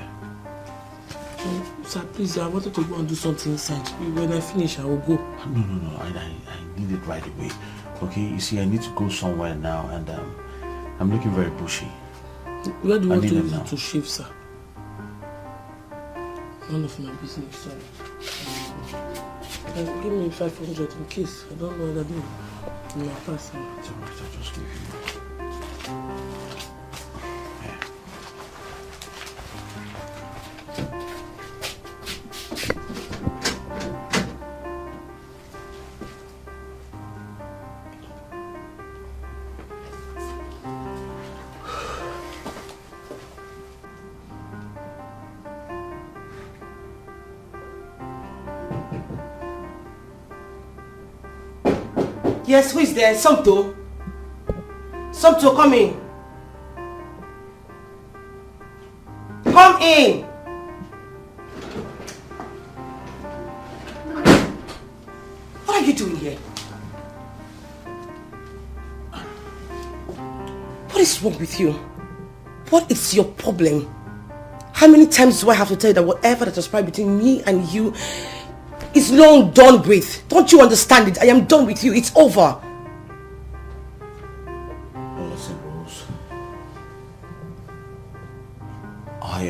Speaker 13: Sir, please, I wanted to go and do something inside. When I finish, I will go.
Speaker 8: No. I need it right away. Okay, you see, I need to go somewhere now and I'm looking very bushy.
Speaker 13: Where do you want to use it to shave, sir? None of my business, sorry. Give me 500 in case. I don't know what I do in my past.
Speaker 8: It's alright, I'll just give you.
Speaker 2: Yes, who is there? Somto. Somto, come in. Come in. What are you doing here? What is wrong with you? What is your problem? How many times do I have to tell you that whatever that transpired between me and you is long done with? Don't you understand it? I am done with you. It's over.
Speaker 8: Well, listen, Rose. I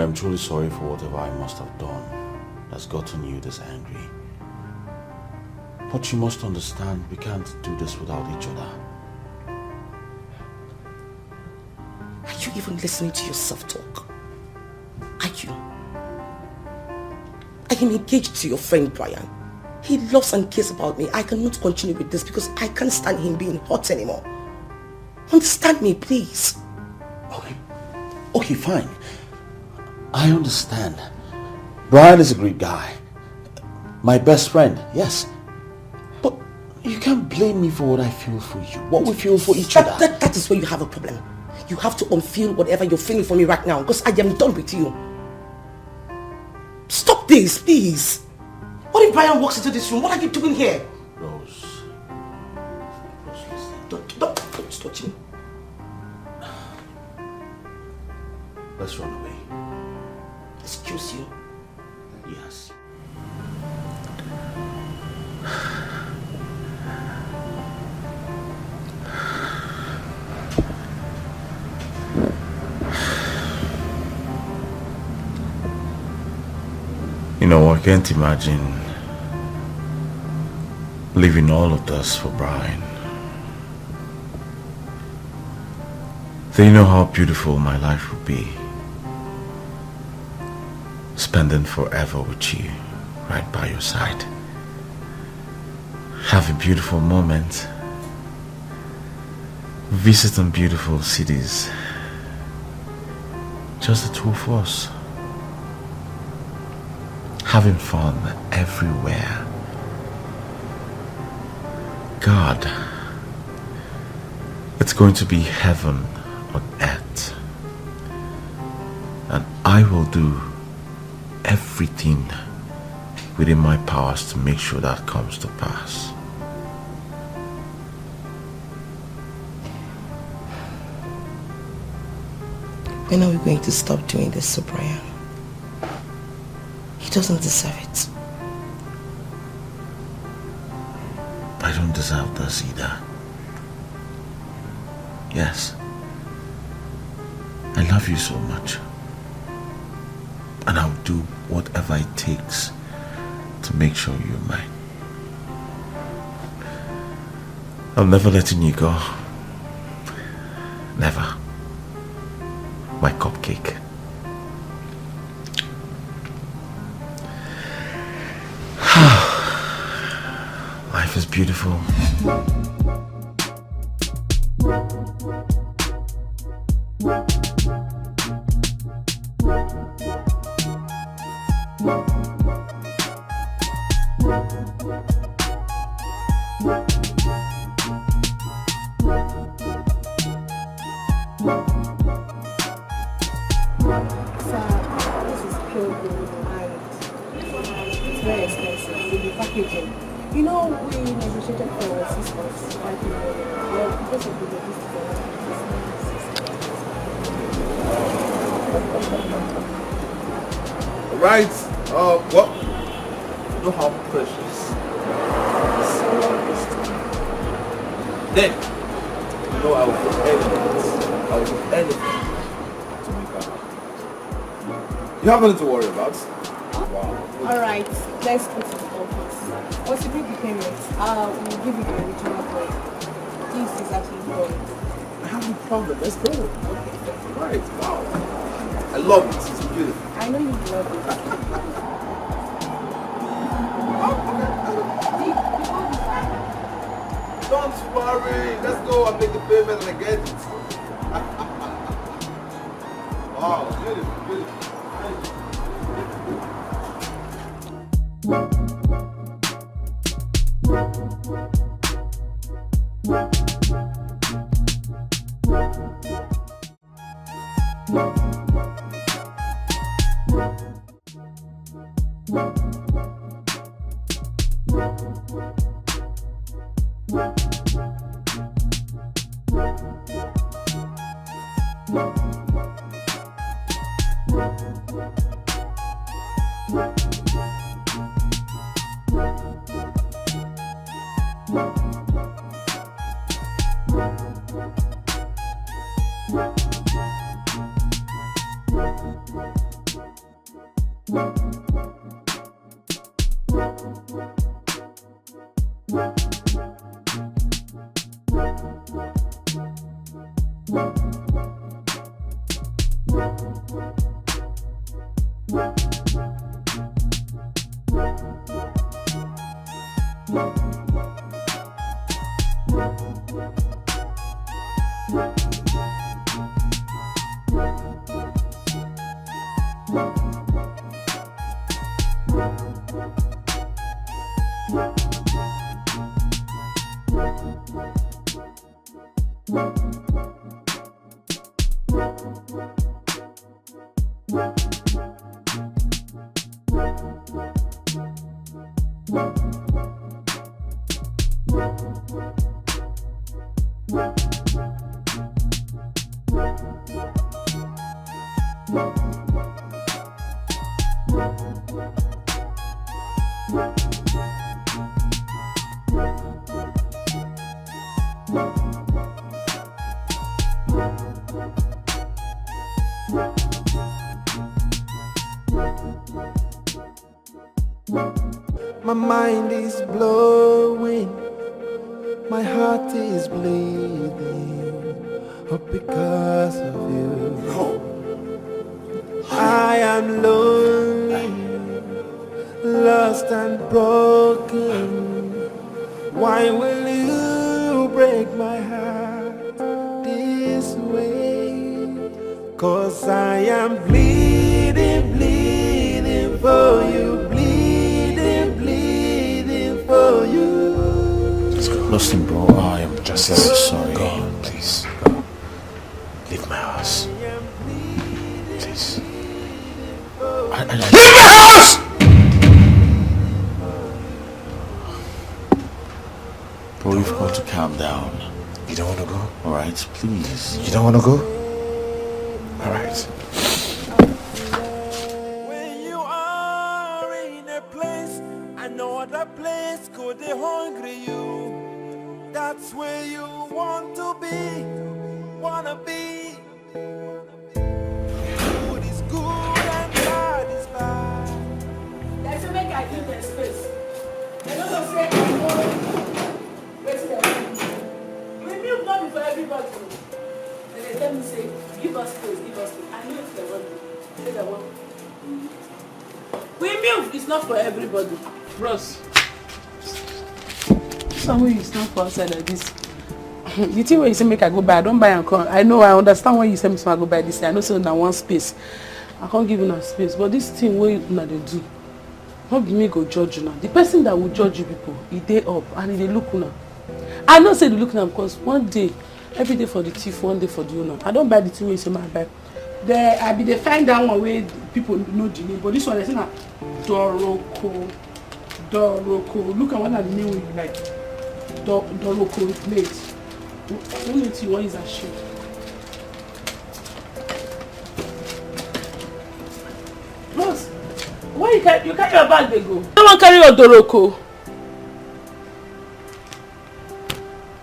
Speaker 8: am truly sorry for whatever I must have done that's gotten you this angry. But you must understand, we can't do this without each other.
Speaker 2: Are you even listening to yourself talk? Are you? I am engaged to your friend Brian. He loves and cares about me. I cannot continue with this because I can't stand him being hurt anymore. Understand me, please.
Speaker 8: Okay, fine. I understand. Brian is a great guy. My best friend, yes. But you can't blame me for what I feel for you. What we feel for each other.
Speaker 2: That is where you have a problem. You have to unfeel whatever you're feeling for me right now because I am done with you. Stop this, please. What if Brian walks into this room? What are you doing here?
Speaker 8: Rose, listen.
Speaker 2: Don't touch me.
Speaker 8: Let's run away.
Speaker 2: Excuse you?
Speaker 8: Yes. You know, I can't imagine leaving all of this for Brian. Do you know how beautiful my life would be? Spending forever with you, right by your side. Have a beautiful moment. Visiting beautiful cities. Just the two of us. Having fun everywhere. God, it's going to be heaven on earth. And I will do everything within my powers to make sure that comes to pass.
Speaker 2: When are we going to stop doing this to Brian? He doesn't deserve it.
Speaker 8: I don't deserve this either. Yes. I love you so much. And I'll do whatever it takes to make sure you're mine. I'm never letting you go. Never. My cupcake. Life is beautiful.
Speaker 7: You know, we negotiated for 6 months, 5 million. Well, because of the
Speaker 5: Right. What? You know how precious. Then, you know I will do anything. I will do anything to make her happy. You have nothing to worry about. Wow.
Speaker 7: Alright, let's go to the office. Once you bring the payments, we'll give you the original price. This is actually going.
Speaker 5: I have no problem. Let's go. Okay. Right. Wow. I love it. It's beautiful.
Speaker 7: I know you love it.
Speaker 5: Don't worry. Let's go and make the payment and I get it. Wow. Beautiful. Beautiful.
Speaker 1: My mind is blowing, my heart is bleeding, all because of you. I am lonely, lost and broken. Why will you break my heart this way? 'Cause I am bleeding, bleeding for you.
Speaker 8: Listen, bro, I am just very sorry. Go on, please. Go. Leave my house. Please. Leave my house! Bro, you've got to calm down. You don't want to go? Alright, please. You don't want to go? Alright.
Speaker 1: When you are in a place, another place could they hungry you. that's where you want to be, wanna be. Good is good and bad is bad.
Speaker 13: Let's make I give them space. They don't say I know. Wait till we milk not be for everybody. And they tell me say, give us space, give us space. I know it's the one. Say the one. We milk is not for everybody. Bros. Somewhere you stand for outside like this. The thing where you say make I go buy, I don't buy and come. I know, I understand when you say me I go buy this. I know so now one space. I can't give you space. But this thing where you they do, not be me go judge you now. The person that will judge you people, he day up and they look now. I know say they look now because one day, every day for the thief, one day for the owner. I don't buy the thing where you say I buy. I be they find that one where people know the name, but this one they say now Doroko. Look at what are the name you like. Doroko plate. Only thing one is a shit. Plus, why you carry your bag they go? No one carry your Doroko.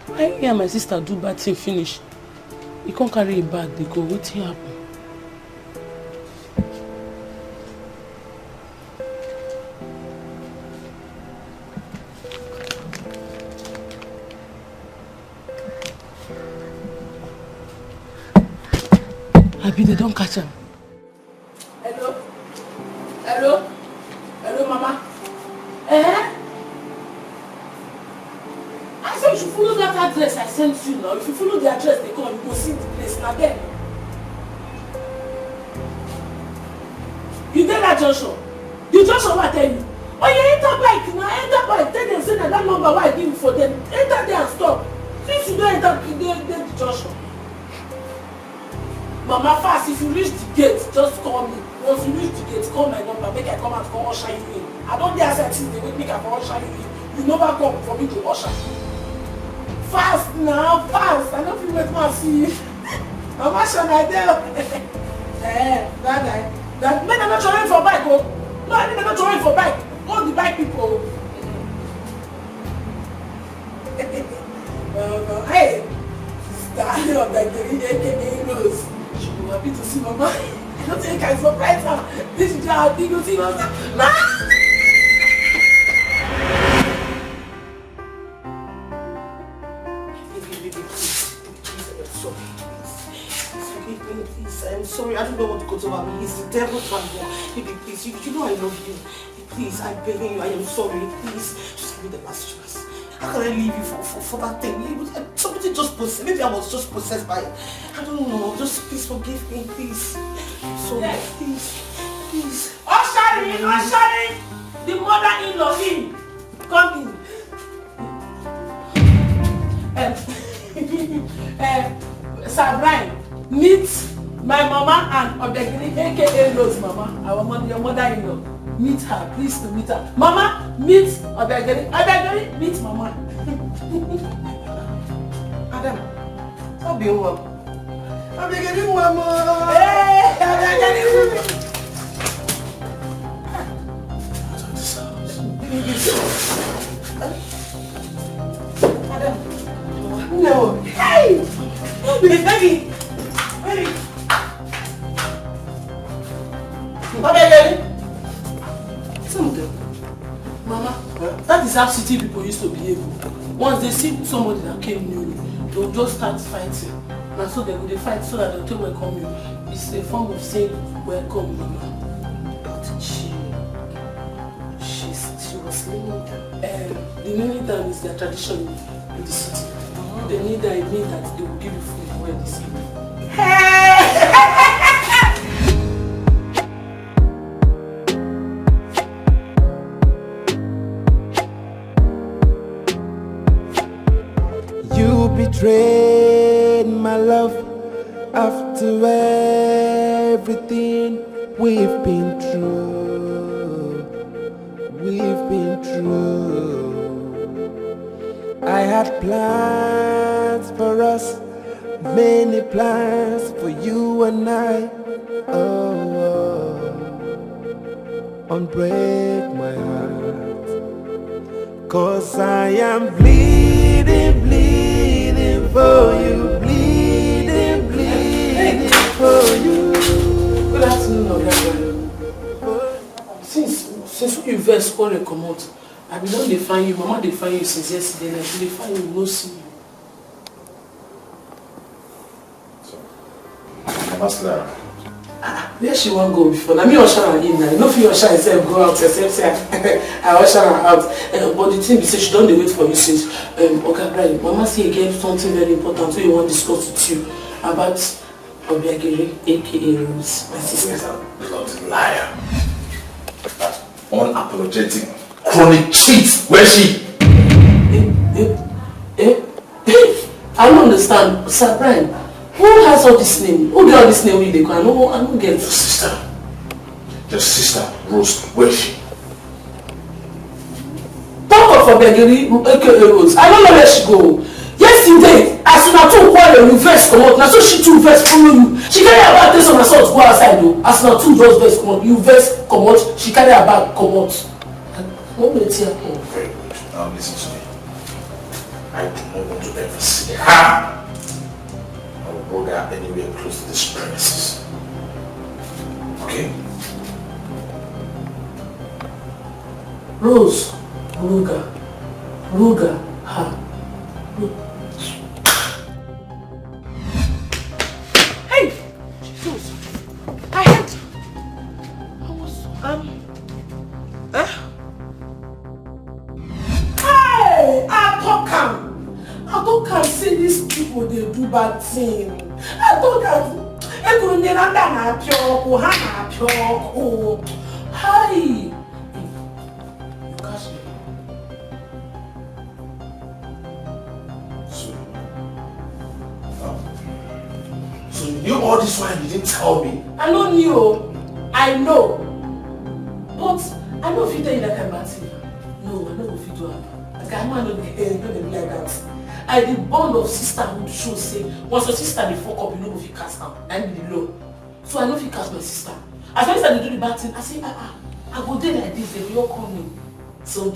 Speaker 13: Why me and my sister do bad thing finish? You can't carry a bag they go. What's happen? They don't catch him. Hello? Mama? I said you should follow that address I sent you now. If you follow the address they come, you go see the place now then. You tell that Joshua? The Joshua what tell you? Oh you enter bike now, enter bike. Tell them say that number what I give you for them. Enter there and stop. Since you don't enter the Joshua. Mama fast, if you reach the gate, just call me. Once you reach the gate, call my number, make I come and come usher you in. I don't dare say things they make I come usher you in. You never come for me to usher. Fast now, fast. I don't feel wait to see you. Mama shall I tell? That men are not trying for bike, oh. No, I mean they're not trying for bike. All the bike people. Hey, sister of the Ekene knows. I'm happy to see Mama. I don't think I surprise her. This is how big you see Mama. I'm sorry. I don't know what goes over me. It's the devil's one. Baby, please. You know I love you. Please, I'm begging you. I am sorry. Please, just give me the last chance. How can I leave you for that thing? Somebody just possessed. Maybe I was just possessed by it. I don't know. Just please forgive me, please. Sorry, yes. Please. Ushering! The mother-in-law in. Come in. Sir Brian, meet my mama and Obegini, aka Rose Mama, your mother-in-law. Meet her, please to meet her. Mama, meet Obegini. Obegini, meet Mama. Adam, stop being warm. Obegini, Mama. Hey, Obegini. Adam, no. Hey, baby. Obegini. Mama, that is how city people used to behave. Once they see somebody that came new, they'll just start fighting. And so they will fight so that they'll welcome you. It's a form of saying welcome, Mama. But she was kneeling down. The kneeling down is their tradition in the city. They need that, it means that they will give you food when they see you.
Speaker 1: Betrayed my love after everything we've been through. I had plans for us, many plans for you and I. Unbreak my heart, 'cause I am bleeding. for you, bleeding for you.
Speaker 13: Good afternoon, Oga. Since you first call and come out, I be don dey find you. Mama dey find you since yesterday night. She dey find you, no see you.
Speaker 5: Mama Clara.
Speaker 13: Where she wan go before? Na me usher her in now. You no fit usher herself go out except say I usher her out. But the thing be say she don dey wait for you since. Oga Brian, Mama say again something very important wey you wan discuss with you about Obiagere, aka Rose, my sister.
Speaker 5: Bloody liar. That unapologetic, chronic cheat. Where's she?
Speaker 13: I don't understand. Sir Brian, who has all this name? Who get all this name with the I don't get it.
Speaker 5: Your sister, Rose, where's she?
Speaker 13: Talk of Obiagere, aka Rose. I don't know where she go. Yesterday, as soon as two quarrel, you first come out. Now so she too first follow you. She carry her bag, take some assault, go outside though. As soon as two just first come out, you first come out. She carry her bag, come out. What will it happen?
Speaker 5: Very good. Now listen to me. I do not want to ever see her. I will bring her anywhere close to this premises. Okay?
Speaker 13: Rose, Ruga, ha. Hey! Jesus! I had... I was... Hey! I don't see these people, they do bad thing. I don't Hi!
Speaker 5: So you knew all this while you didn't tell me?
Speaker 13: I don't knew. I know. But I know if you tell you that kind of bad thing. No, I know if you do that. Like I'm not be like that. I the bond of sisterhood shows say once your sister dey fuck up, you know if you cast down. I be the low. So I know if you cast my sister. As long as I do the bad thing, I say I go there like this, they will call me. So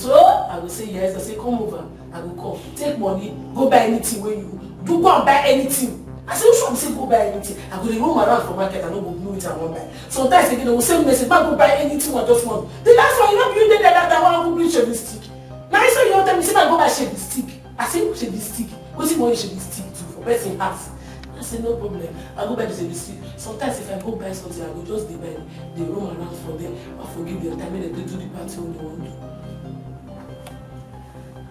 Speaker 13: I will say yes, I say come over, I will come. Take money, go buy anything when you do go and buy anything. I say, which one say go buy anything? I go roam around for market and no go know it and won't buy. Sometimes again, they will send message, man go buy anything I just want. The last one, you know, you did that one go bring shaving stick. Now I say you don't tell me, say man go buy shaving stick. I say shaving stick. Go see money shaving stick too for person house. I say no problem. I go buy the shaving stick. Sometimes if I go buy something, I go just buy. They roam around for them. I forgive them time when they do the party when they want to.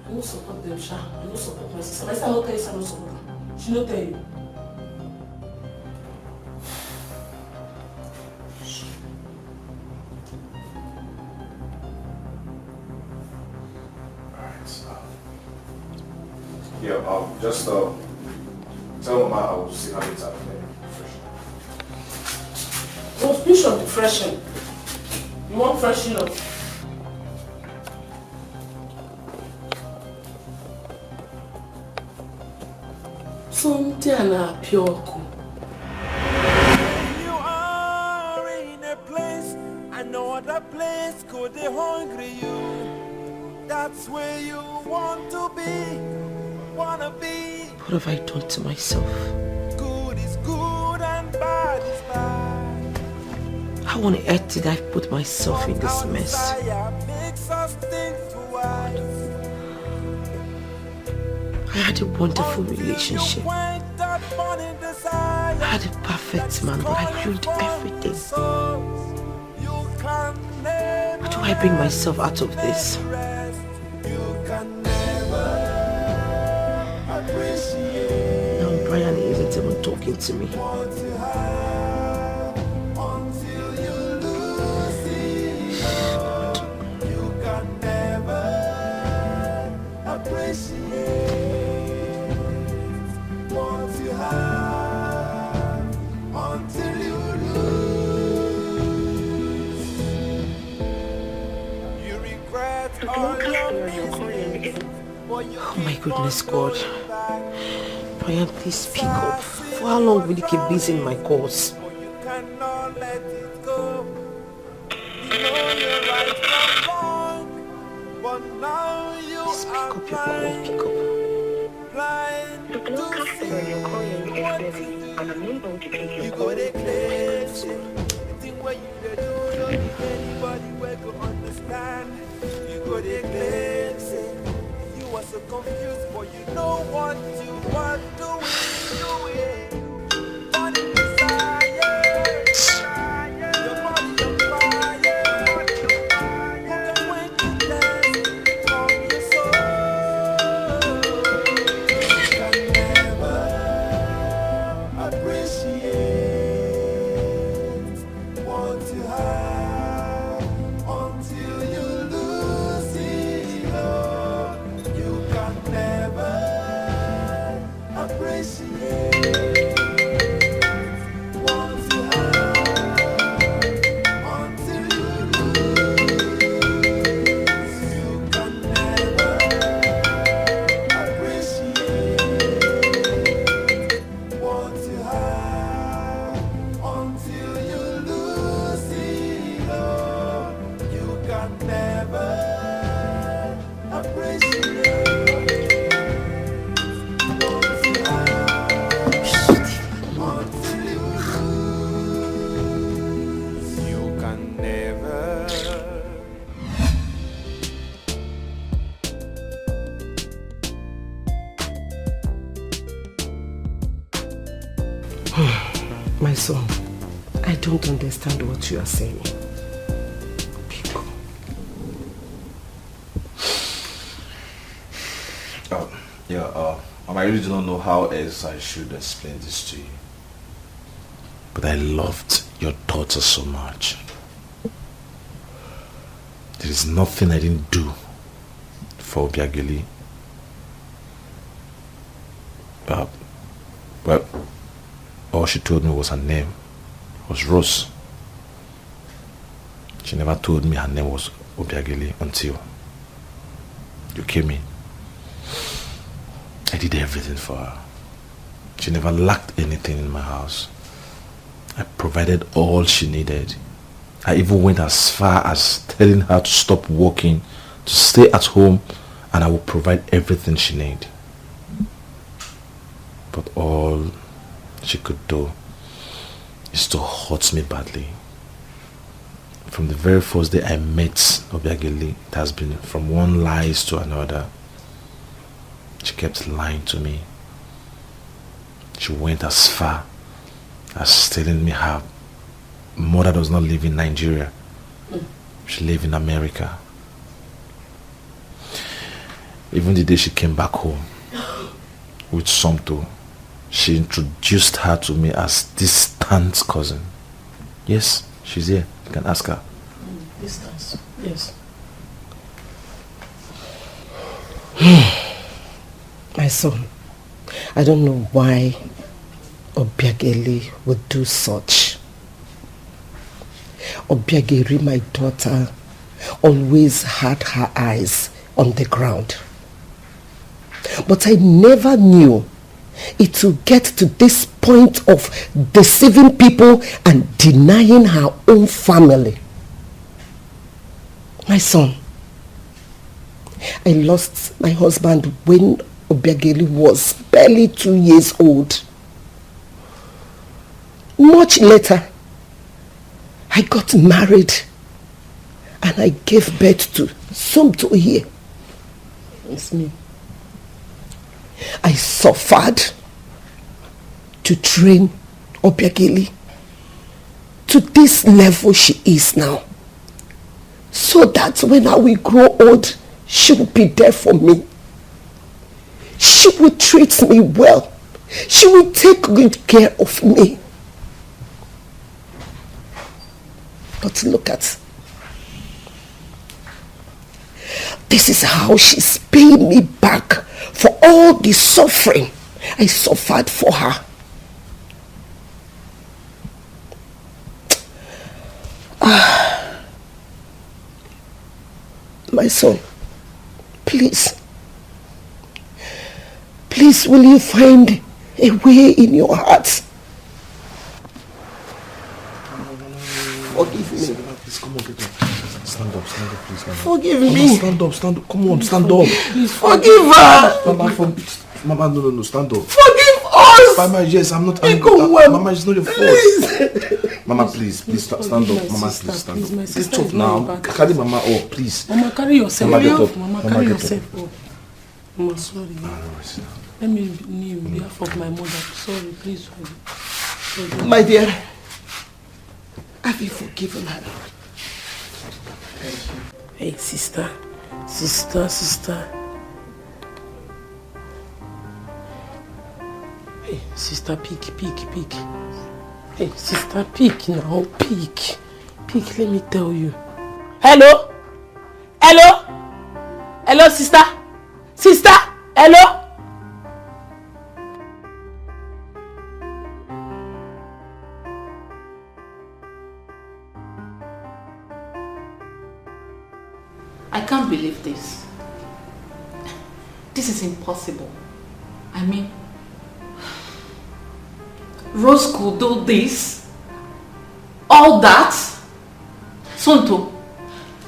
Speaker 13: I don't support them, Sha. I don't support my sister. My sister don't tell you, I don't support her. She don't tell you.
Speaker 5: Yeah, just tell Mama I will see her later.
Speaker 13: Well, you should be freshen. You want freshen up? Something and pure cool.
Speaker 1: You are in a place, another place could they hungry you. That's where you want to be.
Speaker 9: What have I done to myself?
Speaker 1: Good is good and bad is bad.
Speaker 9: How on earth did I put myself in this mess? I had a wonderful relationship. I had a perfect man, but I ruined everything. How do I bring myself out of this? Brian isn't even talking to me. Oh my goodness, God. Brian, please speak up. For how long will you keep busy in my calls? Please pick up your call, pick up.
Speaker 1: blind to see what to do. You go to crazy. The thing where you do, don't need anybody where go understand. You go to crazy. You are so confused, but you know what you want to do. Money desire. Your body on fire. You can wait to dance from your soul. You can never appreciate what you have until you lose it all. You can never appreciate what you have until you lose. You can never appreciate what you have until you lose it all. You can never appreciate what you have until you lose. You can never.
Speaker 10: My son, I don't understand what you are saying.
Speaker 3: I really do not know how else I should explain this to you. But I loved your daughter so much. There is nothing I didn't do for Obiageli. Well, all she told me was her name was Rose. She never told me her name was Obiageli until you came in. I did everything for her. She never lacked anything in my house. I provided all she needed. I even went as far as telling her to stop working, to stay at home, and I would provide everything she needed. But all she could do is to hurt me badly. From the very first day I met Obiageli, it has been from one lies to another. She kept lying to me. She went as far as telling me her mother does not live in Nigeria. She lives in America. Even the day she came back home with Somto, she introduced her to me as distant cousin. Yes, she's here. You can ask her.
Speaker 13: Distance, yes.
Speaker 10: My son, I don't know why Obiageli would do such. Obiageli, my daughter, always had her eyes on the ground. But I never knew it would get to this point of deceiving people and denying her own family. My son, I lost my husband when Obiageli was barely 2 years old. Much later, I got married and I gave birth to Somto here. It's me. I suffered to train Obiageli to this level she is now, so that when I will grow old, she will be there for me. She will treat me well. She will take good care of me. But look at, this is how she's paying me back for all the suffering I suffered for her. My son, please, will you find a way in your heart? Forgive me.
Speaker 3: Please, come on, get up. Stand up, please.
Speaker 10: Forgive me.
Speaker 3: Stand up, come on, stand up.
Speaker 10: Please forgive her.
Speaker 5: Mama, no, stand up.
Speaker 13: Forgive us!
Speaker 5: Mama, yes, I'm not angry. Mama, it's not your fault. Mama, please stand up. Mama, please stand up. Please stop now. Carry Mama up, please.
Speaker 13: Mama, carry yourself
Speaker 5: Mama, get
Speaker 13: up.
Speaker 5: up.
Speaker 13: Mama, carry yourself up. Mama, sorry. Let me kneel on behalf of my mother. Sorry, please forgive.
Speaker 10: My dear, have you forgiven her?
Speaker 13: Hey, sister. Hey, sister, peek. Hey, sister, peek now, peek. Peek, let me tell you. Hello, sister. Hello.
Speaker 12: I can't believe this. This is impossible. I mean, Rose could do this, all that, Sonto,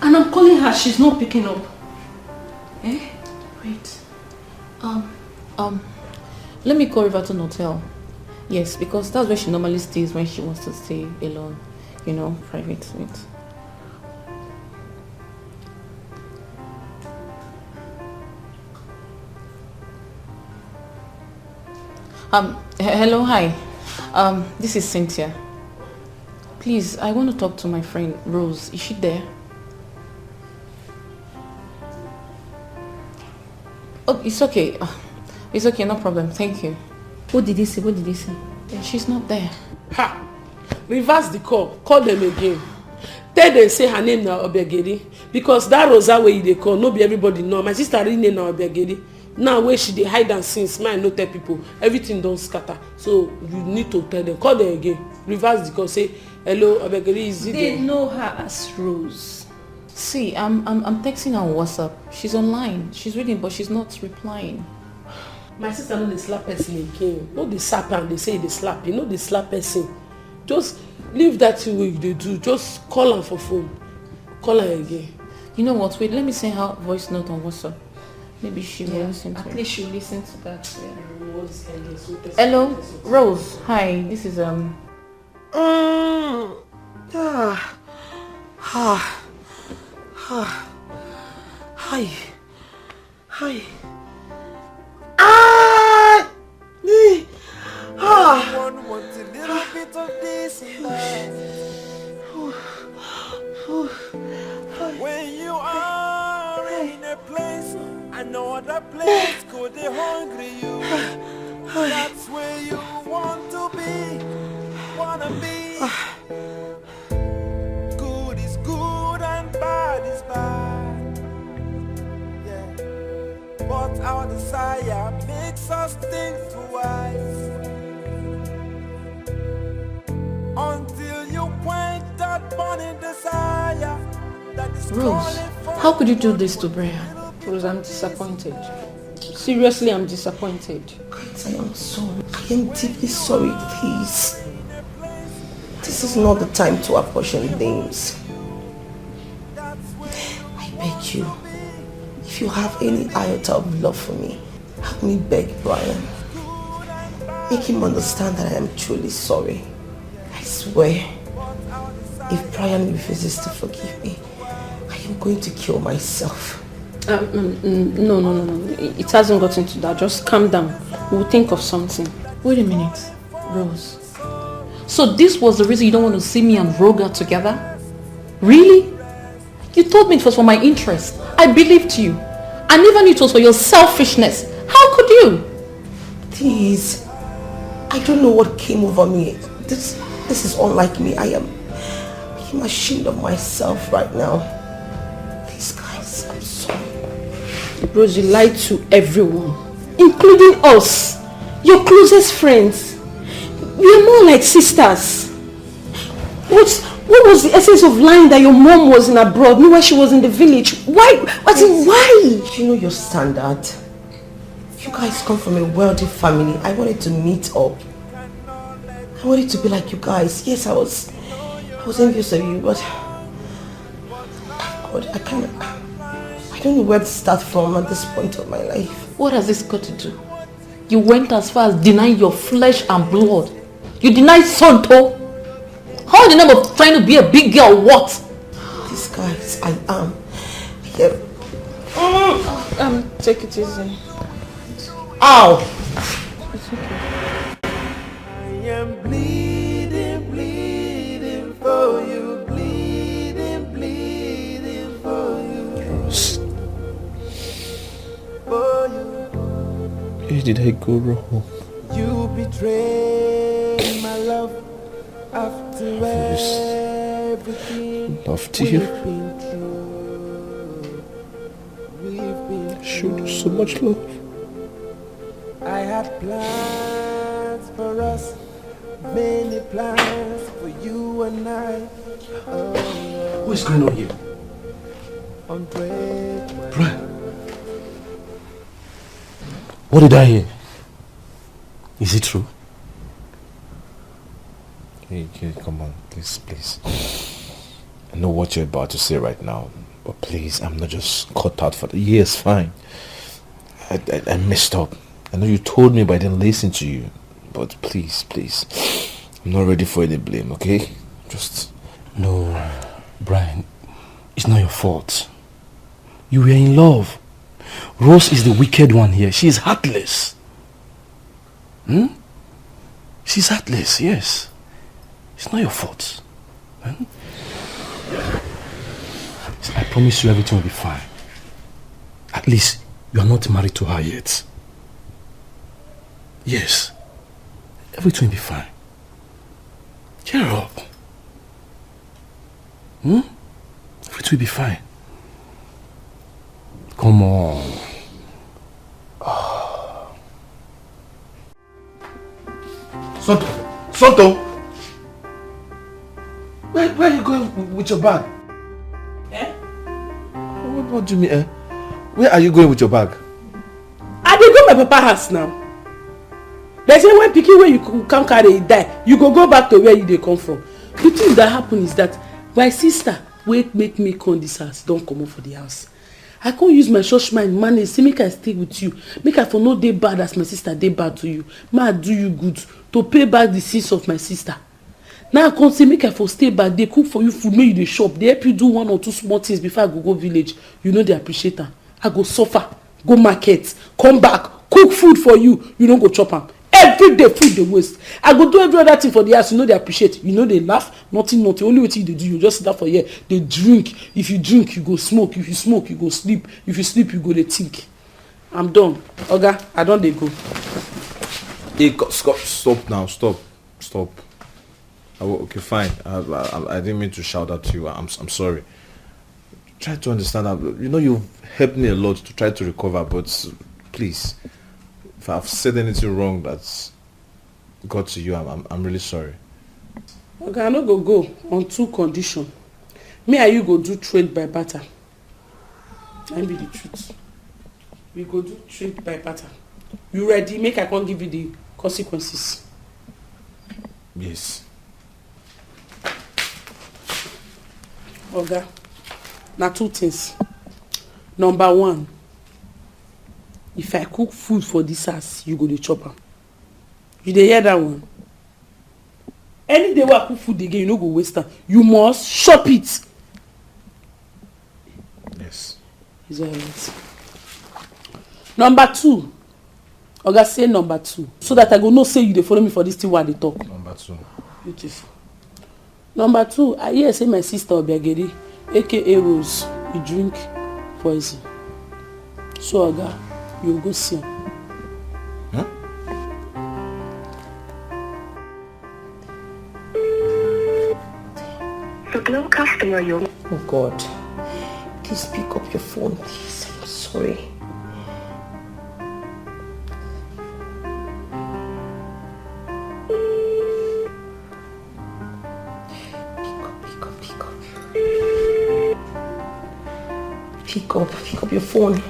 Speaker 12: and I'm calling her, she's not picking up. Eh? Wait. Let me call Riverton Hotel. Yes, because that's where she normally stays when she wants to stay alone. You know, private. Wait. Hello, hi. This is Cynthia. Please, I want to talk to my friend Rose. Is she there? Oh, it's okay. It's okay, no problem. Thank you. What did he say? Yeah, she's not there.
Speaker 13: Ha! Reverse the call. Call them again. Tell them say her name now Obiageri. Because that Rosa way they call, no be everybody know. My sister really name now Obiageri. Now where she dey hide and since man no tell people, everything don't scatter. So you need to tell them. Call them again. Reverse the call. Say hello Obiageri, is it
Speaker 12: They
Speaker 13: there?
Speaker 12: know her as Rose. See, I'm texting her on WhatsApp. She's online. She's reading, but she's not replying.
Speaker 13: My sister know the slap person again. No the slap and they say they slap. You know the slap person. Just leave that way they do. Just call her for phone. Call her again.
Speaker 12: You know what? Wait, let me send her voice note on WhatsApp. Maybe she will listen to it.
Speaker 7: At least she'll listen to that. Yeah.
Speaker 12: Hello, Rose. Hi, this is
Speaker 10: Hi.
Speaker 1: Everyone wants a little bit of this when you are in a place, another place could they hungry you. That's where you want to be, wanna be. Good is good and bad is bad. Yeah. But our desire makes us think twice. Until you quench that burning desire that is
Speaker 12: Rose. How could you do this to Brian?
Speaker 7: Rose, I'm disappointed. Seriously, I'm disappointed.
Speaker 10: I am sorry. I am deeply sorry, please. This is not the time to apportion names. I beg you, if you have any iota of love for me, help me beg Brian. Make him understand that I am truly sorry. I swear, if Brian refuses to forgive me, I am going to kill myself.
Speaker 7: No. It hasn't gotten to that. Just calm down. We'll think of something.
Speaker 12: Wait a minute, Rose. So this was the reason you don't want to see me and Roga together? Really? You told me it was for my interest. I believed you. I never knew it was for your selfishness. How could you?
Speaker 10: Please, I don't know what came over me. This is unlike me. I am ashamed of myself right now. Please, guys, I'm sorry.
Speaker 7: Rose, you lied to everyone, including us, your closest friends. We are more like sisters. What was the essence of lying that your mom was in abroad, meanwhile she was in the village? Why? Why?
Speaker 10: You know your standard. You guys come from a wealthy family. I wanted to meet up. I wanted to be like you guys. Yes, I was envious of you, but God, I don't know where to start from at this point of my life.
Speaker 12: What has this got to do?
Speaker 9: You went as far as denying your flesh and blood. You denied Sonto. How in the name of trying to be a big girl, what?
Speaker 10: Disguise, I am. Here.
Speaker 13: Take it easy.
Speaker 10: Ow!
Speaker 13: It's okay.
Speaker 1: I am bleeding, bleeding for you, bleeding, bleeding for you. For you.
Speaker 3: Where did I go wrong?
Speaker 1: You betrayed my love after everything
Speaker 3: Loved you.
Speaker 1: we've been through.
Speaker 3: Showed you so much love.
Speaker 1: I had plans for us, many plans for you and I.
Speaker 4: What is going on here? Brian. What did I hear? Is it true?
Speaker 3: Hey, come on, please. I know what you're about to say right now, but please, I'm not just cut out for the years. Fine. I messed up. I know you told me, but I didn't listen to you. But please, I'm not ready for any blame. Okay? Just
Speaker 4: no, Brian. It's not your fault. You were in love. Rose is the wicked one here. She is heartless. She's heartless, yes. It's not your fault. I promise you everything will be fine. At least you are not married to her yet. Yes. Everything will be fine. Cheer up. Everything will be fine. Come on.
Speaker 5: Sonto! Where are you going with your bag? What do you mean, Where are you going with your bag?
Speaker 13: I dey go my papa house now. They say when pikin where you can't carry it die, you go back to where you dey come from. The thing that happen is that my sister wey make me come this house don comot for the house. I can't use my church mind manage say make I stay with you, make I for no dey bad as my sister dey bad to you, make I do you good to pay back the sins of my sister. Now I come say make I for stay back, dey cook for you food, make you dey shop, dey help you do one or two small things before I go village. You know they appreciate am. I go suffer, go market, come back, cook food for you, you no go chop am. Every day food dey waste. I go do every other thing for the house, you know they appreciate. You know they laugh, nothing. Only wetin you dey do, you just sit down for here, they drink. If you drink, you go smoke. If you smoke, you go sleep. If you sleep, you go dey think. I'm done. Oga, I don dey go.
Speaker 3: Hey, stop now. Stop. Okay, fine. I didn't mean to shout at you. I'm sorry. Try to understand that. You know you've helped me a lot to try to recover, but please, if I've said anything wrong that's got to you, I'm really sorry.
Speaker 13: Okay, I no go on two conditions. Me and you go do trade by barter. That be the truth. We go do trade by barter. You ready? Make I come give you the consequences.
Speaker 3: Yes.
Speaker 13: Oga, now two things. Number one, if I cook food for this house, you go to chop am. You dey hear that one? Any day wey I cook food again, you no go waste am. You must chop it.
Speaker 3: Yes.
Speaker 13: Is that right? Number two, Oga say number two, so that I go know say you dey follow me for this thing while they talk.
Speaker 3: Number two.
Speaker 13: Beautiful. Number two, I hear say my sister Obiageri, aka Rose, you drink poison. So Oga, you go see him.
Speaker 3: Huh?
Speaker 10: The Glow customer you're... Oh God. Please pick up your phone, please. I'm sorry. Pick up your phone.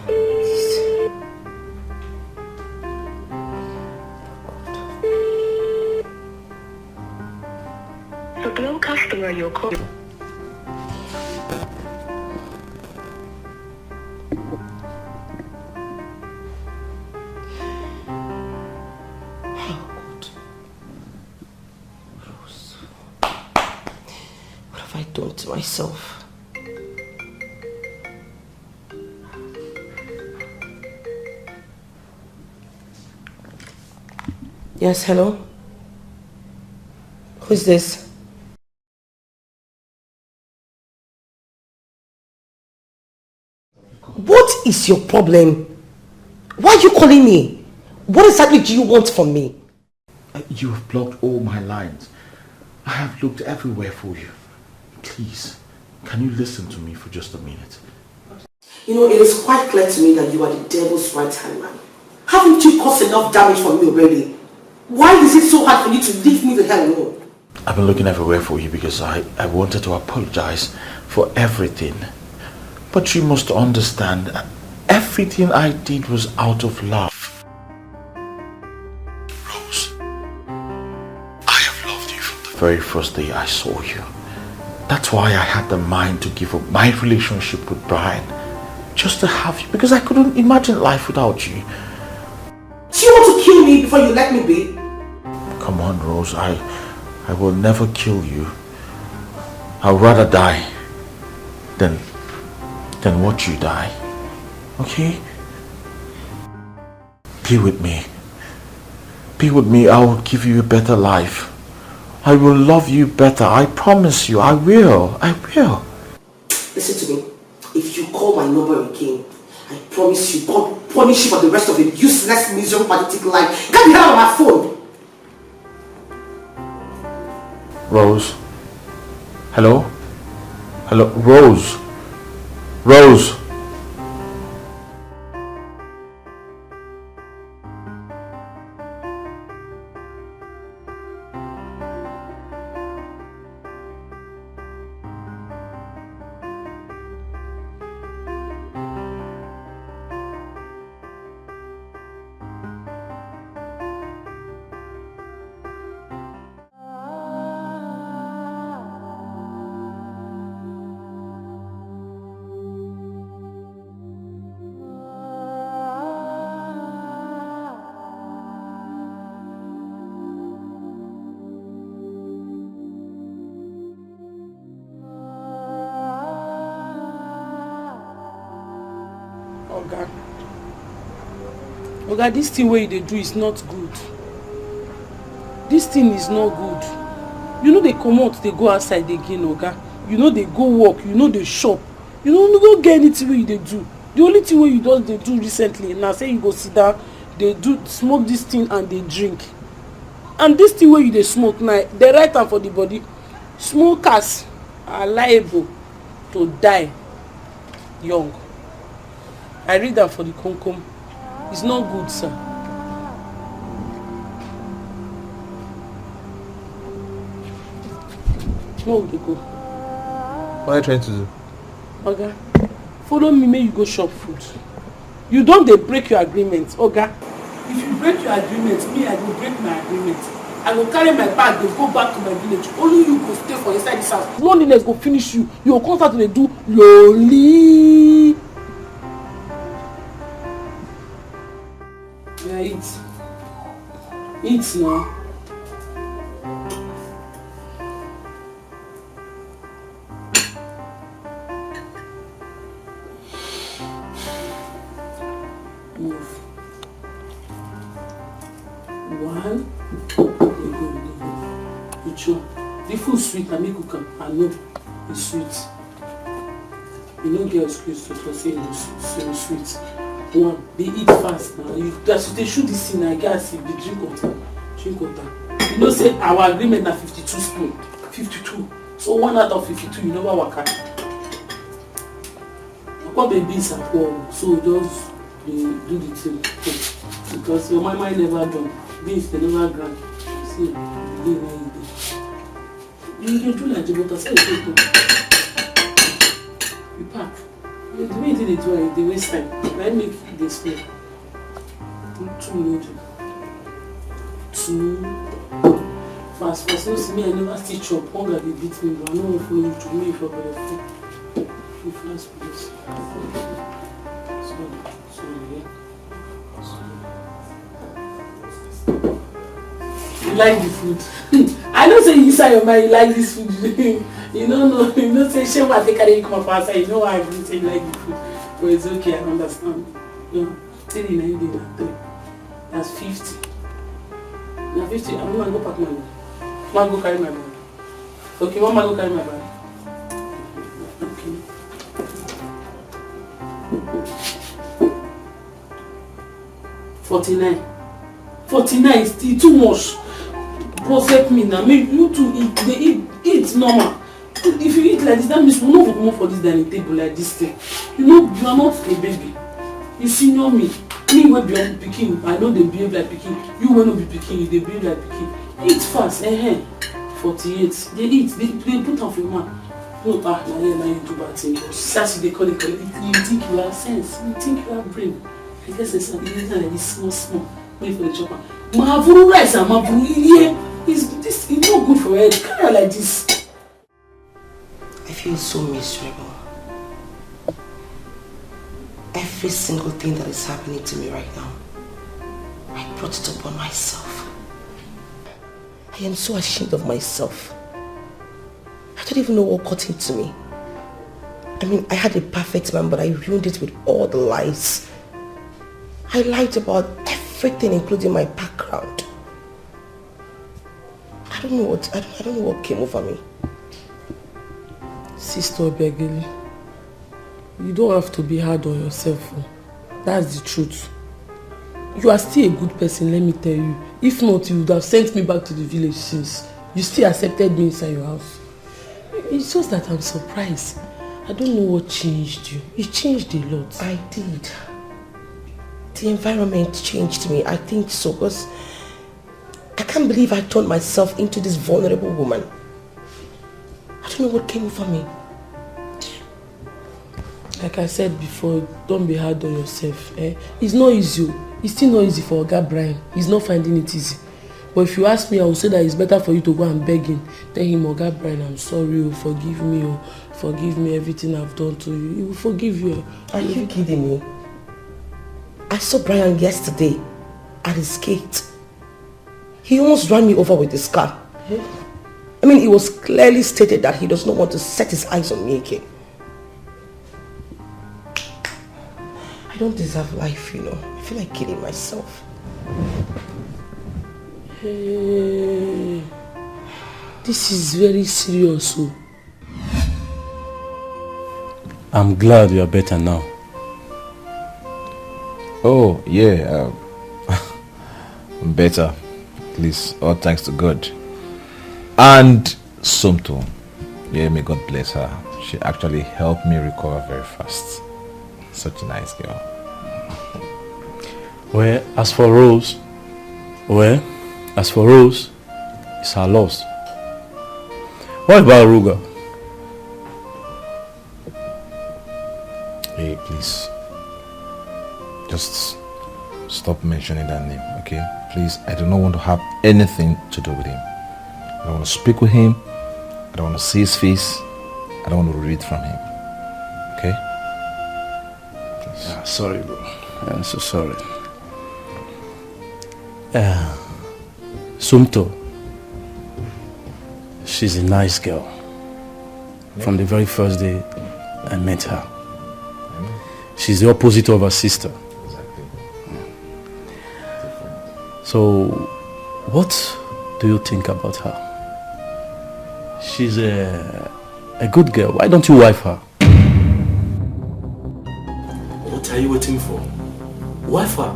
Speaker 10: Please. The Glow customer you're calling. have I done to myself? Yes, hello? Who's this? What is your problem? Why are you calling me? What exactly do you want from me?
Speaker 8: You have blocked all my lines. I have looked everywhere for you. Please, can you listen to me for just a minute?
Speaker 2: You know, it is quite clear to me that you are the devil's right-hand man. Haven't you caused enough damage for me already? Why is it so hard for you to leave me the hell alone?
Speaker 8: I've been looking everywhere for you because I wanted to apologize for everything. But you must understand, everything I did was out of love. Rose, I have loved you from the very first day I saw you. That's why I had the mind to give up my relationship with Brian. Just to have you, because I couldn't imagine life without you.
Speaker 2: Do you want to kill me before you let me be?
Speaker 8: Come on, Rose, I will never kill you. I'd rather die than watch you die. Okay? Be with me. Be with me. I will give you a better life. I will love you better. I promise you. I will. I will.
Speaker 2: Listen to me. If you call my number again, I promise you, God punish you for the rest of your useless, miserable, pathetic life. Get the hell out of my phone.
Speaker 8: Rose. Hello? Hello? Rose. Rose.
Speaker 13: Oga, this thing where they do is not good. This thing is not good. You know they come out, they go outside again, Oga. You know they go work, you know they shop. You know you don't get anything where they do. The only thing where you don't they do recently, now say you go sit down, they do smoke this thing and they drink. And this thing where you they smoke now, they right hand for the body. Smokers are liable to die young. I read that for the Concom. It's not good, sir. Where would you go?
Speaker 5: What are you trying to do?
Speaker 13: Oga, follow me, may you go shop food. You don't they break your agreement, Oga. If you break your agreement, me I will break my agreement. I will carry my bag, they go back to my village. Only you go stay for inside this house. Loneliness go finish you. You will constantly do lonely. Yeah, eat. Eat now. Move. One. You chew. The food sweet, I make cook. I know it's sweet. You don't get excuse to say it's sweet. One, they eat fast now. They shoot this thing, I guess, they drink water. Drink water. You know, say our agreement na 52 spoon. 52. So 1 out of 52, you never work out. What babies are poor, so just do the thing. Because your mama never done. Beans, they never grant. See, they never eat. You can do like Jibota, say it. You pack. The way they do it, they waste time. Let me make this smell. Put 2 noodles. 2. Fast. No see me, I never stitch up. Hunger they beat me, but I don't want to follow you to me for the food. You fast please. You like the food? I don't say inside your mind you like this food. You know, say she want to carry you come up outside. You know why I bring you like the food. But it's okay, I understand. No, 3 That's 50. Now 50, I'm going to go pack my bag. Mama go carry my bag. Okay, Mama go carry my bag. Okay. 49 is still too much. Protect me now. Make you two eat. They eat normal. If you eat like this, that means we will not come for this dining table like this thing. You know, you are not a baby. You senior me. Me will be on picking. I know they behave like picking. You will not be picking. They behave like picking. Eat fast. 48. They eat. They put on for man. No, now you do bad thing. That's what they call it. You think you have sense. You think you have brain. I guess it's something like this small. Wait for the chopper. Mavuru rice and mavuru here. It's not good for head. Carry on like this.
Speaker 10: I feel so miserable. Every single thing that is happening to me right now, I brought it upon myself. I am so ashamed of myself. I don't even know what got into me. I mean, I had a perfect man, but I ruined it with all the lies. I lied about everything, including my background. I don't know what came over me.
Speaker 13: Sister Ebele, you don't have to be hard on yourself. That's the truth. You are still a good person, let me tell you. If not, you would have sent me back to the village since. You still accepted me inside your house. It's just that I'm surprised. I don't know what changed you. You changed a lot.
Speaker 10: I did. The environment changed me. I think so, because I can't believe I turned myself into this vulnerable woman. I don't know what came over me.
Speaker 13: Like I said before, don't be hard on yourself. It's not easy. It's still not easy for Oga Brian. He's not finding it easy. But if you ask me, I will say that it's better for you to go and beg him. Tell him, Oga Brian, I'm sorry, forgive me everything I've done to you. He will forgive you.
Speaker 10: Are you kidding me? I saw Brian yesterday at his gate. He almost ran me over with his car. I mean, it was clearly stated that he does not want to set his eyes on me again. I don't deserve life, you know. I feel like killing myself.
Speaker 13: Hey, this is very serious.
Speaker 15: I'm glad you are better now.
Speaker 3: Oh, yeah. I'm better. At least, all thanks to God. And Somto. Yeah, may God bless her. She actually helped me recover very fast. Such a nice girl.
Speaker 15: Well, as for Rose, it's her loss. What about Ruga?
Speaker 3: Hey, please. Just stop mentioning that name, okay? Please, I do not want to have anything to do with him. I don't want to speak with him. I don't want to see his face. I don't want to read from him. Okay?
Speaker 15: Yeah, sorry, bro. I'm so sorry. Sumto. She's a nice girl. Yeah. From the very first day I met her. She's the opposite of her sister.
Speaker 3: Exactly.
Speaker 15: So, what do you think about her? She's a good girl. Why don't you wife her?
Speaker 4: What are you waiting for? Wife her.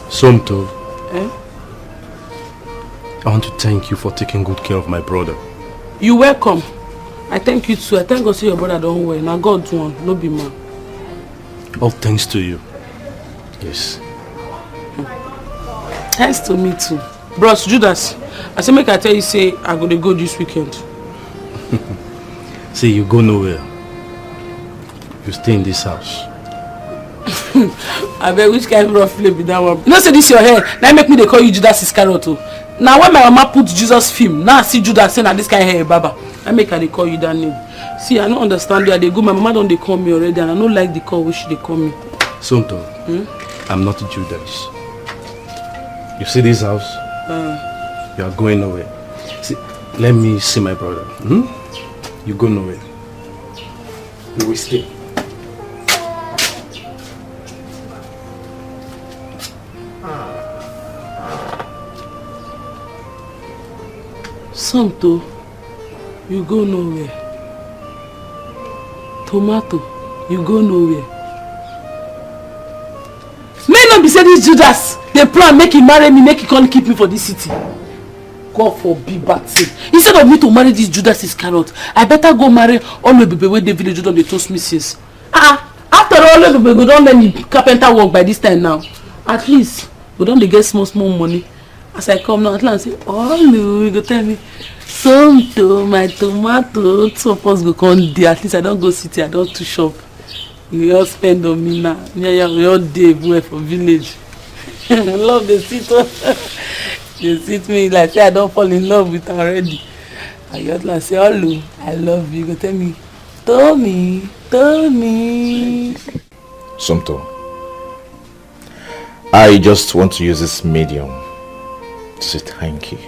Speaker 15: Somto, I want to thank you for taking good care of my brother.
Speaker 13: You welcome. I thank you too. I thank God say your brother don't well. Now God one, no be man.
Speaker 15: All thanks to you. Yes.
Speaker 13: Thanks to me too. Bros, Judas, I say make I tell you say I go to go this weekend.
Speaker 15: See, you go nowhere. You stay in this house.
Speaker 13: I bet which kind of rough play be that one. You know say this your hair. Now make me they call you Judas Iscariot. Now when my mama put Jesus film, now I see Judas saying that this kind of hair baba. I make her they call you that name. See, I don't understand where they go. My mama don't they call me already, and I don't like the call which they call me.
Speaker 15: Somto, I'm not Judas. You see this house? You are going nowhere. See, let me see my brother. You go nowhere. We will stay.
Speaker 13: Somto, you go nowhere. Tomato, you go nowhere. May not be say this Judas, they plan make him marry me, make he can't keep me for this city. God forbid bad thing. Instead of me to marry this Judas Iscariot, I better go marry all the baby where the village don't they toast me since. After all the baby don't let me carpenter work by this time now. At least we don't get small money. As I come now, at last say, oh no, you go tell me, Somto, my tomato, two of us go come there. At least I don't go city, I don't to shop. You all spend on me now. Yeah, we all day everywhere for village. I love the city. They sit me like say I don't fall in love with her already. I just like say, hello, I love you. You go tell me, Tommy.
Speaker 3: Somto, I just want to use this medium to say thank you.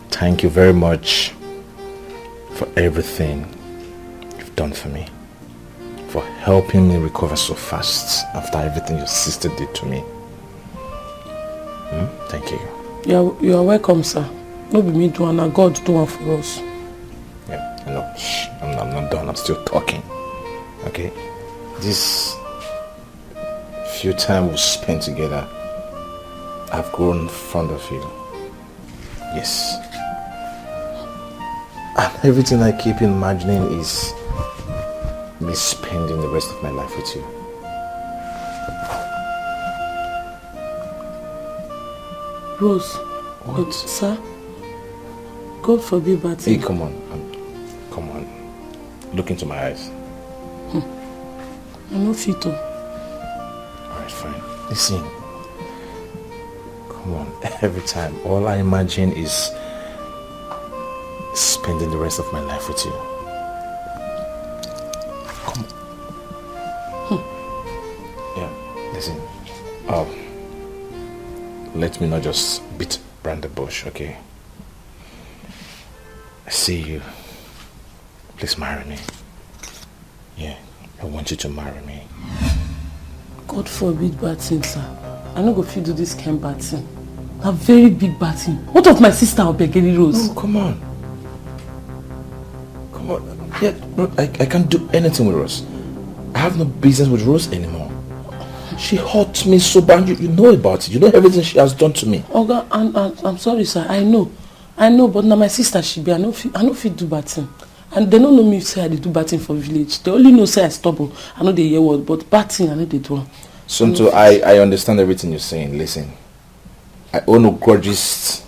Speaker 3: Thank you very much for everything you've done for me. For helping me recover so fast after everything your sister did to me. Thank you.
Speaker 13: You are welcome, sir. No be me do one, God do one for us.
Speaker 3: Yeah, no, I'm not done. I'm still talking. Okay? This few time we spent together, I've grown fond of you. Yes. And everything I keep imagining is me spending the rest of my life with you.
Speaker 13: Rose.
Speaker 3: What?
Speaker 13: Sir? God forbid bad thing.
Speaker 3: Hey, come on. Come on. Look into my eyes.
Speaker 13: I know fit to.
Speaker 3: Alright, fine. Listen. Come on. Every time, all I imagine is spending the rest of my life with you. Come on. Yeah, listen. Let me not just beat around the bush, okay? I see you. Please marry me. Yeah, I want you to marry me.
Speaker 13: God forbid bad thing, sir. I no go fit do this kind bad thing. A very big bad thing. What of my sister Ebele Rose?
Speaker 3: No, come on. Come on. Yeah, I can't do anything with Rose. I have no business with Rose anymore. She hurt me so bad. You know about it. You know everything she has done to me.
Speaker 13: Oga, I'm sorry, sir. I know, but now my sister she be. I no fit do bad thing. And they don't know me say I do bad thing for village. They only know say I stubborn. I know they hear word, but bad thing I know they do.
Speaker 3: Somto, I understand everything you're saying. Listen, I owe no grudges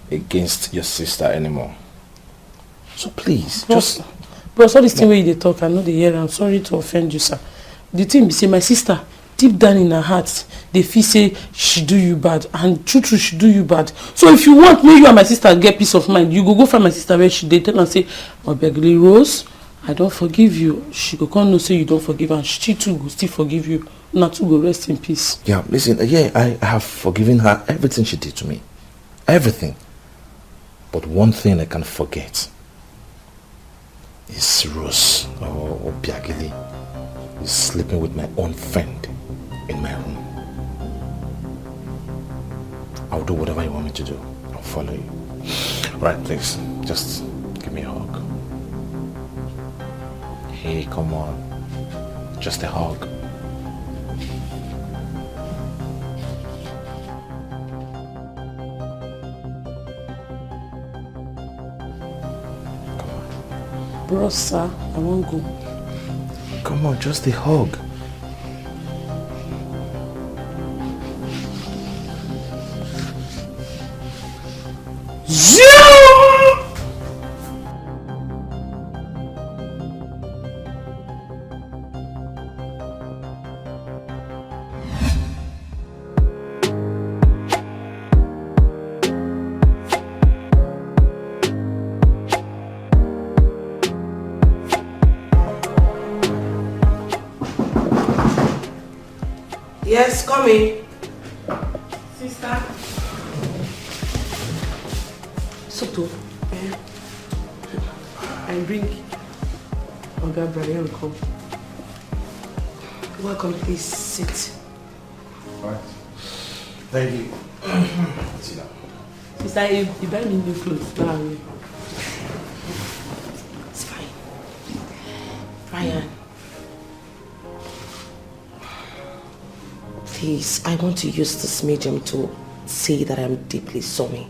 Speaker 3: against your sister anymore. So please,
Speaker 13: Bro, all this thing where they talk, I know they hear. I'm sorry to offend you, sir. The thing be say my sister, deep down in her heart, they feel say she do you bad, and true she do you bad. So if you want me, you and my sister get peace of mind, you go find my sister where she did, tell and say, Ebele Rose, I don't forgive you. She go come no say you don't forgive her, and she too go still forgive you. Now to go rest in peace.
Speaker 3: Yeah, listen, yeah, I have forgiven her everything she did to me. Everything. But one thing I can't forget is Rose or Biagili is sleeping with my own friend in my room. I'll do whatever you want me to do. I'll follow you. Right, please, just give me a hug. Hey, come on. Just a hug.
Speaker 13: Bro, sir, I won't go.
Speaker 3: Come on, just a hug.
Speaker 2: Yes, come in.
Speaker 13: Sister. Soto, I bring Oga Brian come.
Speaker 2: Welcome, please sit.
Speaker 3: Alright. Thank you. Sit down.
Speaker 13: Sister, you buy me new clothes now.
Speaker 2: It's fine. Brian. Please, I want to use this medium to say that I'm deeply sorry.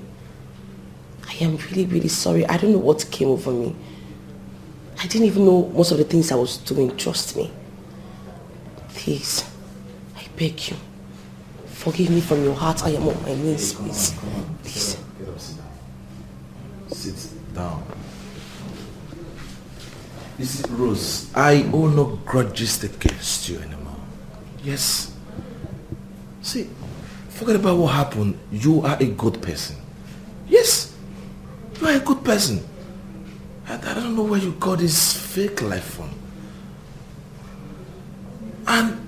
Speaker 2: I am really, really sorry. I don't know what came over me. I didn't even know most of the things I was doing, trust me. Please, I beg you. Forgive me from your heart. I am on my knees, please. Please.
Speaker 3: Get up, sit down. Sit down. You see, Rose, I hold no grudges against you anymore. Yes. See, forget about what happened. You are a good person. Yes. You are a good person. I don't know where you got this fake life from. And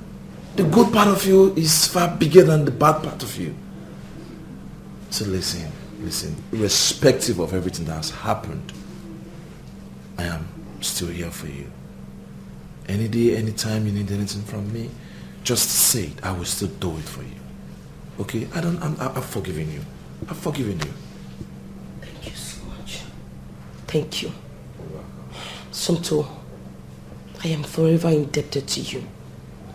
Speaker 3: the good part of you is far bigger than the bad part of you. So listen, irrespective of everything that has happened, I am still here for you. Any day, anytime you need anything from me, just say it. I will still do it for you. Okay? I've forgiven you. I've forgiven you.
Speaker 2: Thank you so much. Thank you. Somto, I am forever indebted to you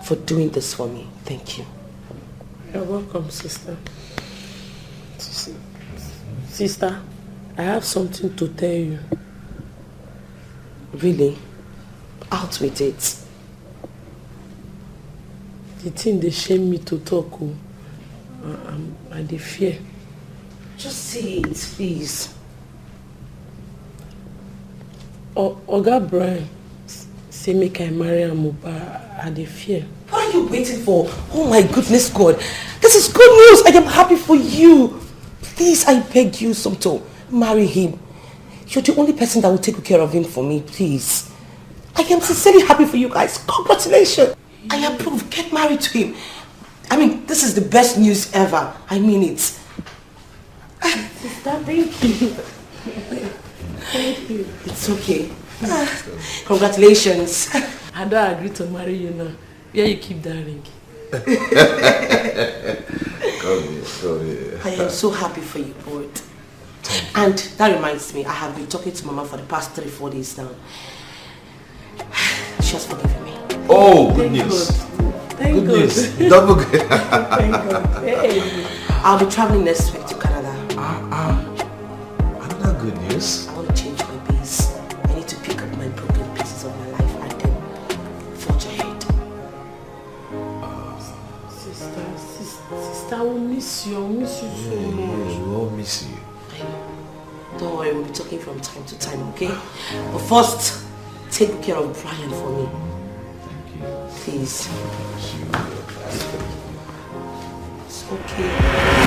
Speaker 2: for doing this for me. Thank you.
Speaker 13: You're welcome, sister. Sister, I have something to tell you.
Speaker 2: Really? Out with it.
Speaker 13: The thing they shame me to talk, I dey fear.
Speaker 2: Just say it, please.
Speaker 13: Oga Brian say make I marry am, but I dey fear.
Speaker 2: What are you waiting for? Oh my goodness God. This is good news. I am happy for you. Please, I beg you, Somto, marry him. You're the only person that will take care of him for me, please. I am sincerely happy for you guys. Congratulations. I approve. Get married to him. I mean, this is the best news ever. I mean it.
Speaker 13: Sister, thank you. Thank you.
Speaker 2: It's okay. Congratulations.
Speaker 13: I don't agree to marry you now. Where you keep that ring?
Speaker 3: Come here.
Speaker 2: I am so happy for you both. And that reminds me, I have been talking to Mama for the past 3-4 days now. She has forgiven me.
Speaker 3: Oh, good news.
Speaker 13: Thank
Speaker 3: good
Speaker 13: God.
Speaker 3: News. Double good.
Speaker 13: Thank God. Hey.
Speaker 2: I'll be traveling next week to Canada.
Speaker 3: Another good news.
Speaker 2: I want to change my base. I need to pick up my broken pieces of my life and then forge ahead.
Speaker 13: Sister, I will miss you. I will miss you so much.
Speaker 3: We all miss you.
Speaker 2: Don't worry, we'll be talking from time to time, okay? But first, take care of Brian for me.
Speaker 3: Thank you.
Speaker 2: Please. It's okay.